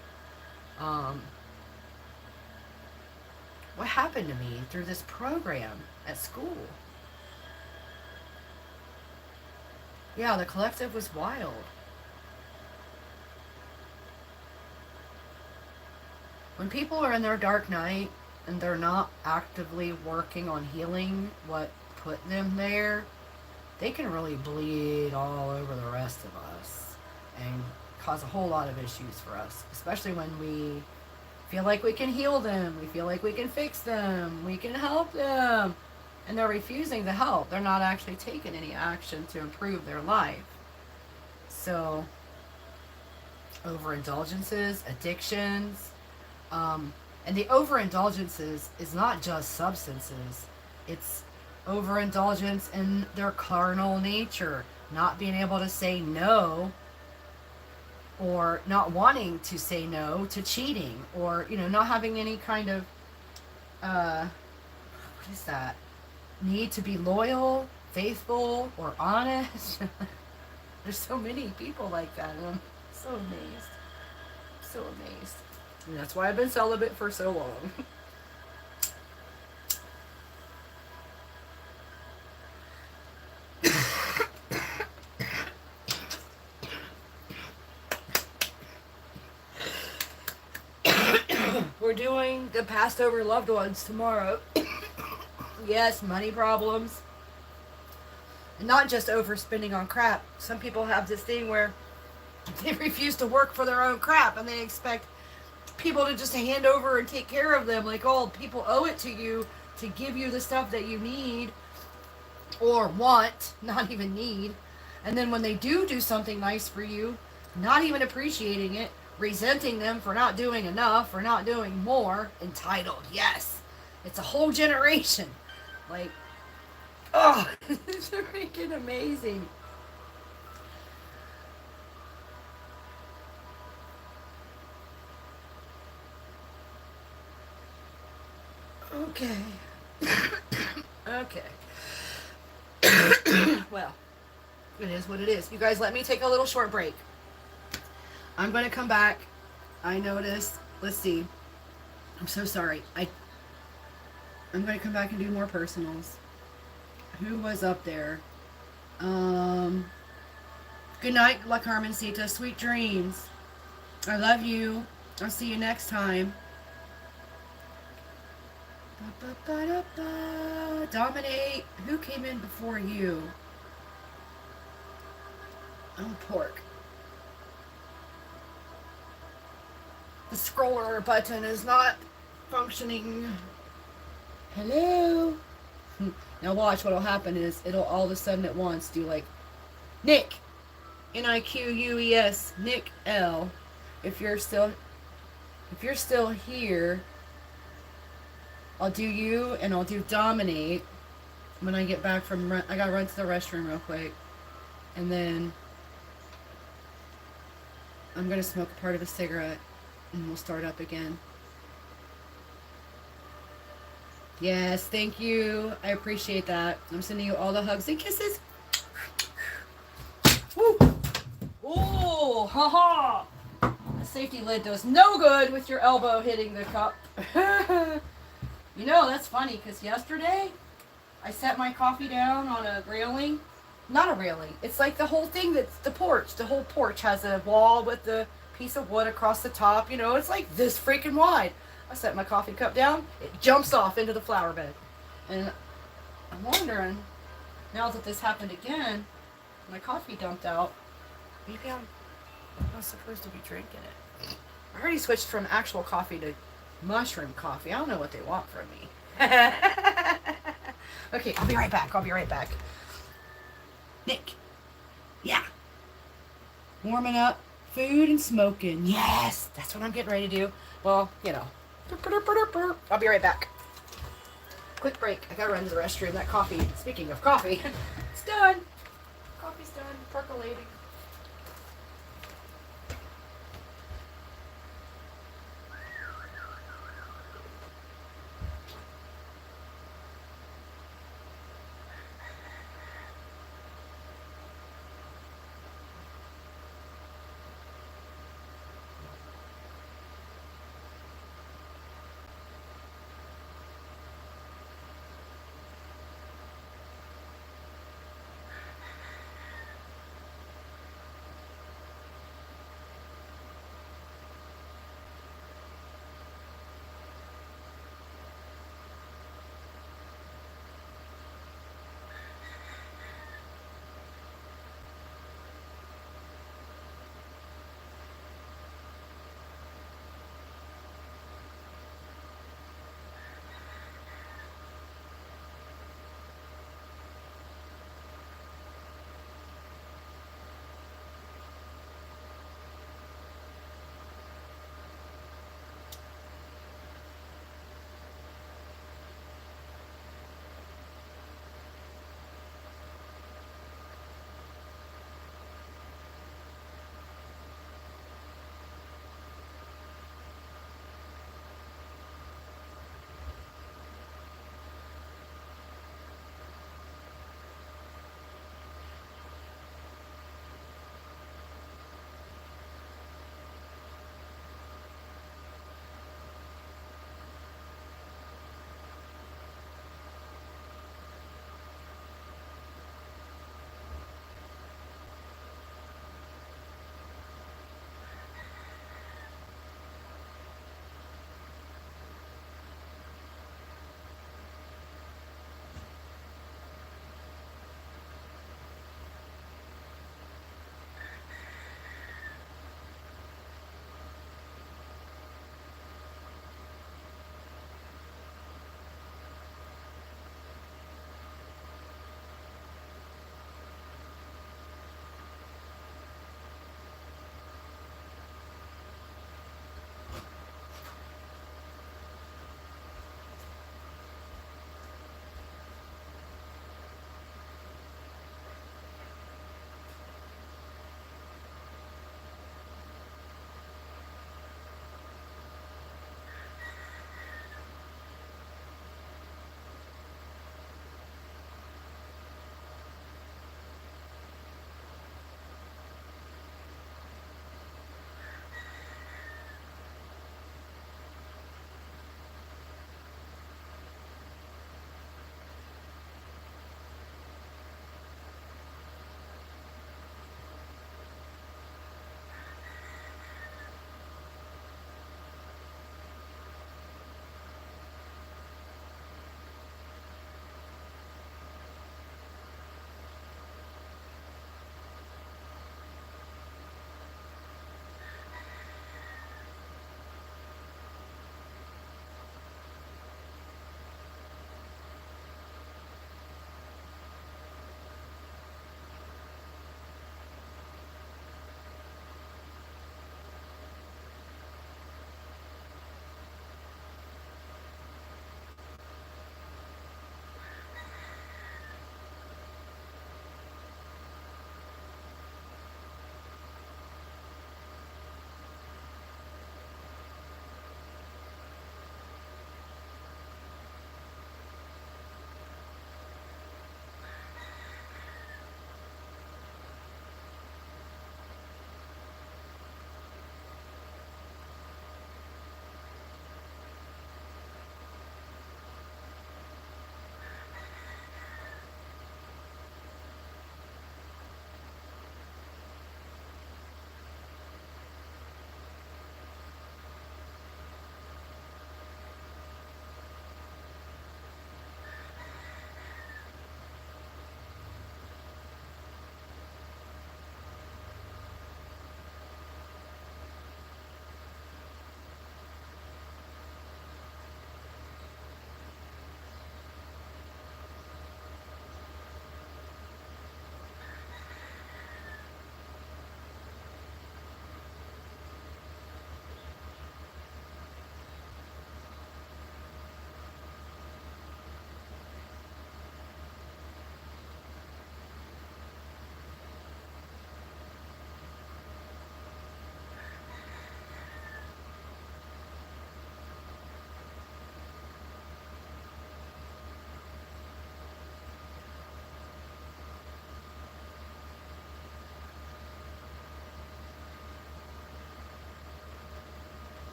what happened to me through this program at school. Yeah, the collective was wild. When people are in their dark night and they're not actively working on healing what put them there, they can really bleed all over the rest of us and cause a whole lot of issues for us, especially when we feel like we can heal them, we feel like we can fix them, we can help them, and they're refusing to help. They're not actually taking any action to improve their life. So, overindulgences, addictions, and the overindulgences is not just substances. It's overindulgence in their carnal nature, not being able to say no, or not wanting to say no to cheating, or not having any kind of what is that? Need to be loyal, faithful, or honest. There's so many people like that, and I'm so amazed. So amazed. And that's why I've been celibate for so long. We're doing the passed over loved ones tomorrow. Yes, money problems. And not just overspending on crap. Some people have this thing where they refuse to work for their own crap and they expect people to just hand over and take care of them. Like, oh, people owe it to you to give you the stuff that you need or want, not even need. And then when they do something nice for you, not even appreciating it, resenting them for not doing enough or not doing more. Entitled, yes. It's a whole generation. Like, oh, it's freaking amazing. Okay. Okay. Well, it is what it is. You guys, let me take a little short break. I'm going to come back. I noticed. Let's see. I'm so sorry. I'm going to come back and do more personals. Who was up there? Good night, LaCarmencita. Sweet dreams. I love you. I'll see you next time. Ba-ba-ba-da-ba. Dom.inate. Who came in before you? Oh, pork. The scroller button is not functioning. Hello? Now watch what'll happen is it'll all of a sudden at once do like Nick. Niques. Nick L. If you're still here, I'll do you and I'll do Dom.inate when I get back from I gotta run to the restroom real quick. And then I'm gonna smoke a part of a cigarette and we'll start up again. Yes, thank you. I appreciate that. I'm sending you all the hugs and kisses. Woo! Oh, haha! The safety lid does no good with your elbow hitting the cup. You know, that's funny because yesterday I set my coffee down on a railing. Not a railing. It's like the whole thing that's the porch. The whole porch has a wall with the piece of wood across the top. You know, it's like this freaking wide. I set my coffee cup down. It jumps off into the flower bed. And I'm wondering, now that this happened again, my coffee dumped out. Maybe I'm not supposed to be drinking it. I already switched from actual coffee to mushroom coffee. I don't know what they want from me. Okay, I'll be right back. Nick. Yeah. Warming up. Food and smoking. Yes, that's what I'm getting ready to do. Well, you know. I'll be right back. Quick break. I gotta run to the restroom. That coffee, speaking of coffee, it's done. Coffee's done. Percolating.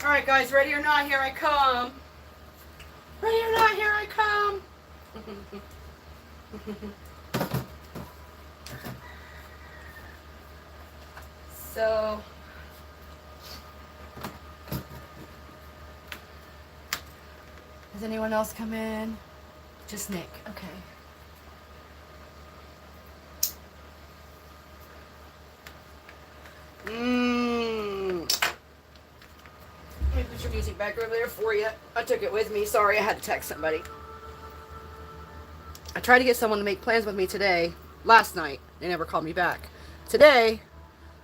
Alright guys, ready or not, here I come. Ready or not, here I come. So, has anyone else come in? Just Nick. Okay. Let me put your music back over there for you. I took it with me. Sorry, I had to text somebody. I tried to get someone to make plans with me today. Last night, they never called me back. Today,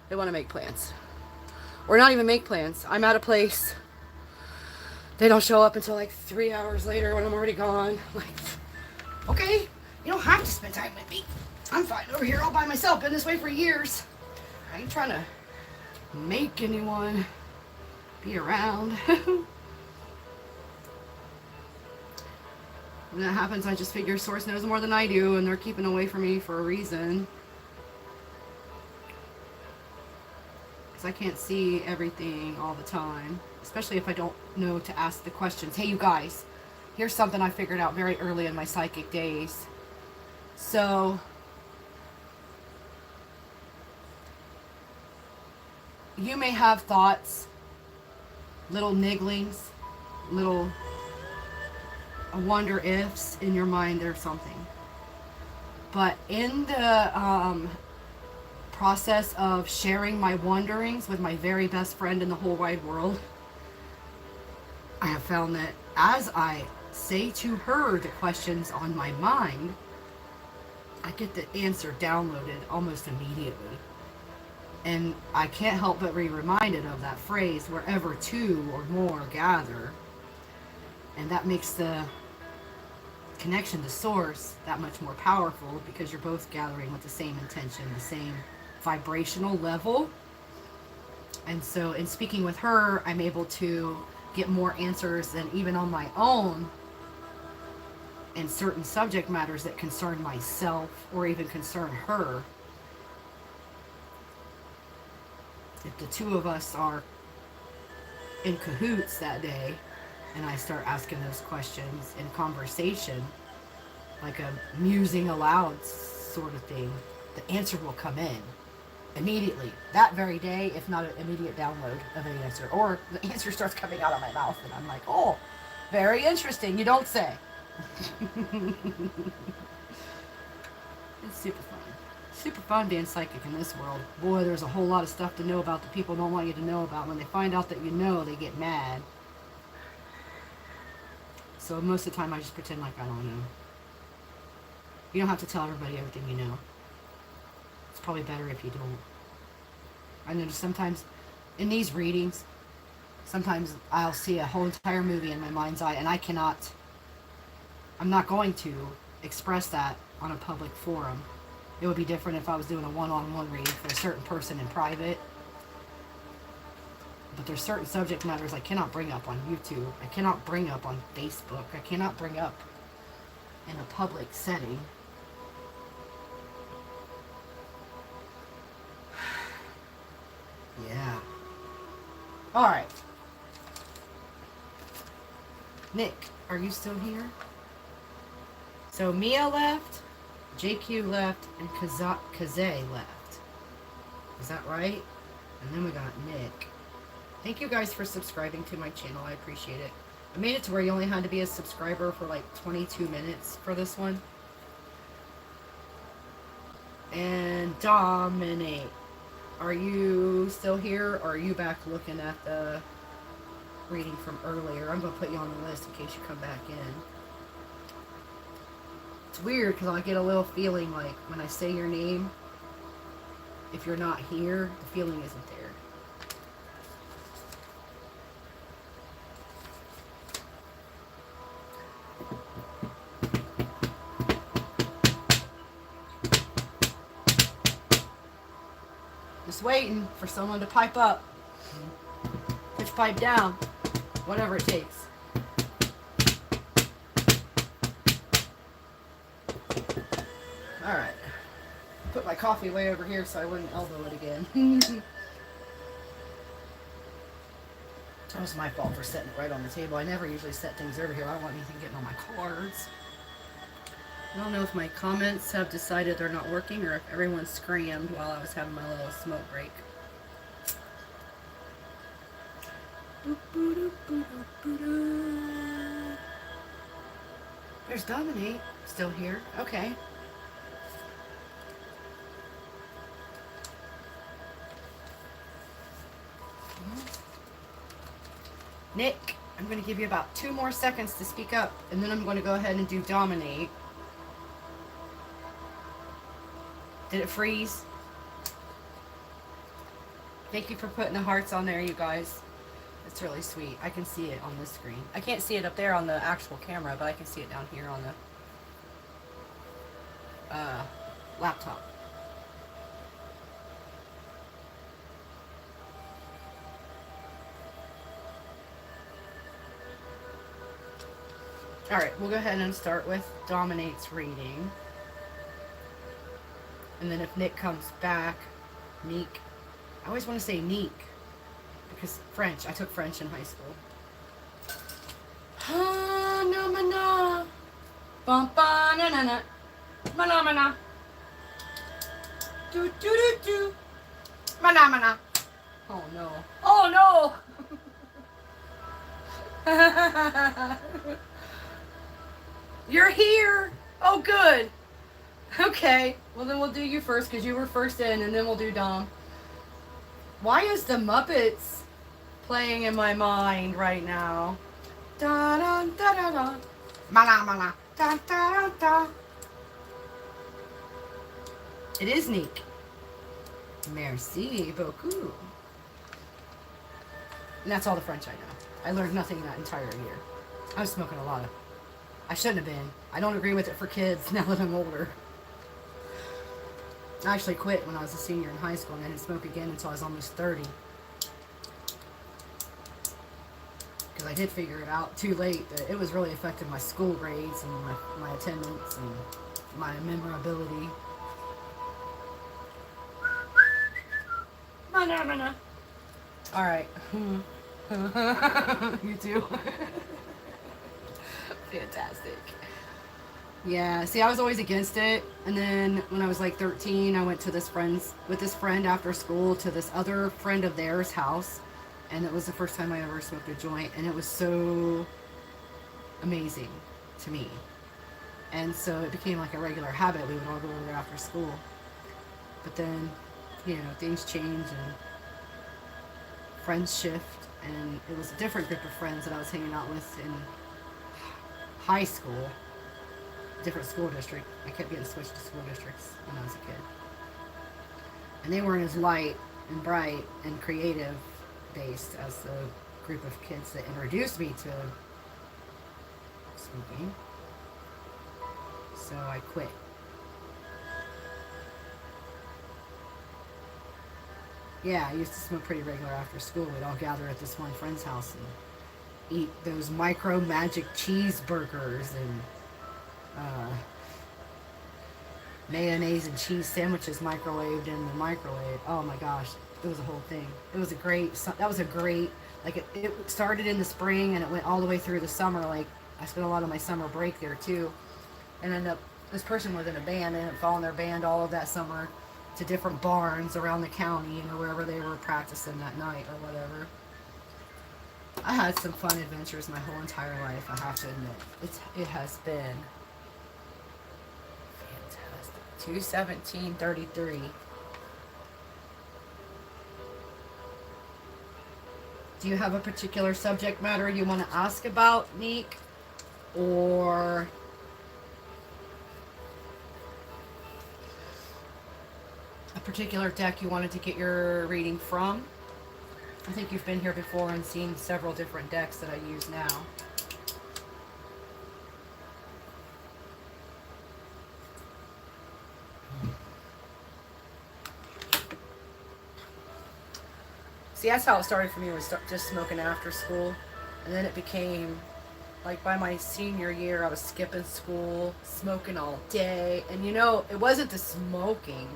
they want to make plans. Or not even make plans. I'm at a place. They don't show up until like 3 hours later when I'm already gone. Like, okay, you don't have to spend time with me. I'm fine over here all by myself. Been this way for years. I ain't trying to make anyone be around. When that happens, I just figure Source knows more than I do, and they're keeping away from me for a reason. Because I can't see everything all the time, especially if I don't know to ask the questions. Hey, you guys, here's something I figured out very early in my psychic days. So, you may have thoughts, little nigglings, little wonder ifs in your mind or something. But in the process of sharing my wonderings with my very best friend in the whole wide world, I have found that as I say to her the questions on my mind, I get the answer downloaded almost immediately. And I can't help but be reminded of that phrase, wherever two or more gather. And that makes the connection to Source that much more powerful, because you're both gathering with the same intention, the same vibrational level. And so in speaking with her, I'm able to get more answers than even on my own in certain subject matters that concern myself or even concern her. If the two of us are in cahoots that day, and I start asking those questions in conversation, like a musing aloud sort of thing, the answer will come in immediately, that very day, if not an immediate download of an answer. Or the answer starts coming out of my mouth, and I'm like, oh, very interesting, you don't say. It's super fun. Super fun being psychic in this world. Boy, there's a whole lot of stuff to know about that people don't want you to know about. When they find out that you know, they get mad. So most of the time I just pretend like I don't know. You don't have to tell everybody everything you know. It's probably better if you don't. I notice sometimes in these readings, sometimes I'll see a whole entire movie in my mind's eye, and I'm not going to express that on a public forum. It would be different if I was doing a one-on-one reading for a certain person in private. But there's certain subject matters I cannot bring up on YouTube. I cannot bring up on Facebook. I cannot bring up in a public setting. Yeah. Alright. Nick, are you still here? So Mia left, JQ left, and Kazay left. Is that right? And then we got Nick. Thank you guys for subscribing to my channel. I appreciate it. I made it to where you only had to be a subscriber for like 22 minutes for this one. And Dom.inate, are you still here, or are you back looking at the reading from earlier? I'm going to put you on the list in case you come back in. It's weird because I get a little feeling like when I say your name, if you're not here, the feeling isn't there. Just waiting for someone to pipe up. Put your pipe down. Whatever it takes. Alright. Put my coffee way over here so I wouldn't elbow it again. That was my fault for setting it right on the table. I never usually set things over here. I don't want anything getting on my cards. I don't know if my comments have decided they're not working or if everyone scrammed while I was having my little smoke break. There's Dom.inate still here. Okay. Nick, I'm going to give you about 2 more seconds to speak up, and then I'm going to go ahead and do Dom.inate. Did it freeze? Thank you for putting the hearts on there, you guys. It's really sweet. I can see it on this screen. I can't see it up there on the actual camera, but I can see it down here on the laptop. Alright, we'll go ahead and start with Dom.inate's reading. And then if Nick comes back, Nique. I always want to say Nique. Because French. I took French in high school. Ha na mana. Bum ba na na na. Mana mana. Do do do do. Mana mana. Oh no. Oh no. You're here. Oh good. Okay. Well then we'll do you first because you were first in, and then we'll do Dom. Why is the Muppets playing in my mind right now? Da da da da da. Mala mala. Da da da. It is Nique. Merci beaucoup. And that's all the French I know. I learned nothing that entire year. I was smoking a lot of. I shouldn't have been. I don't agree with it for kids now that I'm older. I actually quit when I was a senior in high school, and I didn't smoke again until I was almost 30. Because I did figure it out too late that it was really affecting my school grades and my attendance and my memorability. Alright. You too. Fantastic. Yeah, see, I was always against it, and then when I was like 13, I went to this friend after school to this other friend of theirs' house, and it was the first time I ever smoked a joint, and it was so amazing to me. And so it became like a regular habit. We would all go over there after school. But then, you know, things change and friends shift, and it was a different group of friends that I was hanging out with in high school. Different school district. I kept getting switched to school districts when I was a kid. And they weren't as light and bright and creative based as the group of kids that introduced me to smoking. So I quit. Yeah, I used to smoke pretty regular after school. We'd all gather at this one friend's house and eat those micro magic cheeseburgers and mayonnaise and cheese sandwiches microwaved in the microwave. Oh my gosh, it was a whole thing. It was a great, that was a great, like it started in the spring and it went all the way through the summer. Like I spent a lot of my summer break there too. And then this person was in a band and ended up following their band all of that summer to different barns around the county, you know, wherever they were practicing that night or whatever. I had some fun adventures my whole entire life, I have to admit. It has been 2/17/33. Do you have a particular subject matter you want to ask about, Nique? Or a particular deck you wanted to get your reading from? I think you've been here before and seen several different decks that I use now. See, that's how it started for me, was just smoking after school. And then it became, like by my senior year, I was skipping school, smoking all day. And you know, it wasn't the smoking,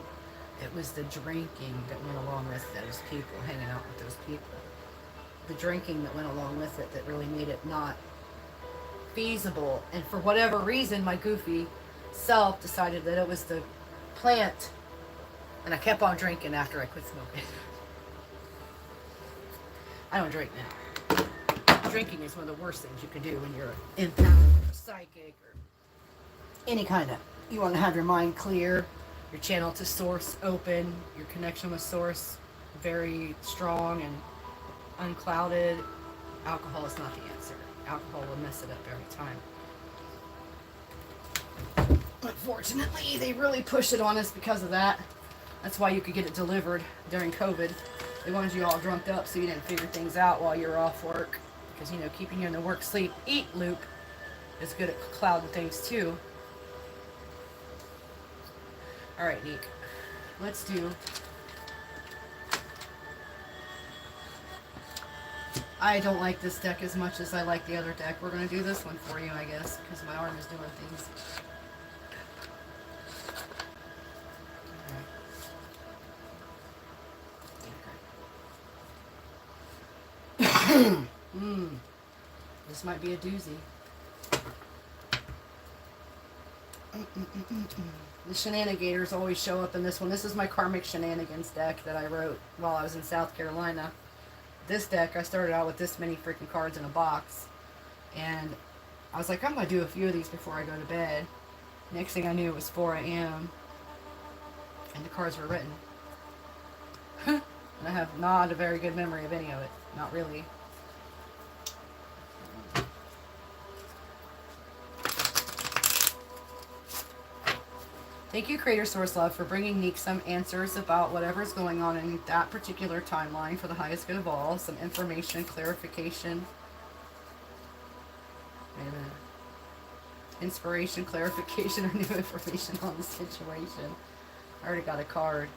it was the drinking that went along with those people, hanging out with those people. the drinking that went along with it that really made it not feasible. And for whatever reason, my goofy self decided that it was the plant, and I kept on drinking after I quit smoking. I don't drink now. Drinking is one of the worst things you can do when you're an empath or a psychic or any kind of. You want to have your mind clear, your channel to source open, your connection with source very strong and unclouded. Alcohol is not the answer. Alcohol will mess it up every time. Unfortunately, they really pushed it on us because of that. That's why you could get it delivered during COVID. They wanted you all drunked up so you didn't figure things out while you were off work. Because, you know, keeping you in the work, sleep, eat loop is good at clouding things too. Alright, Nique. Let's do... I don't like this deck as much as I like the other deck. We're going to do this one for you, I guess, because my arm is doing things. This might be a doozy. The shenanigators always show up in this one. This is my Karmic Shenanigans deck that I wrote while I was in South Carolina. This deck, I started out with this many freaking cards in a box. And I was like, I'm going to do a few of these before I go to bed. Next thing I knew, it was 4 a.m. And the cards were written. And I have not a very good memory of any of it. Not really. Thank you, Creator Source Love, for bringing Nique some answers about whatever's going on in that particular timeline for the highest good of all. Some information, clarification. Wait a minute. Inspiration, clarification, or new information on the situation. I already got a card.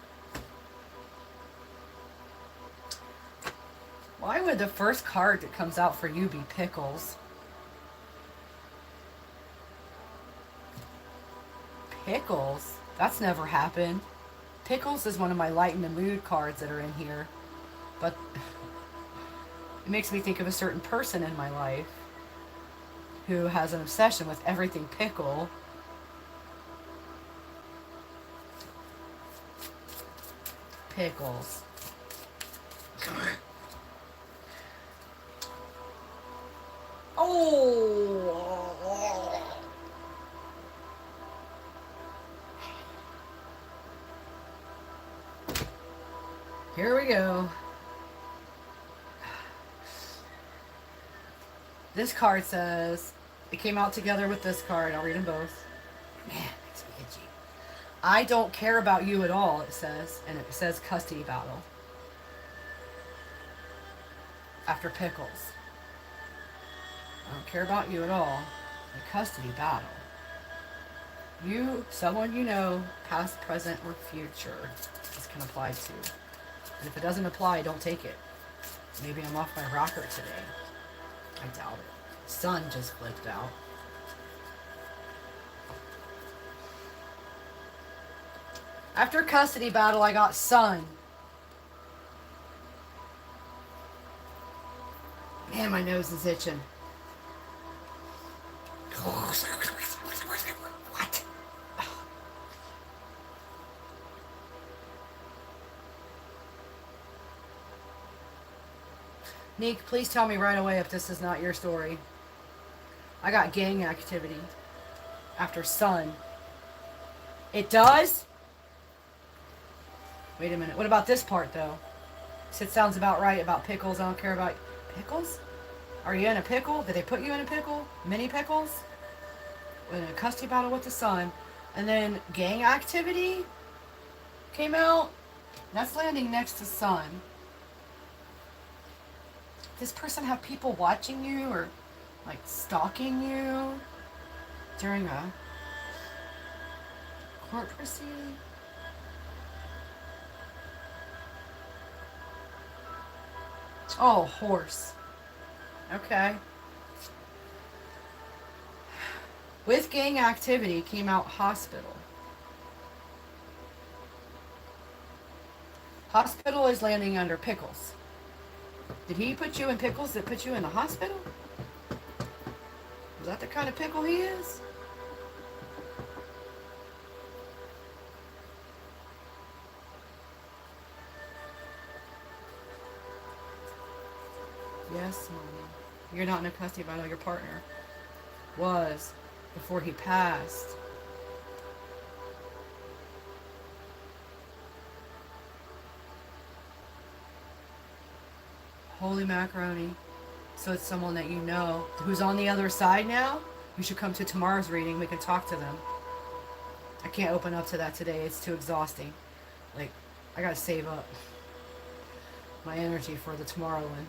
Why would the first card that comes out for you be Pickles? Pickles? That's never happened. Pickles is one of my lighten the mood cards that are in here. But it makes me think of a certain person in my life who has an obsession with everything pickle. Pickles. Oh! Here we go. This card says, it came out together with this card. I'll read them both. Man, makes me itchy. I don't care about you at all, it says. And it says custody battle. After Pickles. I don't care about you at all. A custody battle. You, someone you know, past, present, or future, this can apply to. And if it doesn't apply, don't take it. Maybe I'm off my rocker today. I doubt it. Sun just flipped out. After custody battle, I got Sun. Man, my nose is itching. What? Nique, please tell me right away if this is not your story. I got gang activity after Sun. It does? Wait a minute. What about this part, though? It sounds about right about pickles. I don't care about... Pickles? Are you in a pickle? Did they put you in a pickle? Mini pickles? In a custody battle with the Sun. And then gang activity came out. That's landing next to Sun. Does this person have people watching you or like stalking you during a court proceeding? Oh, horse. Okay. With gang activity came out hospital. Hospital is landing under Pickles. Did he put you in pickles that put you in the hospital? Is that the kind of pickle he is? Yes, Mommy. You're not in a custody battle. Your partner was before he passed. Holy macaroni. So it's someone that you know who's on the other side now. You should come to tomorrow's reading. We can talk to them. I can't open up to that today. It's too exhausting. Like, I gotta save up my energy for the tomorrow one.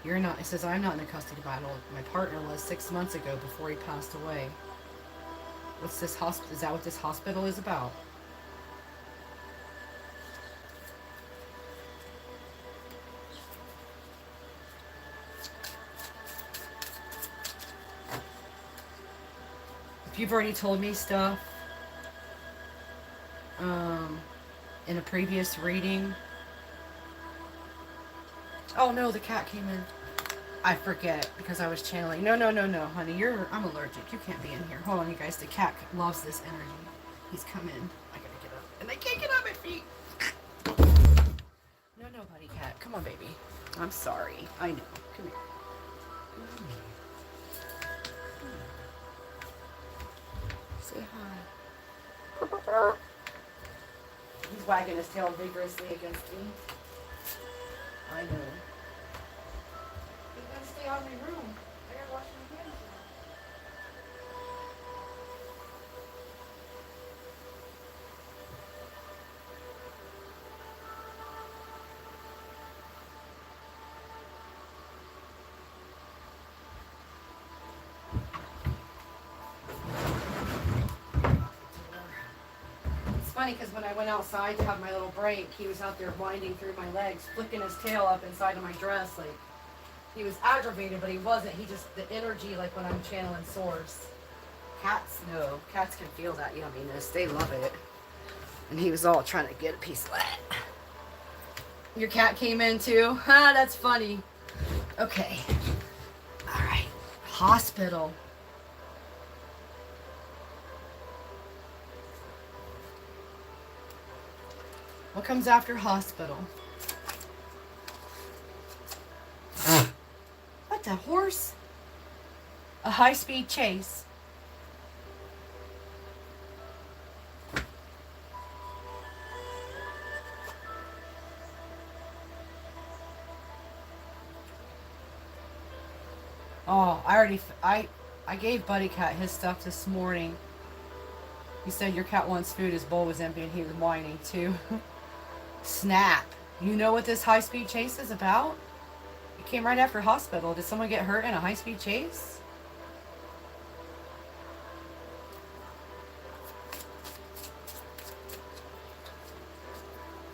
You're not, it says I'm not in a custody battle. My partner was 6 months ago before he passed away. What's this hospital? Is that what this hospital is about? If you've already told me stuff in a previous reading. Oh no, the cat came in. I forget because I was channeling. No, honey, I'm allergic. You can't be in here. Hold on, you guys. The cat loves this energy. He's come in. I gotta get up. And I can't get on my feet. No, buddy cat. Come on, baby. I'm sorry. I know. Come here. Say hi. He's wagging his tail vigorously against me. I know. You gotta stay out of my room. I gotta wash my hands now. It's funny because when I went outside to have my little break, he was out there winding through my legs, flicking his tail up inside of my dress. Like, he was aggravated, but he wasn't. He just, the energy, like when I'm channeling source. Cats, no. Cats can feel that yumminess. They love it. And he was all trying to get a piece of that. Your cat came in too? Ha, that's funny. Okay. All right. Hospital. What comes after hospital? What the horse? A high-speed chase. Oh, I gave Buddy Cat his stuff this morning. He said your cat wants food. His bowl was empty and he was whining too. Snap. You know what this high-speed chase is about? It came right after hospital. Did someone get hurt in a high-speed chase?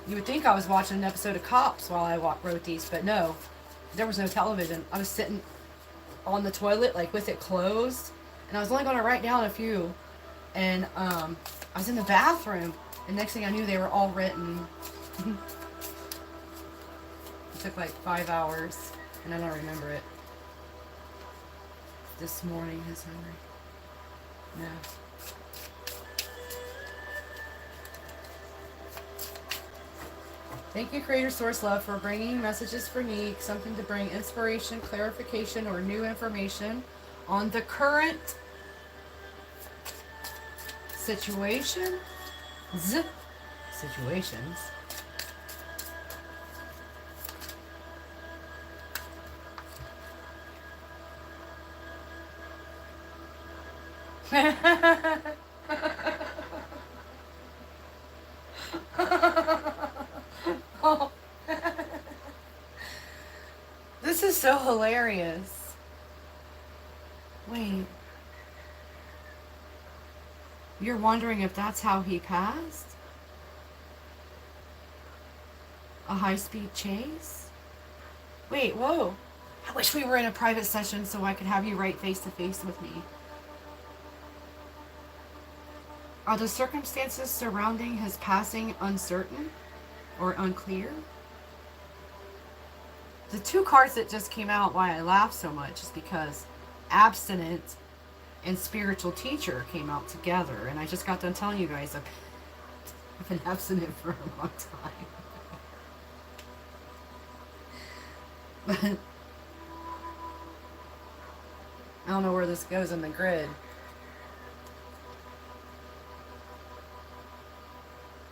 You would think I was watching an episode of Cops while I wrote these, but no. There was no television. I was sitting on the toilet, like with it closed, and I was only going to write down a few. And I was in the bathroom, and next thing I knew, they were all written. It took like 5 hours, and I don't remember it. This morning, his memory. No. Thank you, Creator Source Love, for bringing messages for Niques, something to bring inspiration, clarification, or new information on the current situations. Oh. This is so hilarious. Wait. You're wondering if that's how he passed? A high-speed chase? Wait, whoa. I wish we were in a private session so I could have you right face-to-face with me. Are the circumstances surrounding his passing uncertain or unclear? The two cards that just came out, why I laugh so much, is because abstinent and spiritual teacher came out together. And I just got done telling you guys I've been abstinent for a long time. I don't know where this goes in the grid.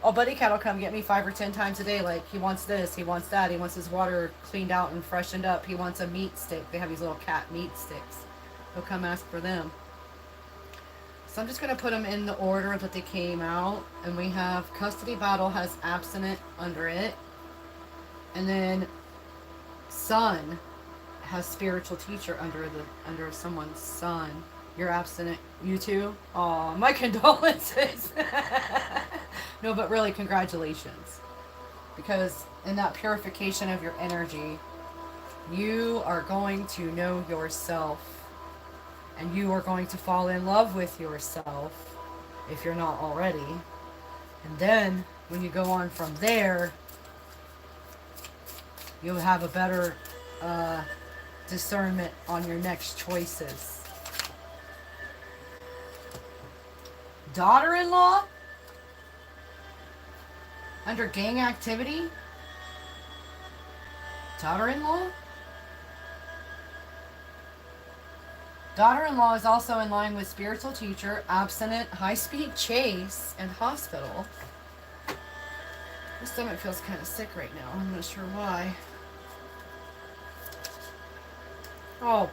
Oh, Buddy Cat will come get me 5 or 10 times a day. Like, he wants this, he wants that, he wants his water cleaned out and freshened up. He wants a meat stick. They have these little cat meat sticks. He'll come ask for them. So I'm just going to put them in the order that they came out. And we have Custody Battle has abstinent under it. And then Son has spiritual teacher under someone's son. You're abstinent. You too? Aw, my condolences. No, but really, congratulations. Because in that purification of your energy, you are going to know yourself. And you are going to fall in love with yourself, if you're not already. And then, when you go on from there, you'll have a better discernment on your next choices. Daughter-in-law? Under gang activity? Daughter-in-law? Daughter-in-law is also in line with spiritual teacher, abstinent, high-speed chase, and hospital. My stomach feels kind of sick right now. I'm not sure why. Oh.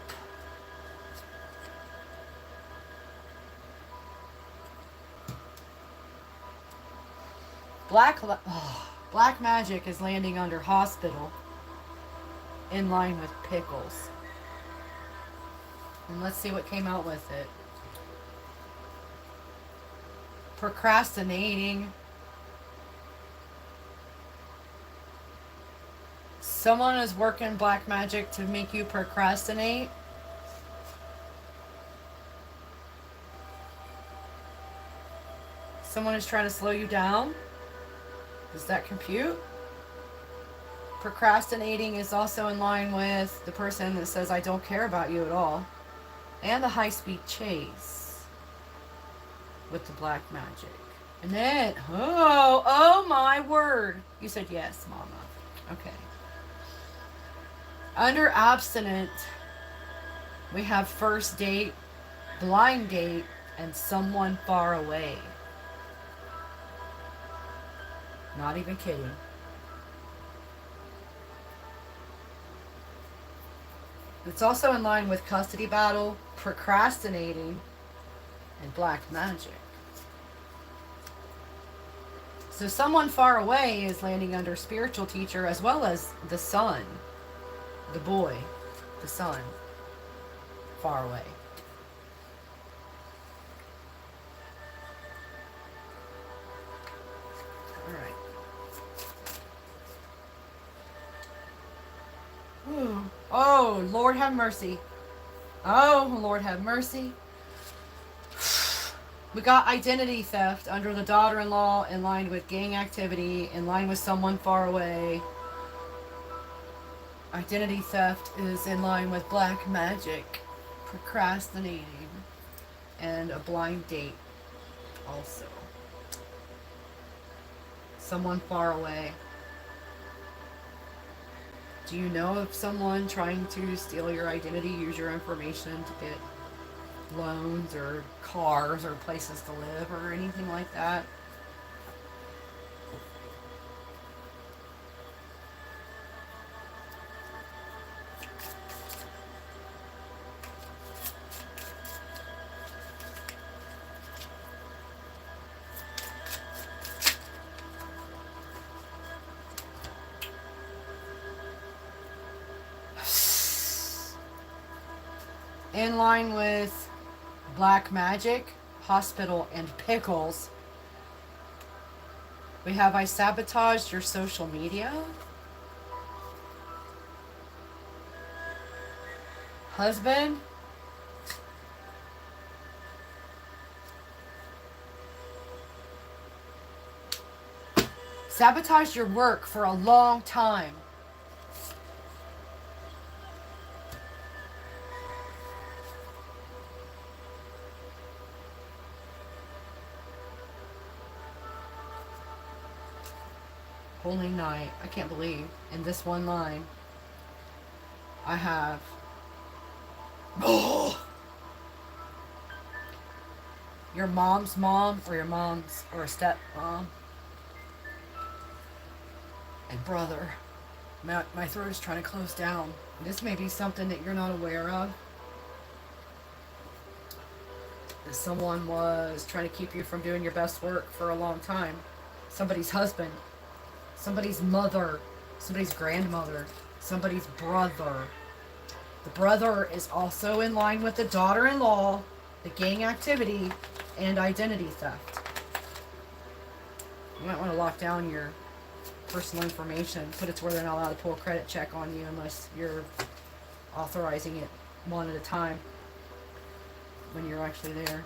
Black magic is landing under hospital, in line with pickles. And let's see what came out with it. Procrastinating. Someone is working black magic to make you procrastinate. Someone is trying to slow you down. Does that compute? Procrastinating is also in line with the person that says, I don't care about you at all. And the high-speed chase with the black magic. And then, oh my word. You said yes, Mama. Okay. Under abstinent, we have first date, blind date, and someone far away. Not even kidding. It's also in line with custody battle, procrastinating, and black magic. So someone far away is landing under spiritual teacher as well as the son, the boy, the son, far away. Oh, Lord have mercy. Oh, Lord have mercy. We got identity theft under the daughter-in-law, in line with gang activity, in line with someone far away. Identity theft is in line with black magic, procrastinating, and a blind date also. Someone far away. Do you know of someone trying to steal your identity, use your information to get loans or cars or places to live or anything like that? In line with black magic, hospital, and pickles, we have I sabotaged your social media. Husband. Sabotaged your work for a long time. Holy night. I can't believe in this one line I have your mom's mom or your mom's or a stepmom and brother. My throat is trying to close down. This may be something that you're not aware of. Someone was trying to keep you from doing your best work for a long time. Somebody's husband, somebody's mother, somebody's grandmother, somebody's brother. The brother is also in line with the daughter-in-law, the gang activity, and identity theft. You might want to lock down your personal information, put it to where they're not allowed to pull a credit check on you unless you're authorizing it one at a time when you're actually there.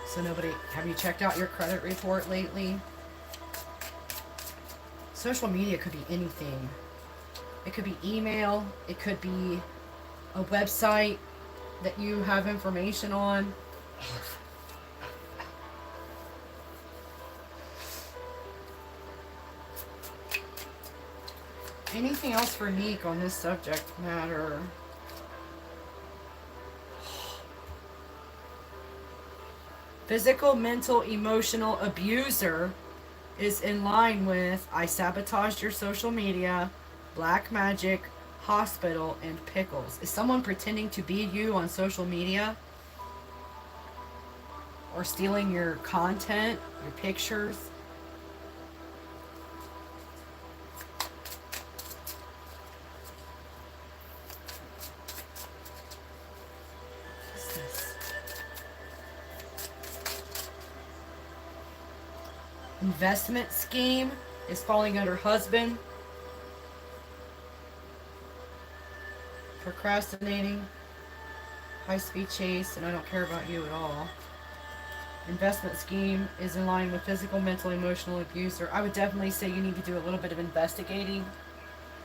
So have you checked out your credit report lately? Social media could be anything. It could be email, it could be a website that you have information on. Anything else for Nique on this subject matter? Physical, mental, emotional abuser is in line with I sabotaged your social media, black magic, hospital, and pickles. Is someone pretending to be you on social media? Or stealing your content, your pictures? What's this? Investment scheme is falling under husband. Procrastinating, high-speed chase, and I don't care about you at all. Investment scheme is in line with physical, mental, emotional abuser. I would definitely say you need to do a little bit of investigating.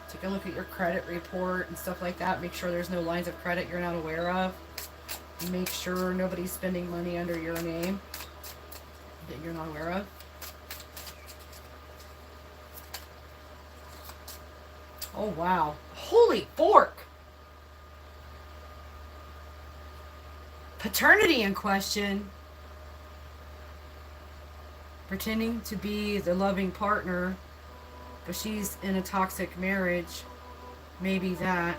Take a look at your credit report and stuff like that. Make sure there's no lines of credit you're not aware of. Make sure nobody's spending money under your name that you're not aware of. Oh, wow. Holy fork! Paternity in question. Pretending to be the loving partner, but she's in a toxic marriage. Maybe that.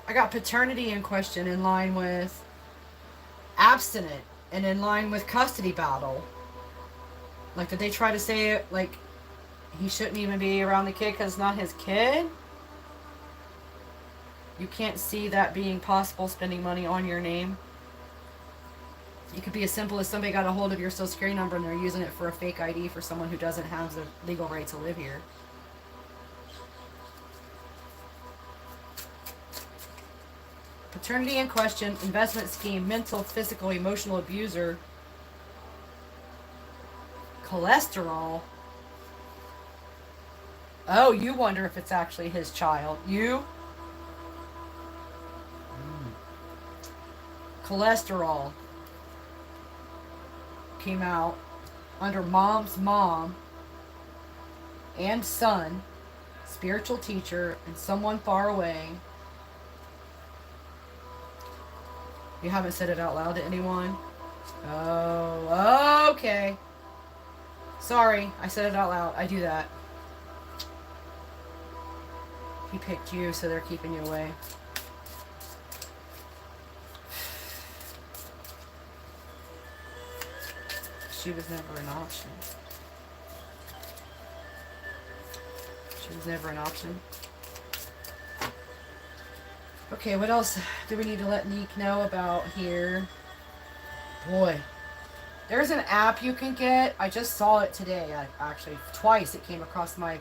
I got paternity in question in line with abstinent and in line with custody battle. Like, did they try to say it like he shouldn't even be around the kid because it's not his kid? You can't see that being possible, spending money on your name. It could be as simple as somebody got a hold of your social security number and they're using it for a fake ID for someone who doesn't have the legal right to live here. Paternity in question, investment scheme, mental, physical, emotional abuser, cholesterol. Oh, you wonder if it's actually his child. You? Cholesterol came out under mom's mom and son, spiritual teacher, and someone far away. You haven't said it out loud to anyone? Oh, okay. Sorry, I said it out loud. I do that. He picked you, so they're keeping you away. She was never an option. She was never an option. Okay, what else do we need to let Nique know about here? Boy, there's an app you can get. I just saw it today. Actually, twice it came across my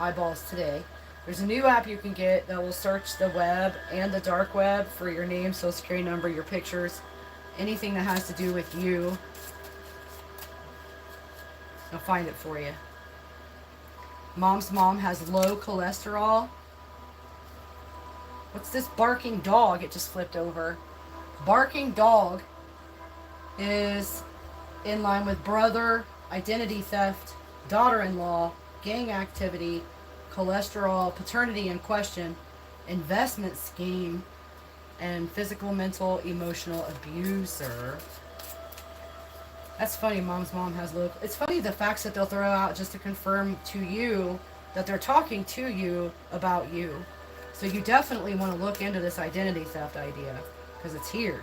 eyeballs today. There's a new app you can get that will search the web and the dark web for your name, social security number, your pictures, anything that has to do with you. I'll find it for you. Mom's mom has low cholesterol. What's this barking dog? It just flipped over. Barking dog is in line with brother, identity theft, daughter-in-law, gang activity, cholesterol, paternity in question, investment scheme, and physical, mental, emotional abuser. That's funny. Mom's mom has low. It's funny the facts that they'll throw out just to confirm to you that they're talking to you about you. So you definitely want to look into this identity theft idea because it's here.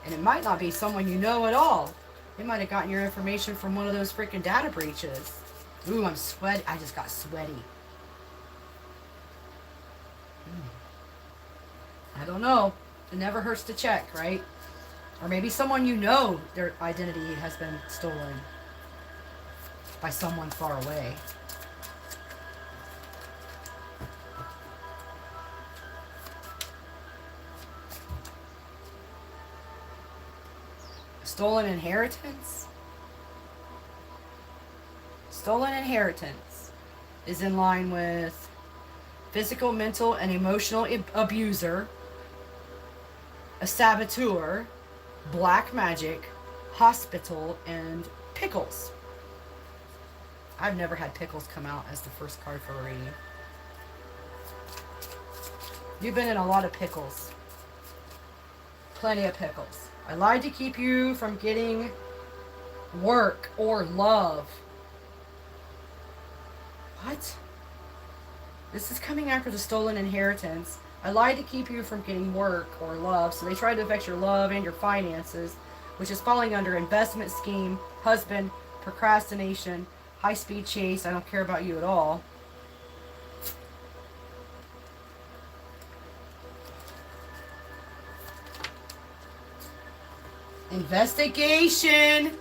And it might not be someone you know at all. They might have gotten your information from one of those freaking data breaches. Ooh, I'm sweaty. I just got sweaty. I don't know. It never hurts to check, right? Or maybe someone you know, their identity has been stolen by someone far away. Stolen inheritance? Stolen inheritance is in line with physical, mental, and emotional abuser, a saboteur, black magic, hospital, and pickles. I've never had pickles come out as the first card for a reading. You've been in a lot of pickles. Plenty of pickles. I lied to keep you from getting work or love. What? This is coming after the stolen inheritance. I lied to keep you from getting work or love. So they tried to affect your love and your finances, which is falling under investment scheme, husband, procrastination, high-speed chase. I don't care about you at all. Investigation.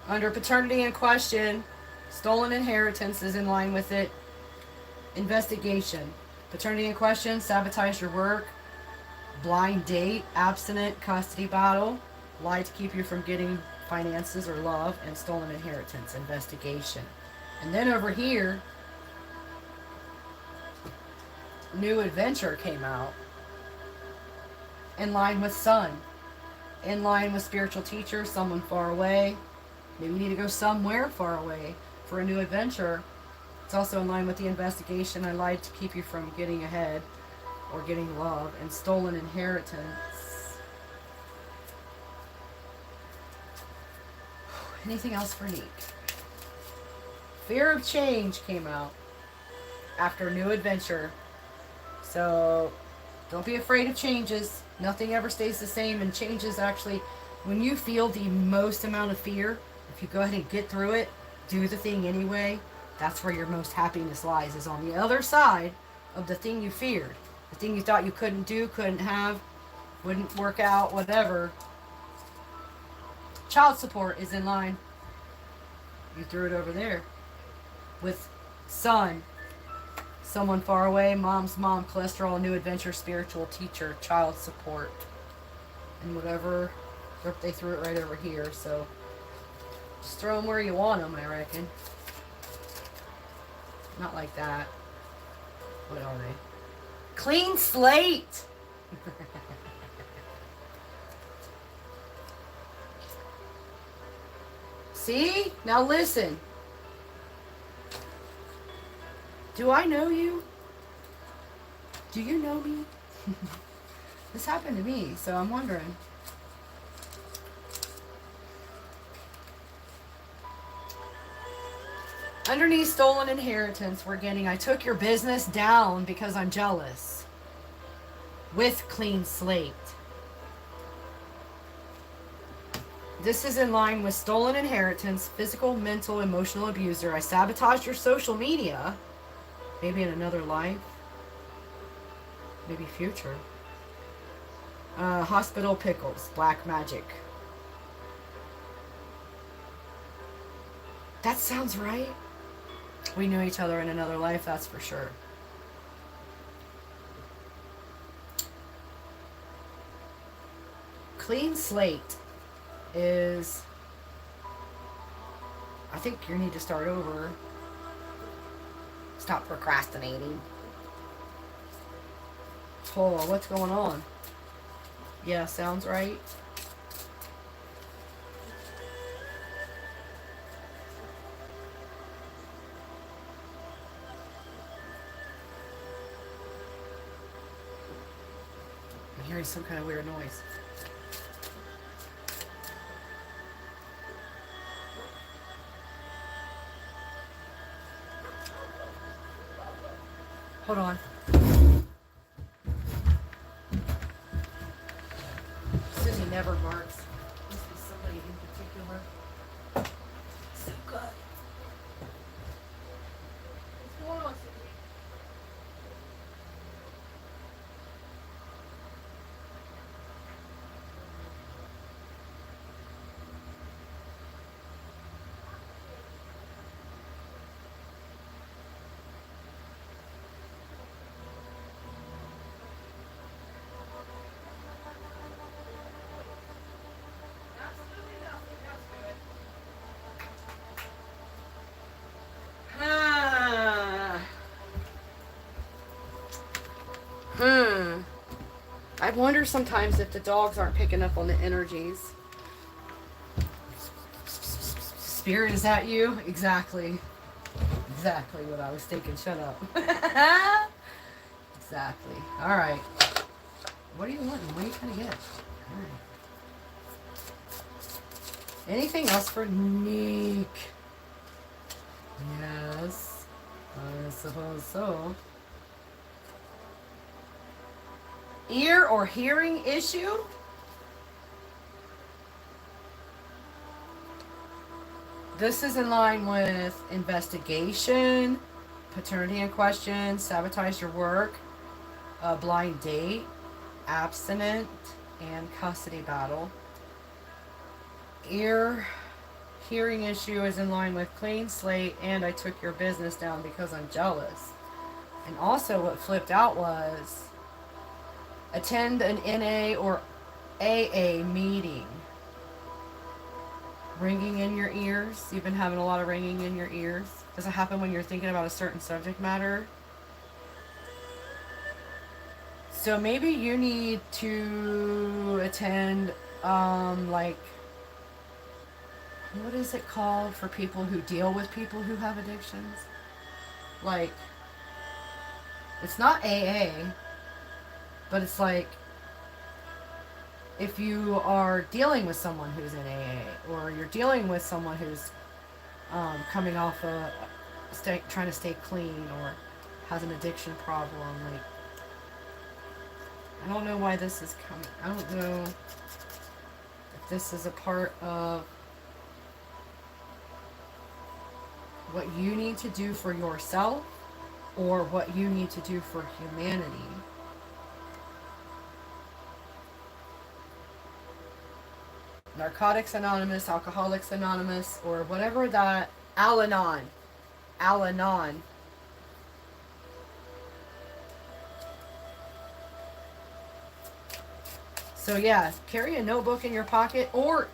Under paternity in question, stolen inheritance is in line with it. Investigation. Paternity in question, sabotage your work, blind date, abstinent, custody battle, lie to keep you from getting finances or love, and stolen inheritance. Investigation. And then over here, new adventure came out. In line with son. In line with spiritual teacher, someone far away. Maybe you need to go somewhere far away for a new adventure. It's also in line with the investigation. I lied to keep you from getting ahead or getting love, and stolen inheritance. Anything else for Nique? Fear of change came out after new adventure. So don't be afraid of changes. Nothing ever stays the same, and changes actually, when you feel the most amount of fear, if you go ahead and get through it, do the thing anyway, that's where your most happiness lies, is on the other side of the thing you feared. The thing you thought you couldn't do, couldn't have, wouldn't work out, whatever. Child support is in line. You threw it over there. With son, someone far away, mom's mom, cholesterol, new adventure, spiritual teacher, child support. And whatever, they threw it right over here, so just throw them where you want them, I reckon. Not like that. What are they? Clean slate! See? Now listen. Do I know you? Do you know me? This happened to me, so I'm wondering. Underneath stolen inheritance, we're getting, I took your business down because I'm jealous. With clean slate. This is in line with stolen inheritance, physical, mental, emotional abuser. I sabotaged your social media. Maybe in another life. Maybe future. Hospital pickles, black magic. That sounds right. We knew each other in another life, that's for sure. Clean slate is, I think you need to start over. Stop procrastinating. Hold on, what's going on? Yeah, sounds right. I'm hearing some kind of weird noise. Hold on. Susie never barks. Must be somebody in particular. So good. What's going on, Susie? Absolutely nothing. That's good. I wonder sometimes if the dogs aren't picking up on the energies. Spirit, is that you? Exactly. Exactly what I was thinking. Shut up. Exactly. All right. What are you wanting? What are you trying to get? All right. Anything else for Nique? Yes. I suppose so. Ear or hearing issue? This is in line with investigation, paternity in question, sabotage your work, a blind date, abstinent, and custody battle. Ear hearing issue is in line with clean slate and I took your business down because I'm jealous. And also what flipped out was attend an NA or AA meeting. Ringing in your ears. You've been having a lot of ringing in your ears. Does it happen when you're thinking about a certain subject matter? So maybe you need to attend, like, what is it called for people who deal with people who have addictions? Like, it's not AA, but it's like, if you are dealing with someone who's in AA, or you're dealing with someone who's coming off trying to stay clean, or has an addiction problem, like, I don't know why this is coming. I don't know if this is a part of what you need to do for yourself, or what you need to do for humanity. Narcotics Anonymous, Alcoholics Anonymous, or whatever that, Al-Anon. Al-Anon. So yeah, carry a notebook in your pocket, or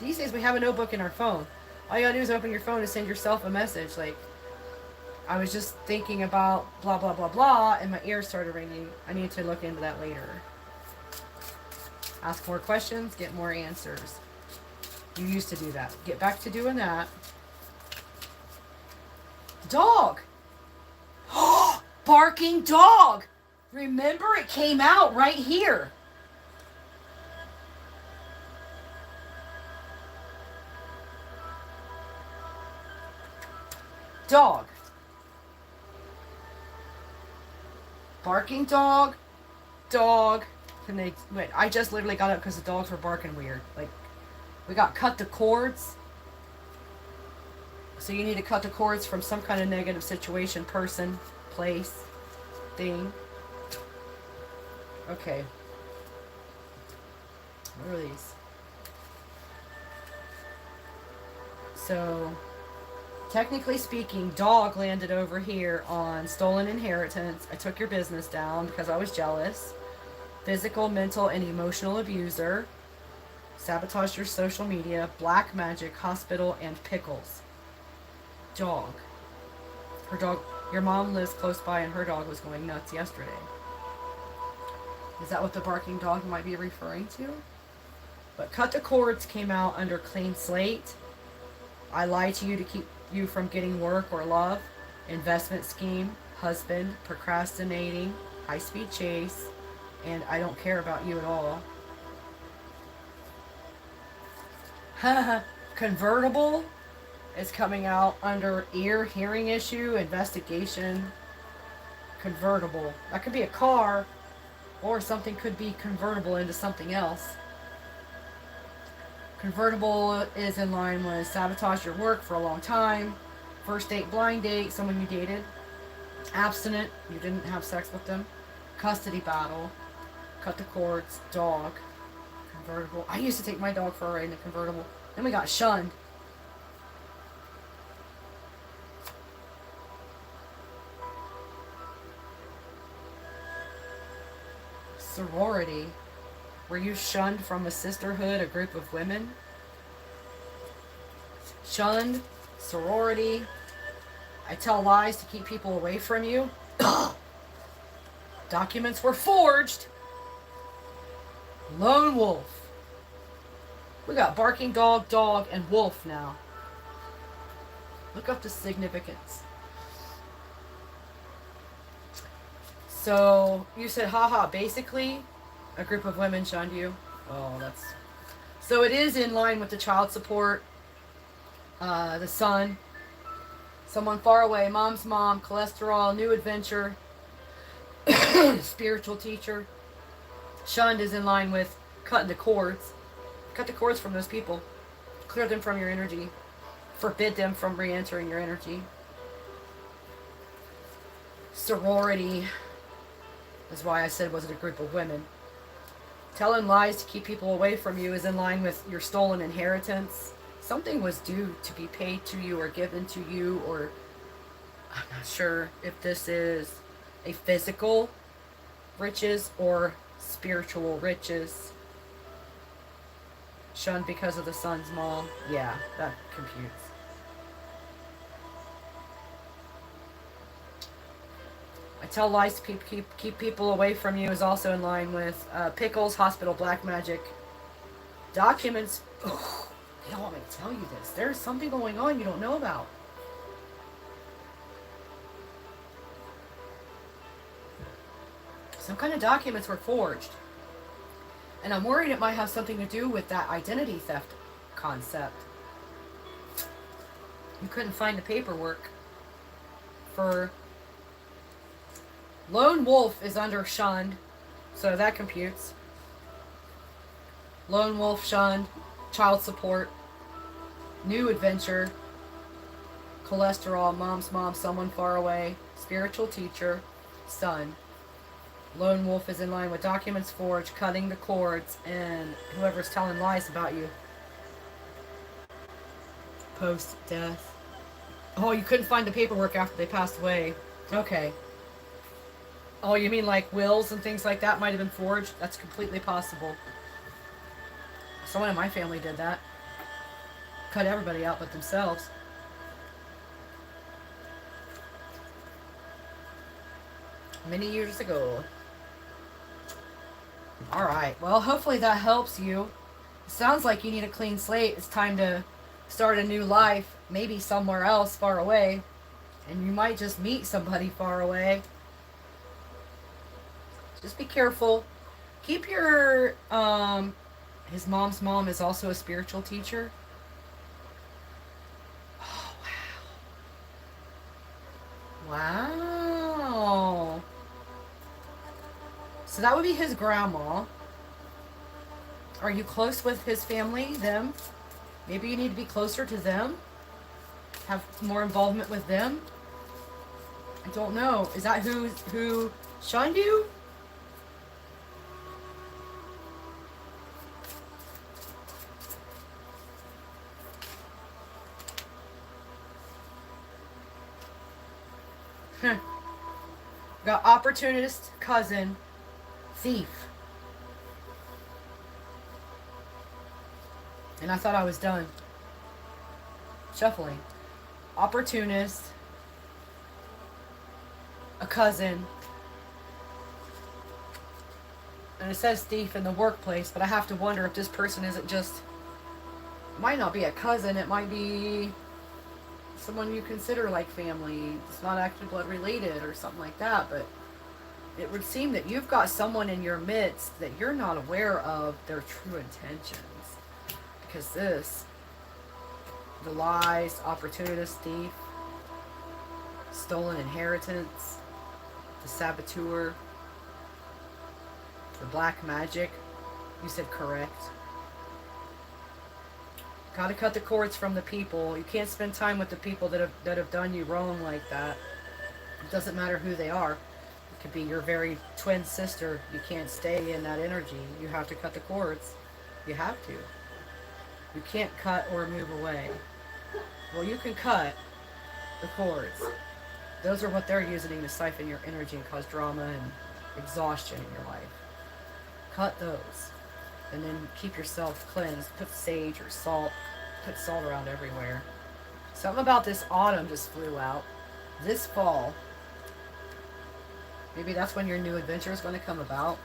these days we have a notebook in our phone. All you gotta do is open your phone and send yourself a message. Like, I was just thinking about blah, blah, blah, blah, and my ears started ringing. I need to look into that later. Ask more questions, get more answers. You used to do that. Get back to doing that. Dog! Barking dog! Remember, it came out right here. Dog. Barking dog. Dog. And they, wait, I just literally got up because the dogs were barking weird. Like, we got cut the cords. So you need to cut the cords from some kind of negative situation, person, place, thing. Okay. What are these? So, technically speaking, dog landed over here on stolen inheritance. I took your business down because I was jealous. Physical, mental, and emotional abuser. Sabotaged your social media. Black magic, hospital, and pickles. Dog. Her dog, your mom lives close by and her dog was going nuts yesterday. Is that what the barking dog might be referring to? But cut the cords came out under clean slate. I lie to you to keep you from getting work or love. Investment scheme, husband, procrastinating, high-speed chase, and I don't care about you at all. Convertible is coming out under ear, hearing issue, investigation. Convertible. That could be a car, or something could be convertible into something else. Convertible is in line with sabotage your work for a long time. First date, blind date, someone you dated. Abstinent, you didn't have sex with them. Custody battle. Cut the cords, dog. Convertible. I used to take my dog for a ride in a convertible. Then we got shunned. Sorority. Were you shunned from a sisterhood, a group of women? Shunned, sorority. I tell lies to keep people away from you. Documents were forged. Lone wolf. We got barking dog, dog, and wolf now. Look up the significance. So, you said, haha, basically, a group of women shunned you. Oh, that's... So it is in line with the child support, the son, someone far away, mom's mom, cholesterol, new adventure, spiritual teacher. Shunned is in line with cutting the cords. Cut the cords from those people. Clear them from your energy. Forbid them from re-entering your energy. Sorority is why I said was it a group of women. Telling lies to keep people away from you is in line with your stolen inheritance. Something was due to be paid to you or given to you, or I'm not sure if this is a physical riches or spiritual riches. Shunned because of the son's mom. Yeah, that computes. I tell lies to keep people away from you is also in line with pickles, hospital, black magic, documents. Oh, they don't want me to tell you this. There's something going on you don't know about. Some kind of documents were forged. And I'm worried it might have something to do with that identity theft concept. You couldn't find the paperwork for... Lone wolf is under shunned, so that computes. Lone wolf, shunned, child support, new adventure, cholesterol, mom's mom, someone far away, spiritual teacher, son. Lone wolf is in line with documents forged, cutting the cords, and whoever's telling lies about you. Post-death. Oh, you couldn't find the paperwork after they passed away. Okay. Oh, you mean like wills and things like that might have been forged? That's completely possible. Someone in my family did that. Cut everybody out but themselves. Many years ago. Alright, well, hopefully that helps you. It sounds like you need a clean slate. It's time to start a new life, maybe somewhere else far away. And you might just meet somebody far away. Just be careful. Keep your, his mom's mom is also a spiritual teacher. Oh, wow. Wow. So that would be his grandma. Are you close with his family, them? Maybe you need to be closer to them? Have more involvement with them? I don't know. Is that who shunned you? Got opportunist, cousin, thief. And I thought I was done. Shuffling. Opportunist, a cousin, And it says thief in the workplace, but I have to wonder if this person isn't just, might not be a cousin, it might be someone you consider like family. It's not actually blood related or something like that, but it would seem that you've got someone in your midst that you're not aware of their true intentions. Because this, the lies, opportunist, thief, stolen inheritance, the saboteur, the black magic, you said correct. Gotta cut the cords from the people. You can't spend time with the people that have done you wrong like that. It doesn't matter who they are. It could be your very twin sister. You can't stay in that energy. You have to cut the cords. You have to. You can't cut or move away. Well, you can cut the cords. Those are what they're using to siphon your energy and cause drama and exhaustion in your life. Cut those. And then keep yourself cleansed. Put sage or salt. Put salt around everywhere. Something about this autumn just flew out. This fall. Maybe that's when your new adventure is going to come about.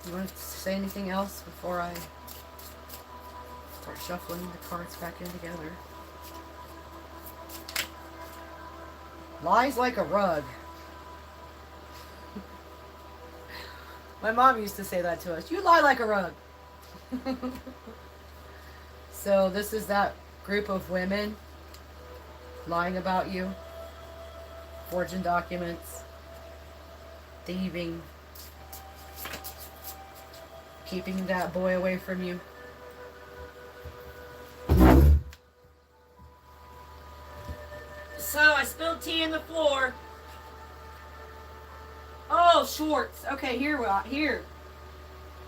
You want to say anything else before I start shuffling the cards back in together? Lies like a rug. My mom used to say that to us. You lie like a rug. So this is that group of women lying about you, forging documents, thieving, keeping that boy away from you. So I spilled tea on the floor. Oh, Schwartz. Okay, here we are. Here.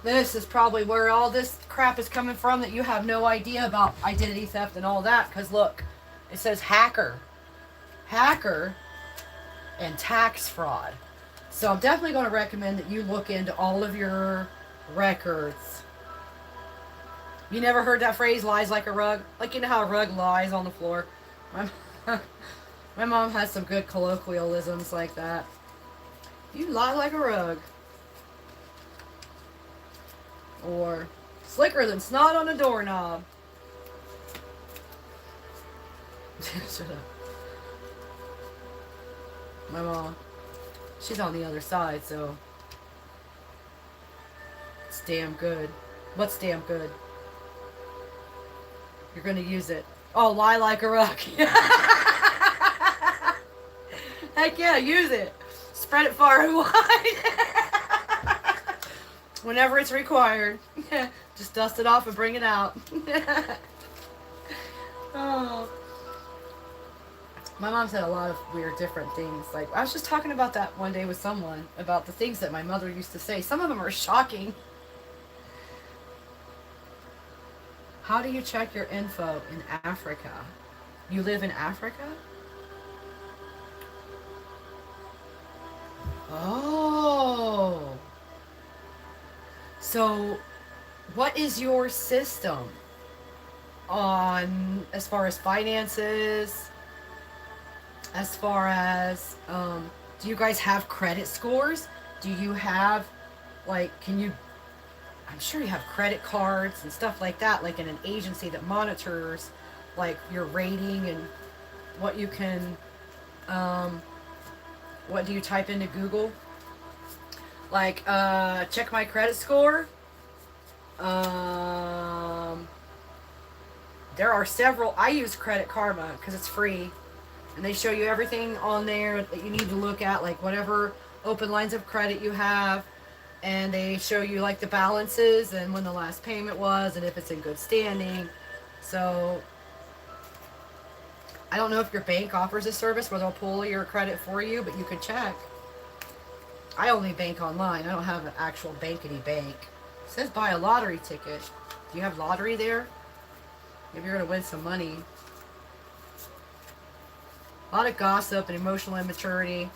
This is probably where all this crap is coming from that you have no idea about identity theft and all that. Because look, it says hacker. Hacker and tax fraud. So I'm definitely going to recommend that you look into all of your records. You never heard that phrase, lies like a rug? Like, you know how a rug lies on the floor? My mom has some good colloquialisms like that. You lie like a rug. Or slicker than snot on a doorknob. Shut up. My mom, she's on the other side, so it's damn good. What's damn good? You're gonna use it. Oh, lie like a rug. Heck yeah, use it. Spread it far and wide. Whenever it's required. Just dust it off and bring it out. Oh. My mom said a lot of weird different things. Like, I was just talking about that one day with someone, about the things that my mother used to say. Some of them are shocking. How do you check your info in Africa? You live in Africa? Oh. So, what is your system on, as far as finances, as far as, do you guys have credit scores? Do you have, like, I'm sure you have credit cards and stuff like that, like in an agency that monitors, like, your rating and what you can, what do you type into Google? Like, check my credit score. There are several. I use Credit Karma because it's free. And they show you everything on there that you need to look at, like whatever open lines of credit you have. And they show you like the balances and when the last payment was and if it's in good standing. So I don't know if your bank offers a service where they'll pull your credit for you, but you can check. I only bank online. I don't have an actual bankity bank. It says buy a lottery ticket. Do you have lottery there? Maybe you're going to win some money. A lot of gossip and emotional immaturity.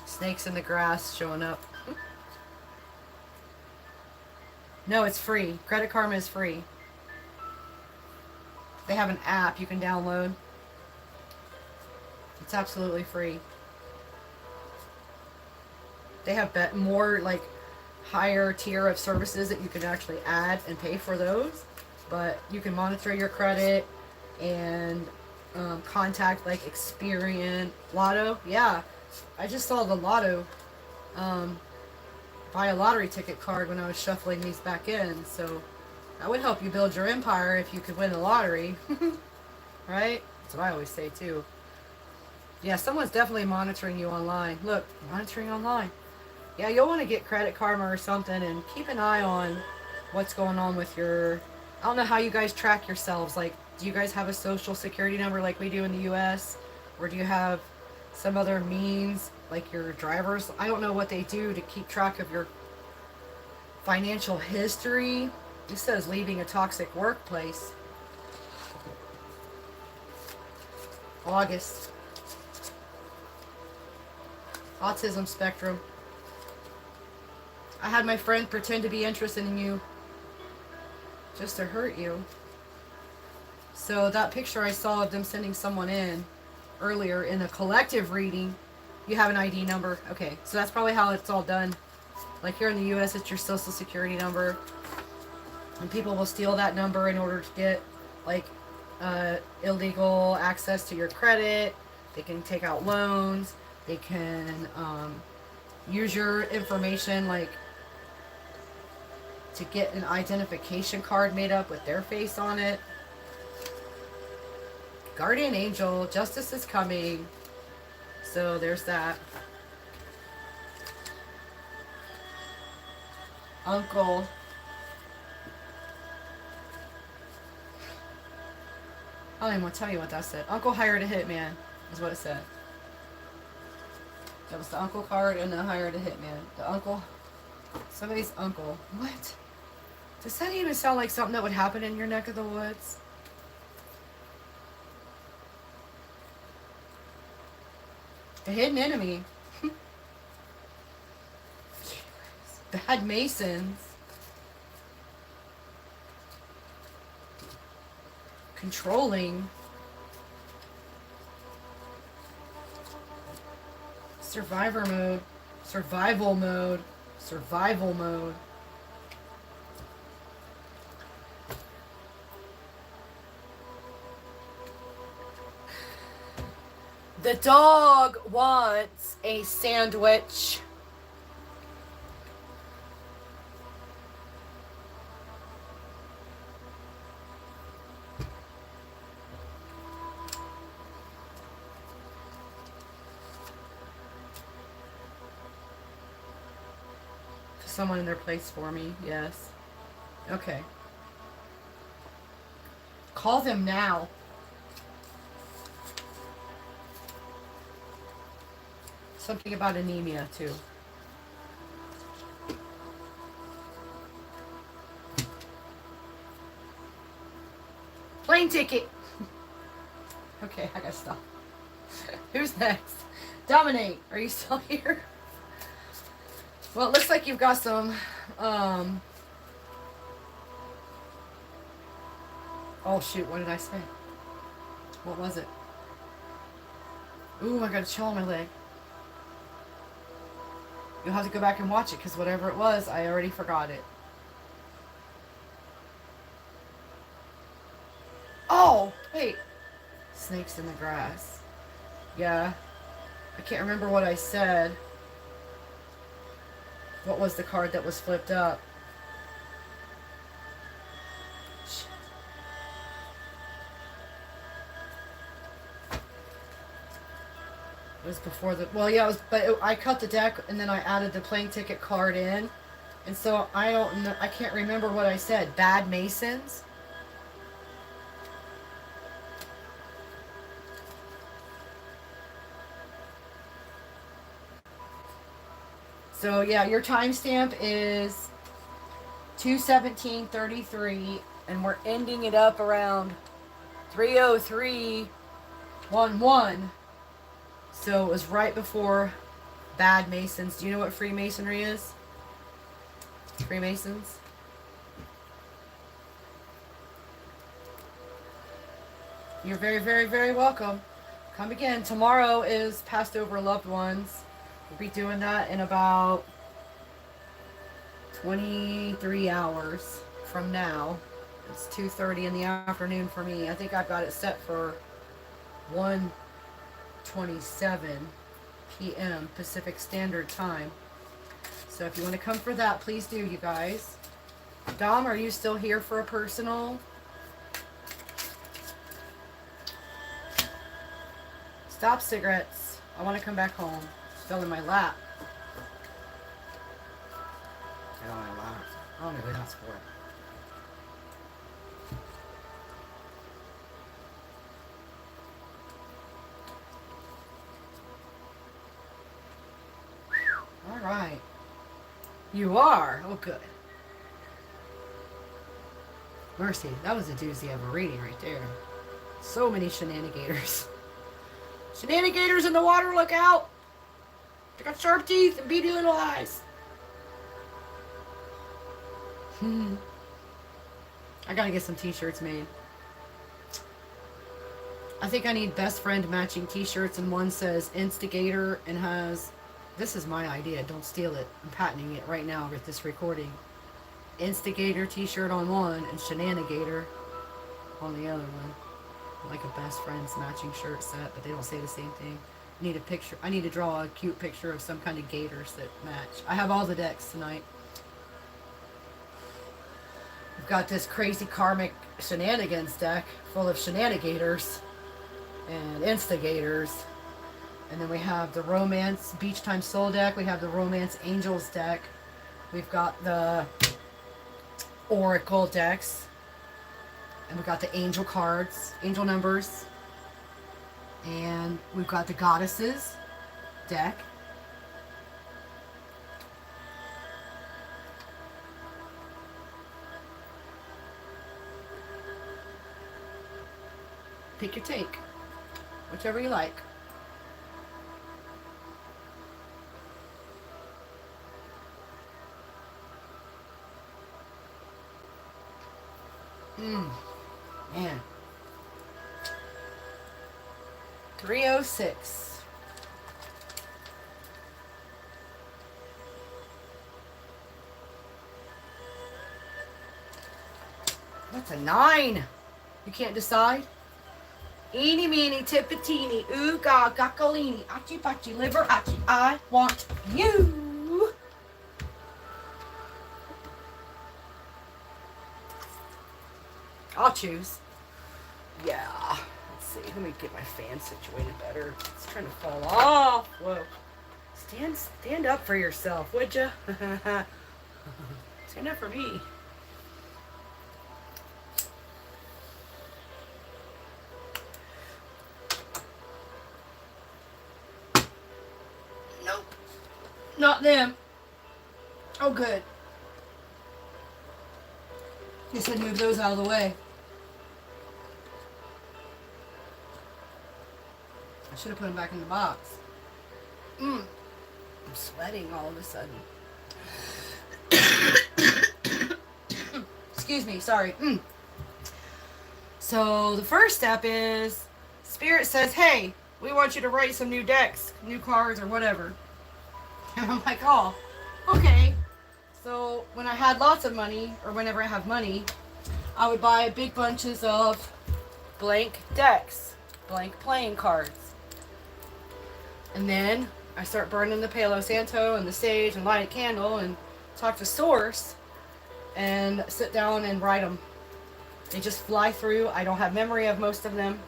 Snakes in the grass showing up. No, it's free. Credit Karma is free. They have an app you can download. It's absolutely free. They have more, like, higher tier of services that you can actually add and pay for those. But you can monitor your credit and contact like Experian, Lotto. Yeah, I just saw the Lotto buy a lottery ticket card when I was shuffling these back in. So that would help you build your empire if you could win the lottery. Right? That's what I always say too. Yeah, someone's definitely monitoring you online. Look, monitoring online. Yeah, you'll want to get Credit Karma or something and keep an eye on what's going on with your... I don't know how you guys track yourselves. Like, do you guys have a social security number like we do in the U.S.? Or do you have some other means, like your drivers? I don't know what they do to keep track of your financial history. This says leaving a toxic workplace. August. Autism spectrum. I had my friend pretend to be interested in you just to hurt you. So that picture I saw of them sending someone in earlier in a collective reading, you have an ID number. Okay, so that's probably how it's all done. Like here in the US, it's your social security number. And people will steal that number in order to get like illegal access to your credit. They can take out loans. They can use your information like to get an identification card made up with their face on it. Guardian angel, justice is coming. So there's that. Uncle. I don't even want to tell you what that said. Uncle hired a hitman, is what it said. That was the uncle card and the hired a hitman. The uncle. Somebody's uncle. What? Does that even sound like something that would happen in your neck of the woods? The hidden enemy. Bad Masons. Controlling. Survivor mode. Survival mode. Survival mode. The dog wants a sandwich. Someone in their place for me, yes. Okay. Call them now. Something about anemia, too. Plane ticket! Okay, I gotta stop. Who's next? Dom.inate, are you still here? Well, it looks like you've got some, oh shoot, what did I say? What was it? Ooh, I got a chill on my leg. You'll have to go back and watch it, because whatever it was, I already forgot it. Oh, wait. Snakes in the grass. Yeah. I can't remember what I said. What was the card that was flipped up? Shit. It was before the... Well, yeah, it was, but I cut the deck and then I added the plane ticket card in. And so I don't know... I can't remember what I said. Bad Masons? So yeah, your timestamp is 2:17:33, and we're ending it up around 3:03:11. So it was right before Bad Masons. Do you know what Freemasonry is? Freemasons? You're very, very, very welcome. Come again. Tomorrow is Passed Over Loved Ones. We'll be doing that in about 23 hours from now. It's 2:30 in the afternoon for me. I think I've got it set for 1:27 p.m. Pacific Standard Time. So if you want to come for that, please do, you guys. Dom, are you still here for a personal? Stop cigarettes. I want to come back home. It's fell in my lap. Get on my lap. Oh, no, that's for it. All right. You are? Oh, good. Mercy, that was a doozy of a reading right there. So many shenanigators. Shenanigators in the water, look out! They got sharp teeth and beady little eyes. I gotta get some t-shirts made. I think I need best friend matching t-shirts, and one says instigator and has... This is my idea, don't steal it. I'm patenting it right now with this recording. Instigator t-shirt on one and shenanigator on the other one. Like a best friends matching shirt set, but they don't say the same thing. I need a picture. I need to draw a cute picture of some kind of gators that match. I have all the decks tonight. We've got this crazy karmic shenanigans deck full of shenanigators and instigators. And then we have the romance beach time soul deck. We have the romance angels deck. We've got the oracle decks. And we've got the angel cards, angel numbers. And we've got the goddesses deck. Pick your take, whichever you like. Man. 306. That's a 9. You can't decide? Eeny, meeny, tippatini, ooh, ga, gaccolini, achi, pachi, liver, achi, I want you. I'll choose. Yeah. Let's see. Let me get my fan situated better. It's trying to fall off. Whoa. Stand up for yourself, would you? Stand up for me. Nope. Not them. Oh, good. He said move those out of the way. I should have put them back in the box. I'm sweating all of a sudden. Excuse me, sorry. So the first step is Spirit says, hey, we want you to write some new decks, new cards, or whatever. And I'm like, oh, okay. So when I had lots of money, or whenever I have money, I would buy big bunches of blank decks, blank playing cards. And then I start burning the Palo Santo and the sage and light a candle and talk to Source and sit down and write them. They just fly through. I don't have memory of most of them.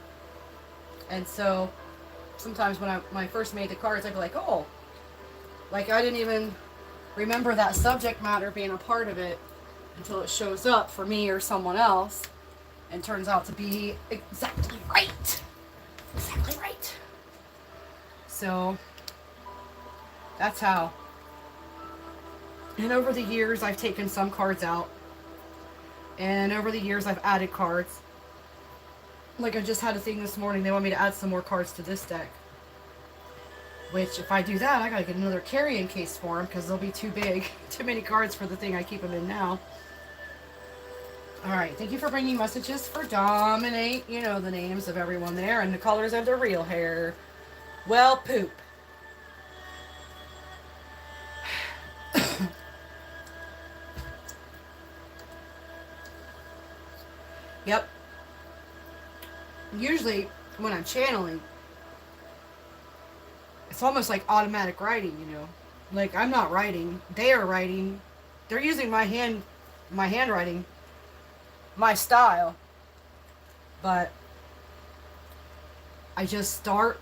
And so sometimes when I first made the cards, I'd be like, oh, like I didn't even remember that subject matter being a part of it until it shows up for me or someone else and turns out to be exactly right. Exactly right. So that's how. And over the years, I've taken some cards out. And over the years, I've added cards. Like I just had a thing this morning. They want me to add some more cards to this deck. Which, if I do that, I gotta get another carrying case for them because they'll be too big. Too many cards for the thing I keep them in now. Alright, thank you for bringing messages for Dom.inate. You know the names of everyone there and the colors of their real hair. Well, poop. Yep. Usually, when I'm channeling, it's almost like automatic writing, you know. Like, I'm not writing. They are writing. They're using my handwriting, my style. But I just start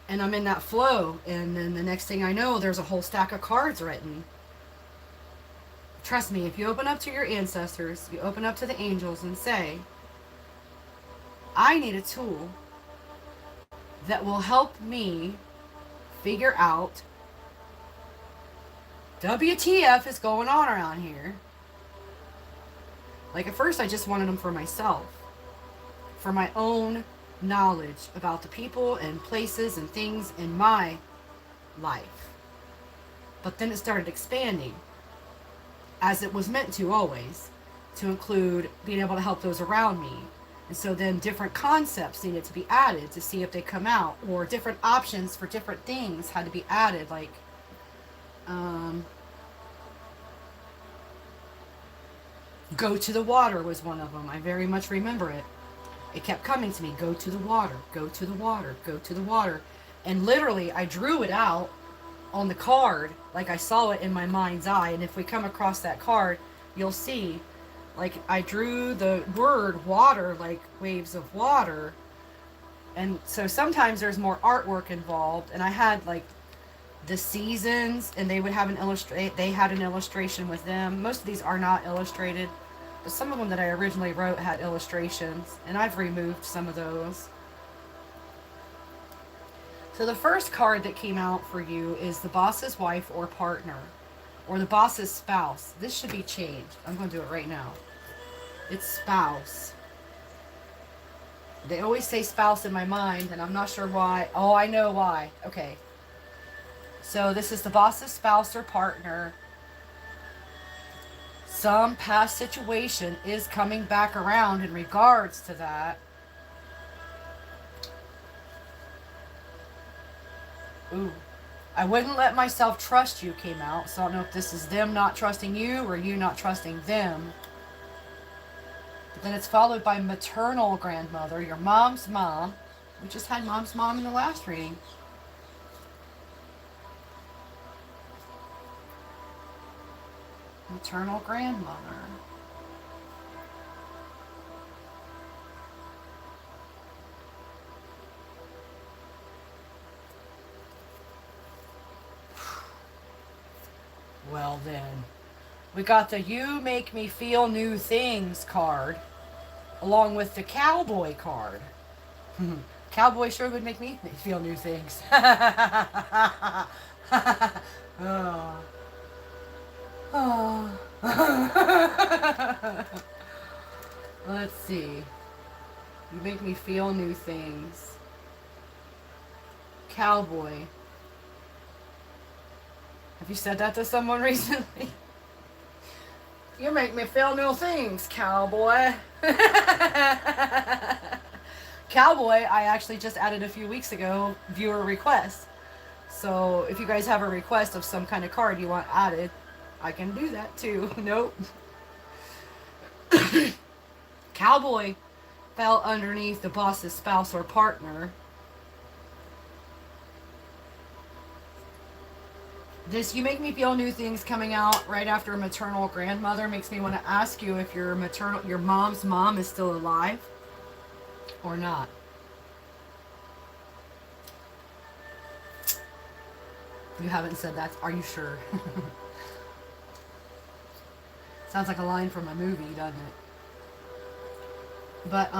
and I'm in that flow. And then the next thing I know, there's a whole stack of cards written. Trust me, if you open up to your ancestors, you open up to the angels and say, I need a tool that will help me figure out WTF is going on around here. Like, at first I just wanted them for myself, for my own knowledge about the people and places and things in my life. But then it started expanding, as it was meant to always, to include being able to help those around me. And so then different concepts needed to be added to see if they come out, or different options for different things had to be added, like go to the water was one of them. I very much remember it. It kept coming to me, go to the water, go to the water, go to the water. And literally I drew it out on the card like I saw it in my mind's eye. And if we come across that card, you'll see, like, I drew the word water, like waves of water. And so sometimes there's more artwork involved, and I had like the seasons, and they would have they had an illustration with them. Most of these are not illustrated, but some of them that I originally wrote had illustrations, and I've removed some of those. So the first card that came out for you is the boss's wife or partner, or the boss's spouse. This should be changed. I'm going to do it right now. It's spouse. They always say spouse in my mind, and I'm not sure why. Oh, I know why. Okay. So this is the boss's spouse or partner. Some past situation is coming back around in regards to that. Ooh. I wouldn't let myself trust you came out. So I don't know if this is them not trusting you or you not trusting them. But then it's followed by maternal grandmother, your mom's mom. We just had mom's mom in the last reading. Maternal grandmother. Well then, we got the You Make Me Feel New Things card, along with the cowboy card. Cowboy sure would make me feel new things. Oh. Oh. Let's see. You make me feel new things. Cowboy. Have you said that to someone recently? You make me feel new things, cowboy. Cowboy, I actually just added a few weeks ago, viewer request. So if you guys have a request of some kind of card you want added, I can do that too. Nope. Cowboy fell underneath the boss's spouse or partner. This You Make Me Feel New Things coming out right after maternal grandmother makes me want to ask you if your mom's mom is still alive or not. You haven't said that. Are you sure? Sounds like a line from a movie, doesn't it? But,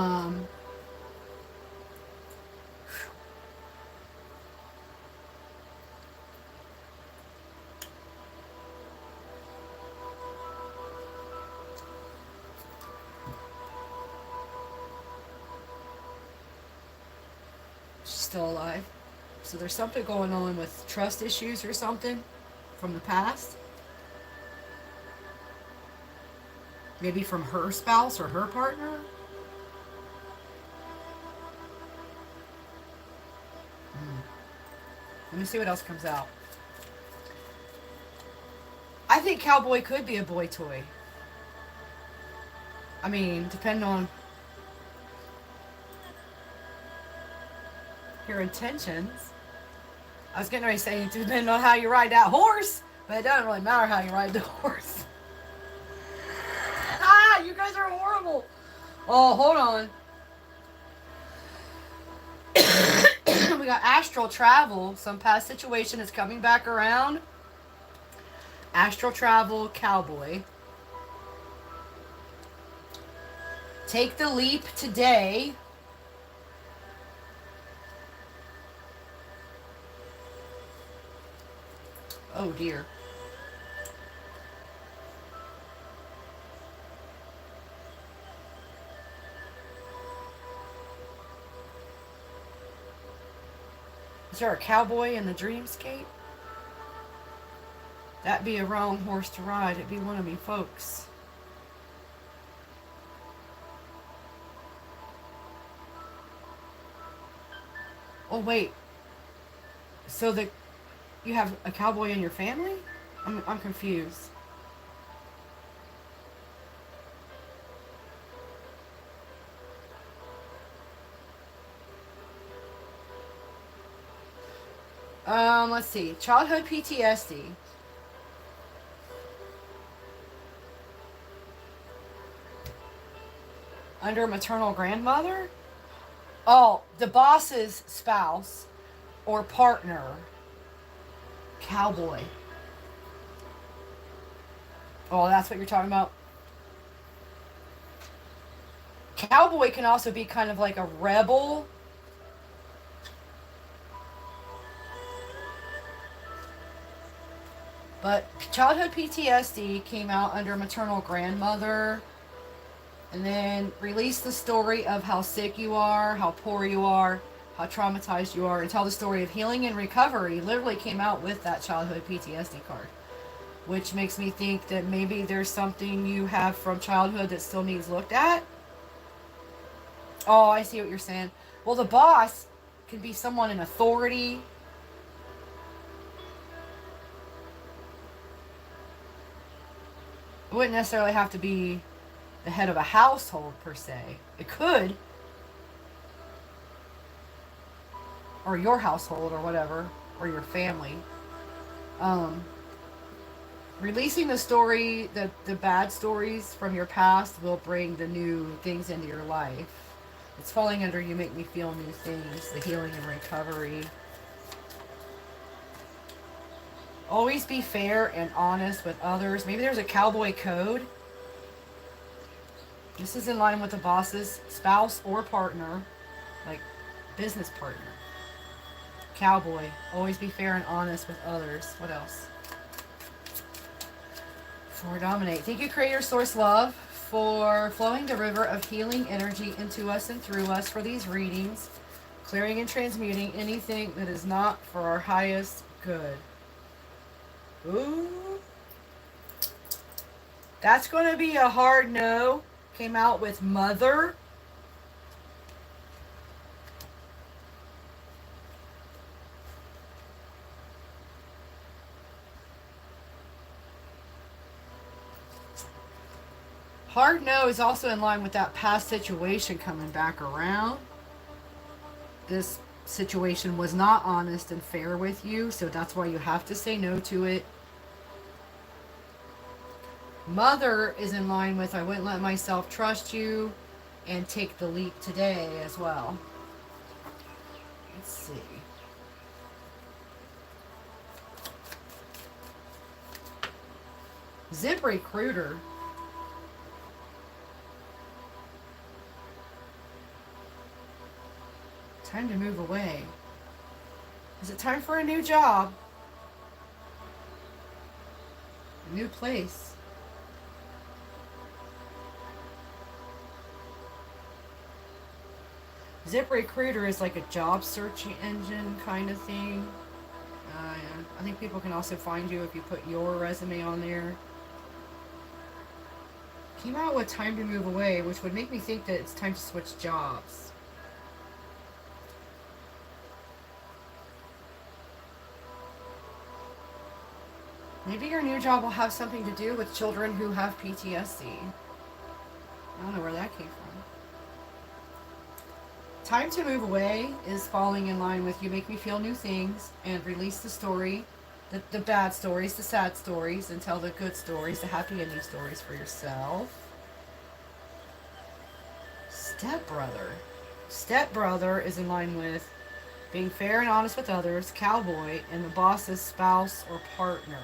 she's still alive. So there's something going on with trust issues or something from the past. Maybe from her spouse or her partner. Let me see what else comes out. I think cowboy could be a boy toy. I mean, depending on your intentions. I was getting ready to say, depending on how you ride that horse, but it doesn't really matter how you ride the horse. Ah, you guys are horrible. Oh, hold on. We got astral travel. Some past situation is coming back around. Astral travel, cowboy. Take the leap today. Oh dear. Is there a cowboy in the dreamscape? That'd be a wrong horse to ride. It'd be one of me folks. Oh wait. So you have a cowboy in your family? I'm confused. Let's see. Childhood PTSD. Under maternal grandmother? Oh, the boss's spouse or partner. Cowboy. Oh, that's what you're talking about? Cowboy can also be kind of like a rebel. But childhood PTSD came out under maternal grandmother. And then release the story of how sick you are, how poor you are, how traumatized you are, and tell the story of healing and recovery. Literally came out with that childhood PTSD card. Which makes me think that maybe there's something you have from childhood that still needs looked at. Oh, I see what you're saying. Well, the boss can be someone in authority. It wouldn't necessarily have to be the head of a household, per se. It could. Or your household, or whatever. Or your family. Releasing the story, the bad stories from your past will bring the new things into your life. It's falling under you make me feel new things. The healing and recovery. Always be fair and honest with others. Maybe there's a cowboy code. This is in line with the boss's spouse or partner. Like business partner. Cowboy. Always be fair and honest with others. What else? For Dom.inate. Thank you, Creator Source Love, for flowing the river of healing energy into us and through us for these readings. Clearing and transmuting anything that is not for our highest good. Ooh. That's going to be a hard no. Came out with mother. Hard no is also in line with that past situation coming back around. This situation was not honest and fair with you, so that's why you have to say no to it. Mother is in line with I wouldn't let myself trust you and take the leap today as well. Let's see. Zip Recruiter. Time to move away. Is it time for a new job? A new place? Zip Recruiter is like a job searching engine kind of thing. Yeah. I think people can also find you if you put your resume on there. Came out with time to move away, which would make me think that it's time to switch jobs. Maybe your new job will have something to do with children who have PTSD. I don't know where that came from. Time to move away is falling in line with you make me feel new things and release the story, the bad stories, the sad stories, and tell the good stories, the happy ending stories for yourself. Stepbrother. Stepbrother is in line with being fair and honest with others, cowboy, and the boss's spouse or partner.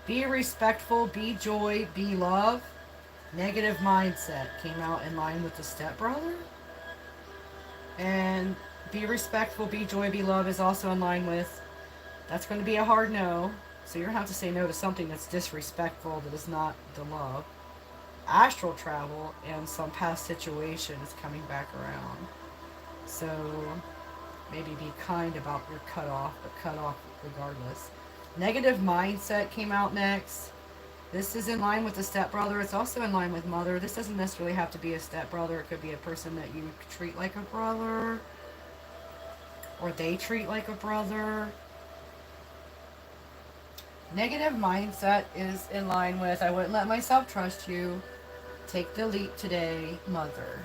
Be respectful, be joy, be love. Negative mindset came out in line with the stepbrother. And be respectful, be joy, be love is also in line with, that's going to be a hard no. So you're going to have to say no to something that's disrespectful, that is not the love. Astral travel and some past situation is coming back around. So maybe be kind about your cutoff, but cut off regardless. Negative mindset came out next. This is in line with the stepbrother. It's also in line with mother. This doesn't necessarily have to be a stepbrother. It could be a person that you treat like a brother, or they treat like a brother. Negative mindset is in line with, I wouldn't let myself trust you. Take the leap today, mother.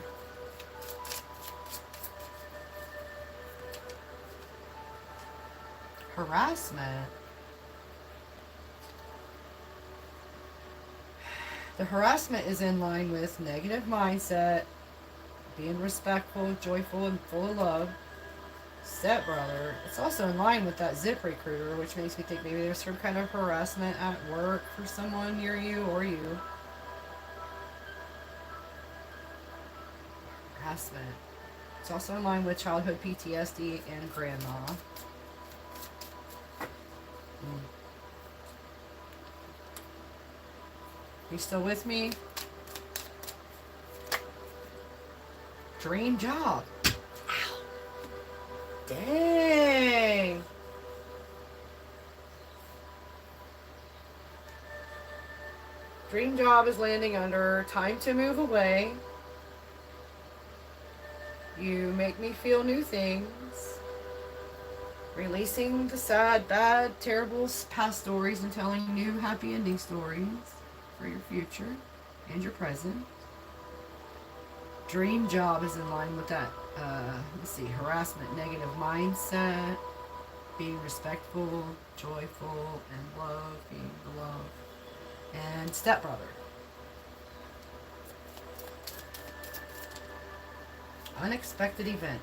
Harassment. The harassment is in line with negative mindset, being respectful, joyful, and full of love. Stepbrother. It's also in line with that ZipRecruiter, which makes me think maybe there's some kind of harassment at work for someone near you or you. Harassment. It's also in line with childhood PTSD and grandma. You still with me? Dream job. Ow. Dang. Dream job is landing under time to move away. You make me feel new things. Releasing the sad, bad, terrible past stories and telling new happy ending stories for your future and your present. Dream job is in line with that. Let's see, harassment, negative mindset, being respectful, joyful, and love, being the love. And stepbrother. Unexpected event.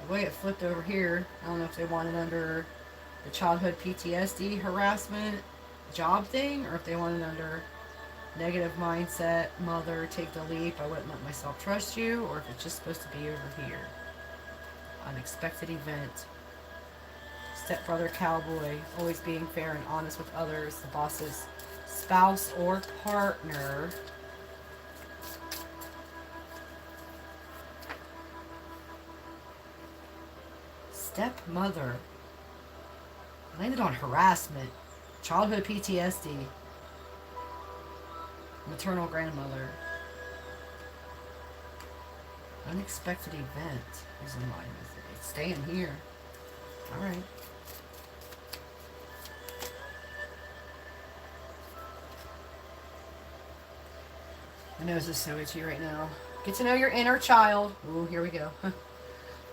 The way it flipped over here, I don't know if they want it under the childhood PTSD harassment job thing, or if they want it under negative mindset, mother, take the leap, I wouldn't let myself trust you, or if it's just supposed to be over here. Unexpected event. Stepbrother, cowboy, always being fair and honest with others, the boss's spouse or partner. Stepmother. Landed on harassment, childhood PTSD, maternal grandmother. Unexpected event is in line with it. It's staying here. Alright. My nose is so itchy right now. Get to know your inner child. Ooh, here we go.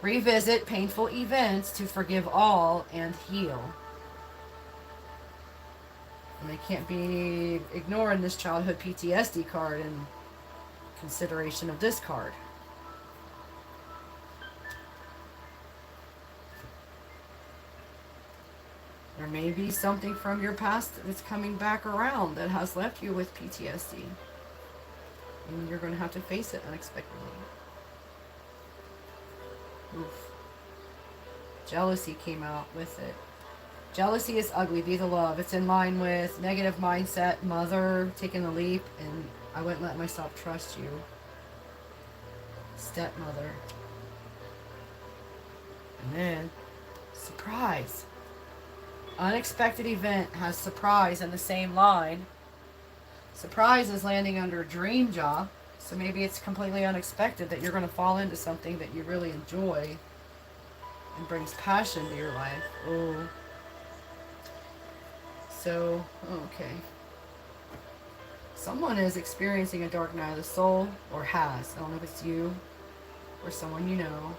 Revisit painful events to forgive all and heal. And they can't be ignoring this childhood PTSD card in consideration of this card. There may be something from your past that's coming back around that has left you with PTSD. And you're going to have to face it unexpectedly. Oof. Jealousy came out with it. Jealousy is ugly, be the love. It's in line with negative mindset, mother, taking the leap, and I wouldn't let myself trust you. Stepmother. And then, surprise. Unexpected event has surprise in the same line. Surprise is landing under dream job. So maybe it's completely unexpected that you're going to fall into something that you really enjoy. and brings passion to your life. Oh. So, okay. Someone is experiencing a dark night of the soul, or has. I don't know if it's you or someone you know.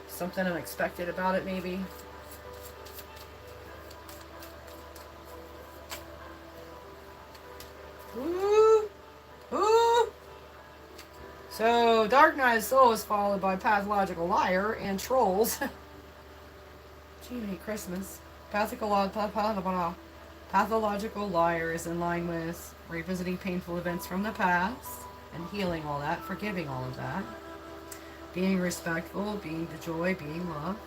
Something unexpected about it, maybe. Ooh. Ooh. So, Dark Night of the Soul is followed by Pathological Liar and Trolls. Gee, you hate Christmas. Pathological Liar is in line with revisiting painful events from the past and healing all that, forgiving all of that. Being respectful, being the joy, being love.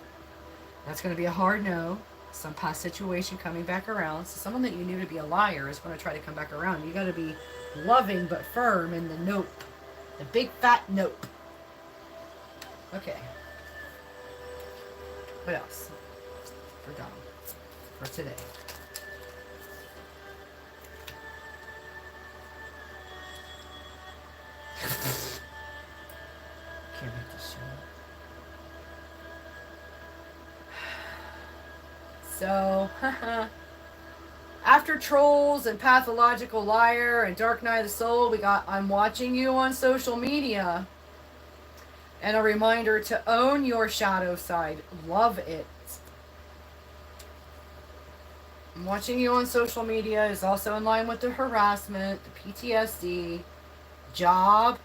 That's going to be a hard no. Some past situation coming back around. So someone that you knew to be a liar is going to try to come back around. You got to be loving but firm in the nope. The big fat nope. Okay. What else? For Dom. For today. Can't make this show. So, after Trolls and Pathological Liar and Dark Night of the Soul, we got I'm Watching You on social media. And a reminder to own your shadow side. Love it. I'm Watching You on social media is also in line with the harassment, the PTSD, job,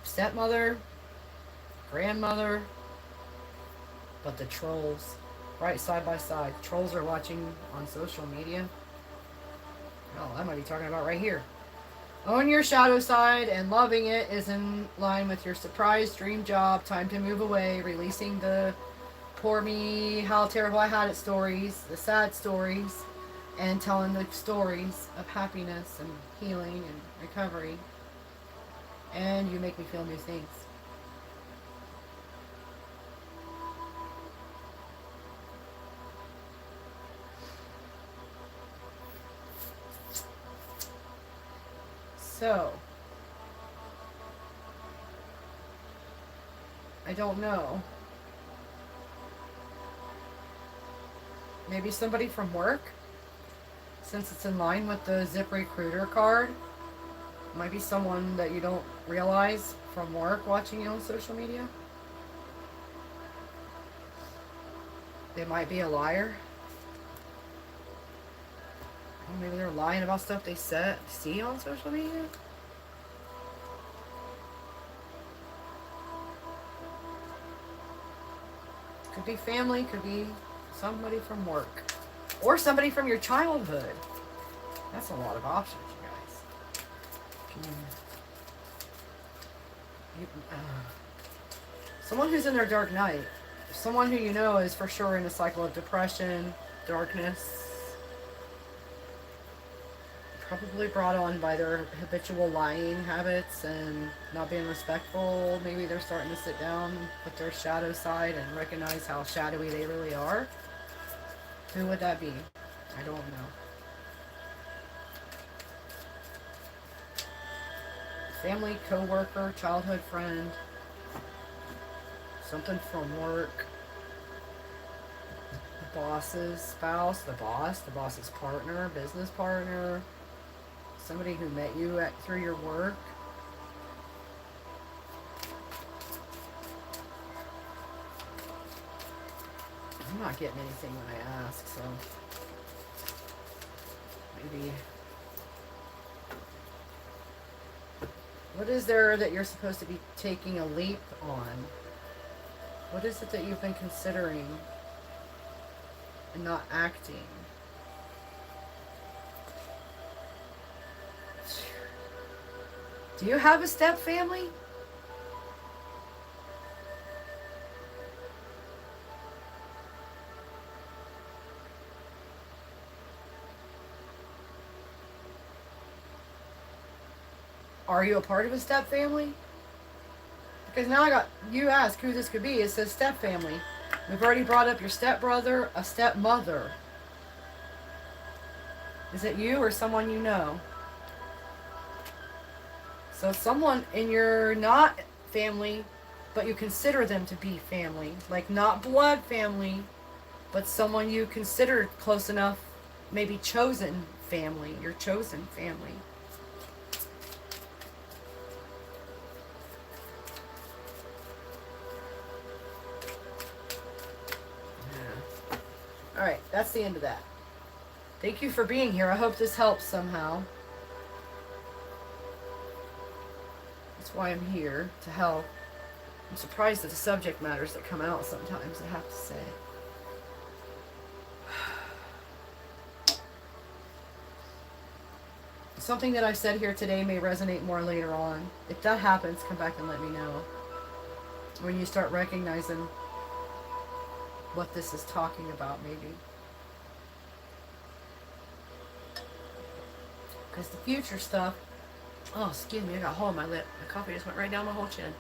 stepmother, grandmother, but the trolls, right side by side. Trolls are watching on social media. Oh, I might be talking about right here. Own your shadow side and loving it is in line with your surprise dream job. Time to move away, releasing the poor me, how terrible I had it stories, the sad stories, and telling the stories of happiness and healing and recovery. And you make me feel new things. So, I don't know. Maybe somebody from work, since it's in line with the Zip Recruiter card. Might be someone that you don't realize from work watching you on social media. They might be a liar. Or maybe they're lying about stuff they see on social media. Could be family, could be somebody from work. Or somebody from your childhood. That's a lot of options, you guys. Someone who's in their dark night. Someone who you know is for sure in a cycle of depression, darkness. Probably brought on by their habitual lying habits and not being respectful. Maybe they're starting to sit down with their shadow side and recognize how shadowy they really are. Who would that be? I don't know. Family, co-worker, childhood friend. Something from work. The boss's spouse, the boss's partner, business partner. Somebody who met you through your work. I'm not getting anything when I ask, so maybe. What is there that you're supposed to be taking a leap on? What is it that you've been considering and not acting? Do you have a step family? Are you a part of a step family? Because now you ask who this could be. It says step family. We've already brought up your stepbrother, a stepmother. Is it you or someone you know? So someone in your not family, but you consider them to be family. Like not blood family, but someone you consider close enough, maybe chosen family, your chosen family. Yeah. All right, that's the end of that. Thank you for being here. I hope this helps somehow. That's why I'm here, to help. I'm surprised at the subject matters that come out sometimes, I have to say. Something that I've said here today may resonate more later on. If that happens, come back and let me know. When you start recognizing what this is talking about, maybe. Because the future stuff... Oh, excuse me, I got a hole in my lip. The coffee just went right down my whole chin.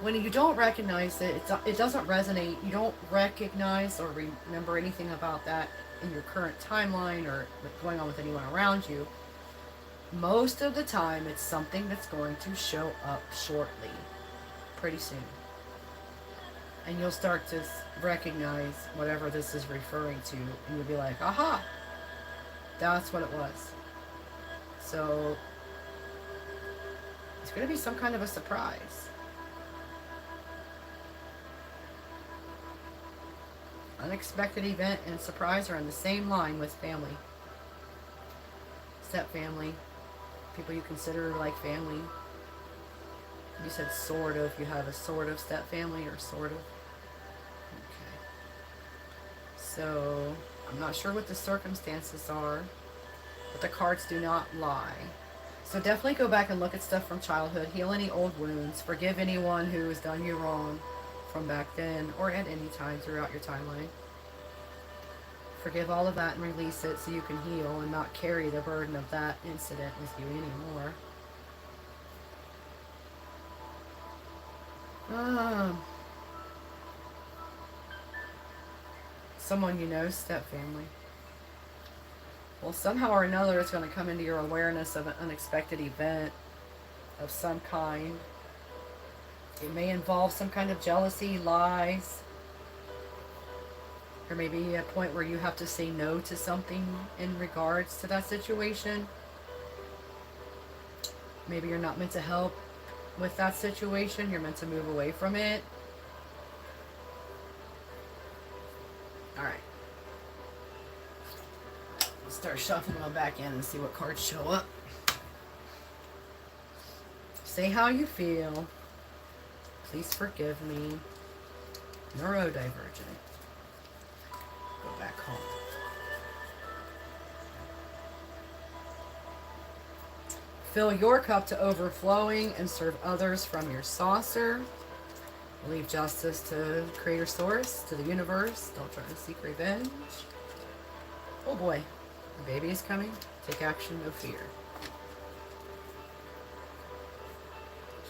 When you don't recognize it, it doesn't resonate. You don't recognize or remember anything about that in your current timeline or what's going on with anyone around you. Most of the time, it's something that's going to show up shortly, pretty soon. And you'll start to recognize whatever this is referring to, and you'll be like, aha, that's what it was. So, it's going to be some kind of a surprise. Unexpected event and surprise are in the same line with family. Step family. People you consider like family. You said sort of. You have a sort of step family or sort of. Okay. So, I'm not sure what the circumstances are, but the cards do not lie. So definitely go back and look at stuff from childhood. Heal any old wounds. Forgive anyone who has done you wrong from back then or at any time throughout your timeline. Forgive all of that and release it so you can heal and not carry the burden of that incident with you anymore. Someone you know, step family. Well, somehow or another it's going to come into your awareness of an unexpected event of some kind. It may involve some kind of jealousy, lies. There may be a point where you have to say no to something in regards to that situation. Maybe you're not meant to help with that situation. You're meant to move away from it. Alright. Let's start shuffling them back in and see what cards show up. Say how you feel. Please forgive me. Neurodivergent. Go back home. Fill your cup to overflowing and serve others from your saucer. Leave justice to Creator Source, to the universe. Don't try to seek revenge. Oh boy, the baby is coming. Take action, no fear.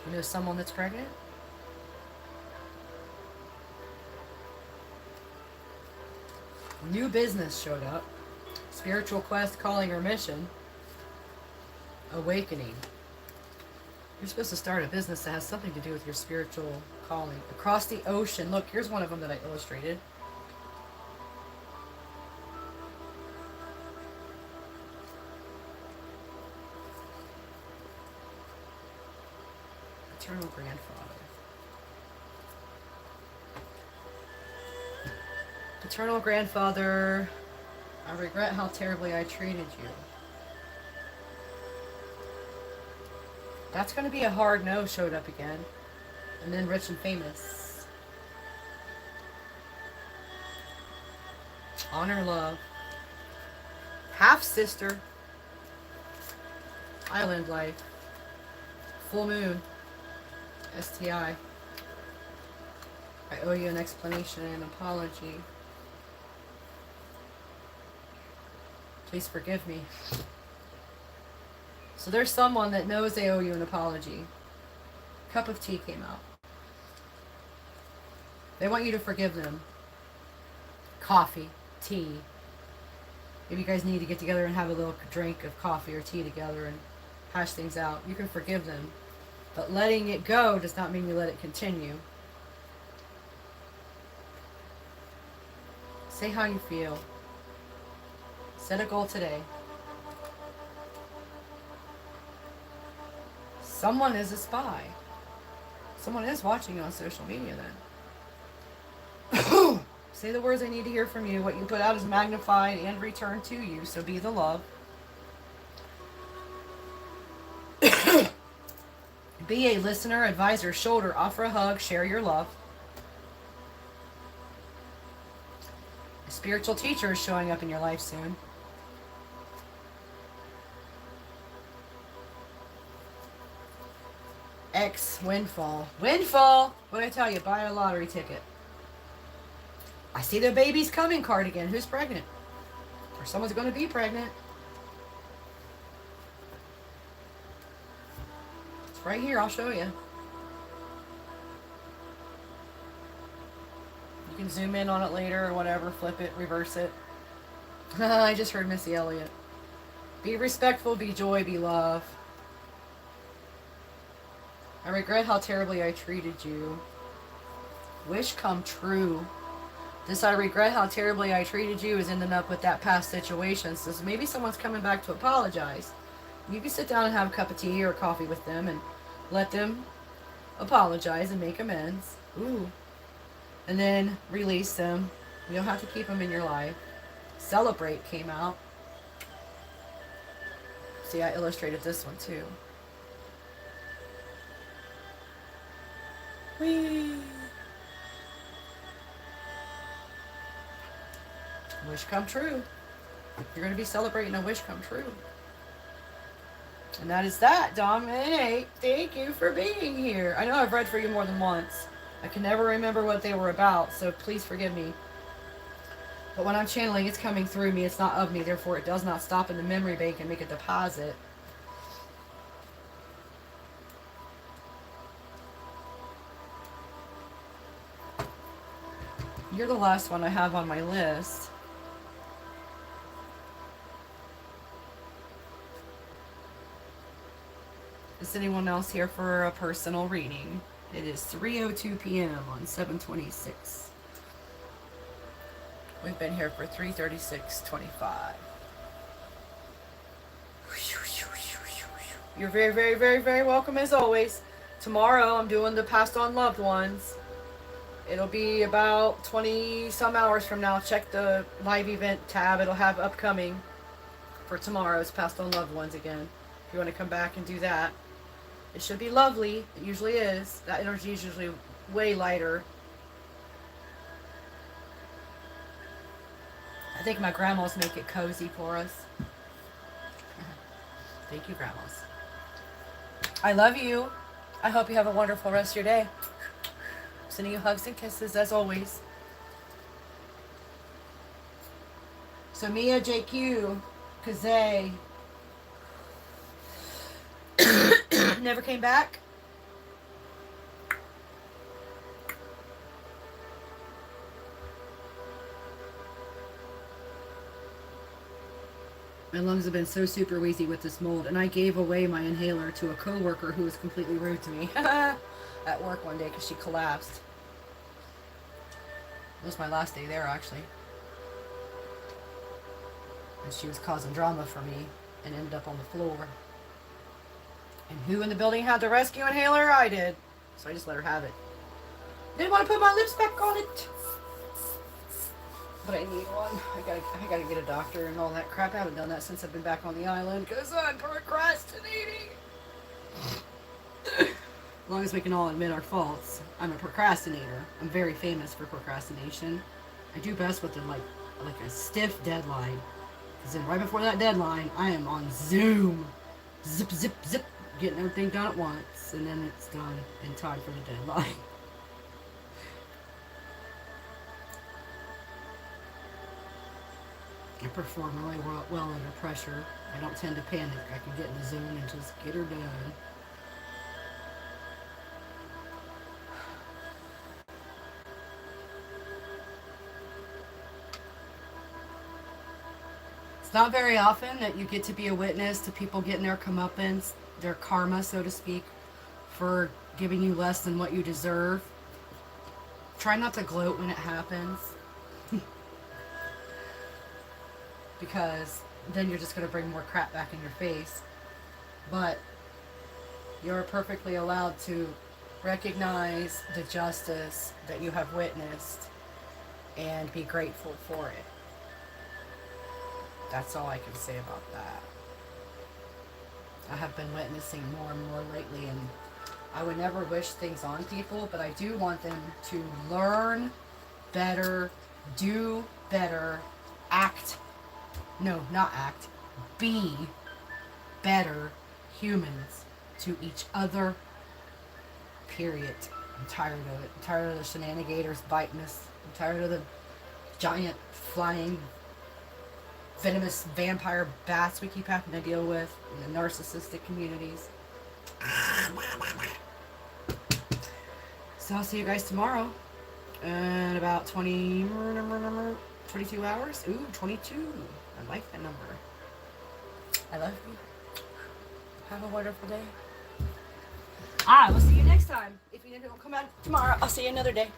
You know someone that's pregnant? New business showed up. Spiritual quest, calling, or mission. Awakening. You're supposed to start a business that has something to do with your spiritual calling. Across the ocean. Look, here's one of them that I illustrated. Eternal grandfather. Eternal grandfather, I regret how terribly I treated you. That's going to be a hard no showed up again. And then rich and famous. Honor, love. Half sister. Island life. Full moon. STI. I owe you an explanation and apology. Please forgive me. So there's someone that knows they owe you an apology. Cup of tea came out. They want you to forgive them. Coffee, tea. Maybe you guys need to get together and have a little drink of coffee or tea together and hash things out. You can forgive them. But letting it go does not mean you let it continue. Say how you feel. Set a goal today. Someone is a spy. Someone is watching you on social media then. Say the words I need to hear from you. What you put out is magnified and returned to you. So be the love. Be a listener, advisor, shoulder, offer a hug, share your love. A spiritual teacher is showing up in your life soon. X windfall. Windfall! What did I tell you? Buy a lottery ticket. I see the baby's coming card again. Who's pregnant? Or someone's going to be pregnant. It's right here. I'll show you. You can zoom in on it later or whatever. Flip it, reverse it. I just heard Missy Elliott. Be respectful, be joy, be love. I regret how terribly I treated you. Wish come true. This I regret how terribly I treated you is ending up with that past situation. So maybe someone's coming back to apologize. You can sit down and have a cup of tea or coffee with them and let them apologize and make amends. Ooh. And then release them. You don't have to keep them in your life. Celebrate came out. See, I illustrated this one too. Whee! Wish come true. You're going to be celebrating a wish come true. And that is that, Dom.inate. Thank you for being here. I know I've read for you more than once. I can never remember what they were about, so please forgive me. But when I'm channeling, it's coming through me. It's not of me. Therefore, it does not stop in the memory bank and make a deposit. You're the last one I have on my list. Is anyone else here for a personal reading? It is 3:02 p.m. on 7/26. We've been here for 3:36:25. You're very, very, very, very welcome as always. Tomorrow I'm doing the passed on loved ones. It'll be about 20 some hours from now. Check the live event tab. It'll have upcoming for tomorrow's passed on loved ones again. If you want to come back and do that. It should be lovely. It usually is. That energy is usually way lighter. I think my grandmas make it cozy for us. Thank you, grandmas. I love you. I hope you have a wonderful rest of your day. Sending you hugs and kisses as always. So Mia, JQ, Kazay, never came back. My lungs have been so super wheezy with this mold, and I gave away my inhaler to a coworker who was completely rude to me at work one day because she collapsed. It was my last day there, actually. And she was causing drama for me and ended up on the floor. And who in the building had the rescue inhaler? I did. So I just let her have it. Didn't want to put my lips back on it. But I need one. I gotta get a doctor and all that crap. I haven't done that since I've been back on the island because I'm procrastinating. As long as we can all admit our faults. I'm a procrastinator. I'm very famous for procrastination. I do best with like a stiff deadline. Because then right before that deadline, I am on Zoom. Zip, zip, zip. Getting everything done at once. And then it's done in time for the deadline. I perform really well under pressure. I don't tend to panic. I can get in the zone and just get her done. not very often that you get to be a witness to people getting their comeuppance, their karma, so to speak, for giving you less than what you deserve. Try not to gloat when it happens. Because then you're just going to bring more crap back in your face. But you're perfectly allowed to recognize the justice that you have witnessed and be grateful for it. That's all I can say about that. I have been witnessing more and more lately, and I would never wish things on people, but I do want them to learn better, do better, be better humans to each other, period. I'm tired of it. I'm tired of the shenanigators biting us. I'm tired of the giant flying venomous vampire bats we keep having to deal with in the narcissistic communities. So I'll see you guys tomorrow in about 22 hours. Ooh, 22. I like that number. I love you. Have a wonderful day. We'll see you next time. If you don't come out tomorrow, I'll see you another day.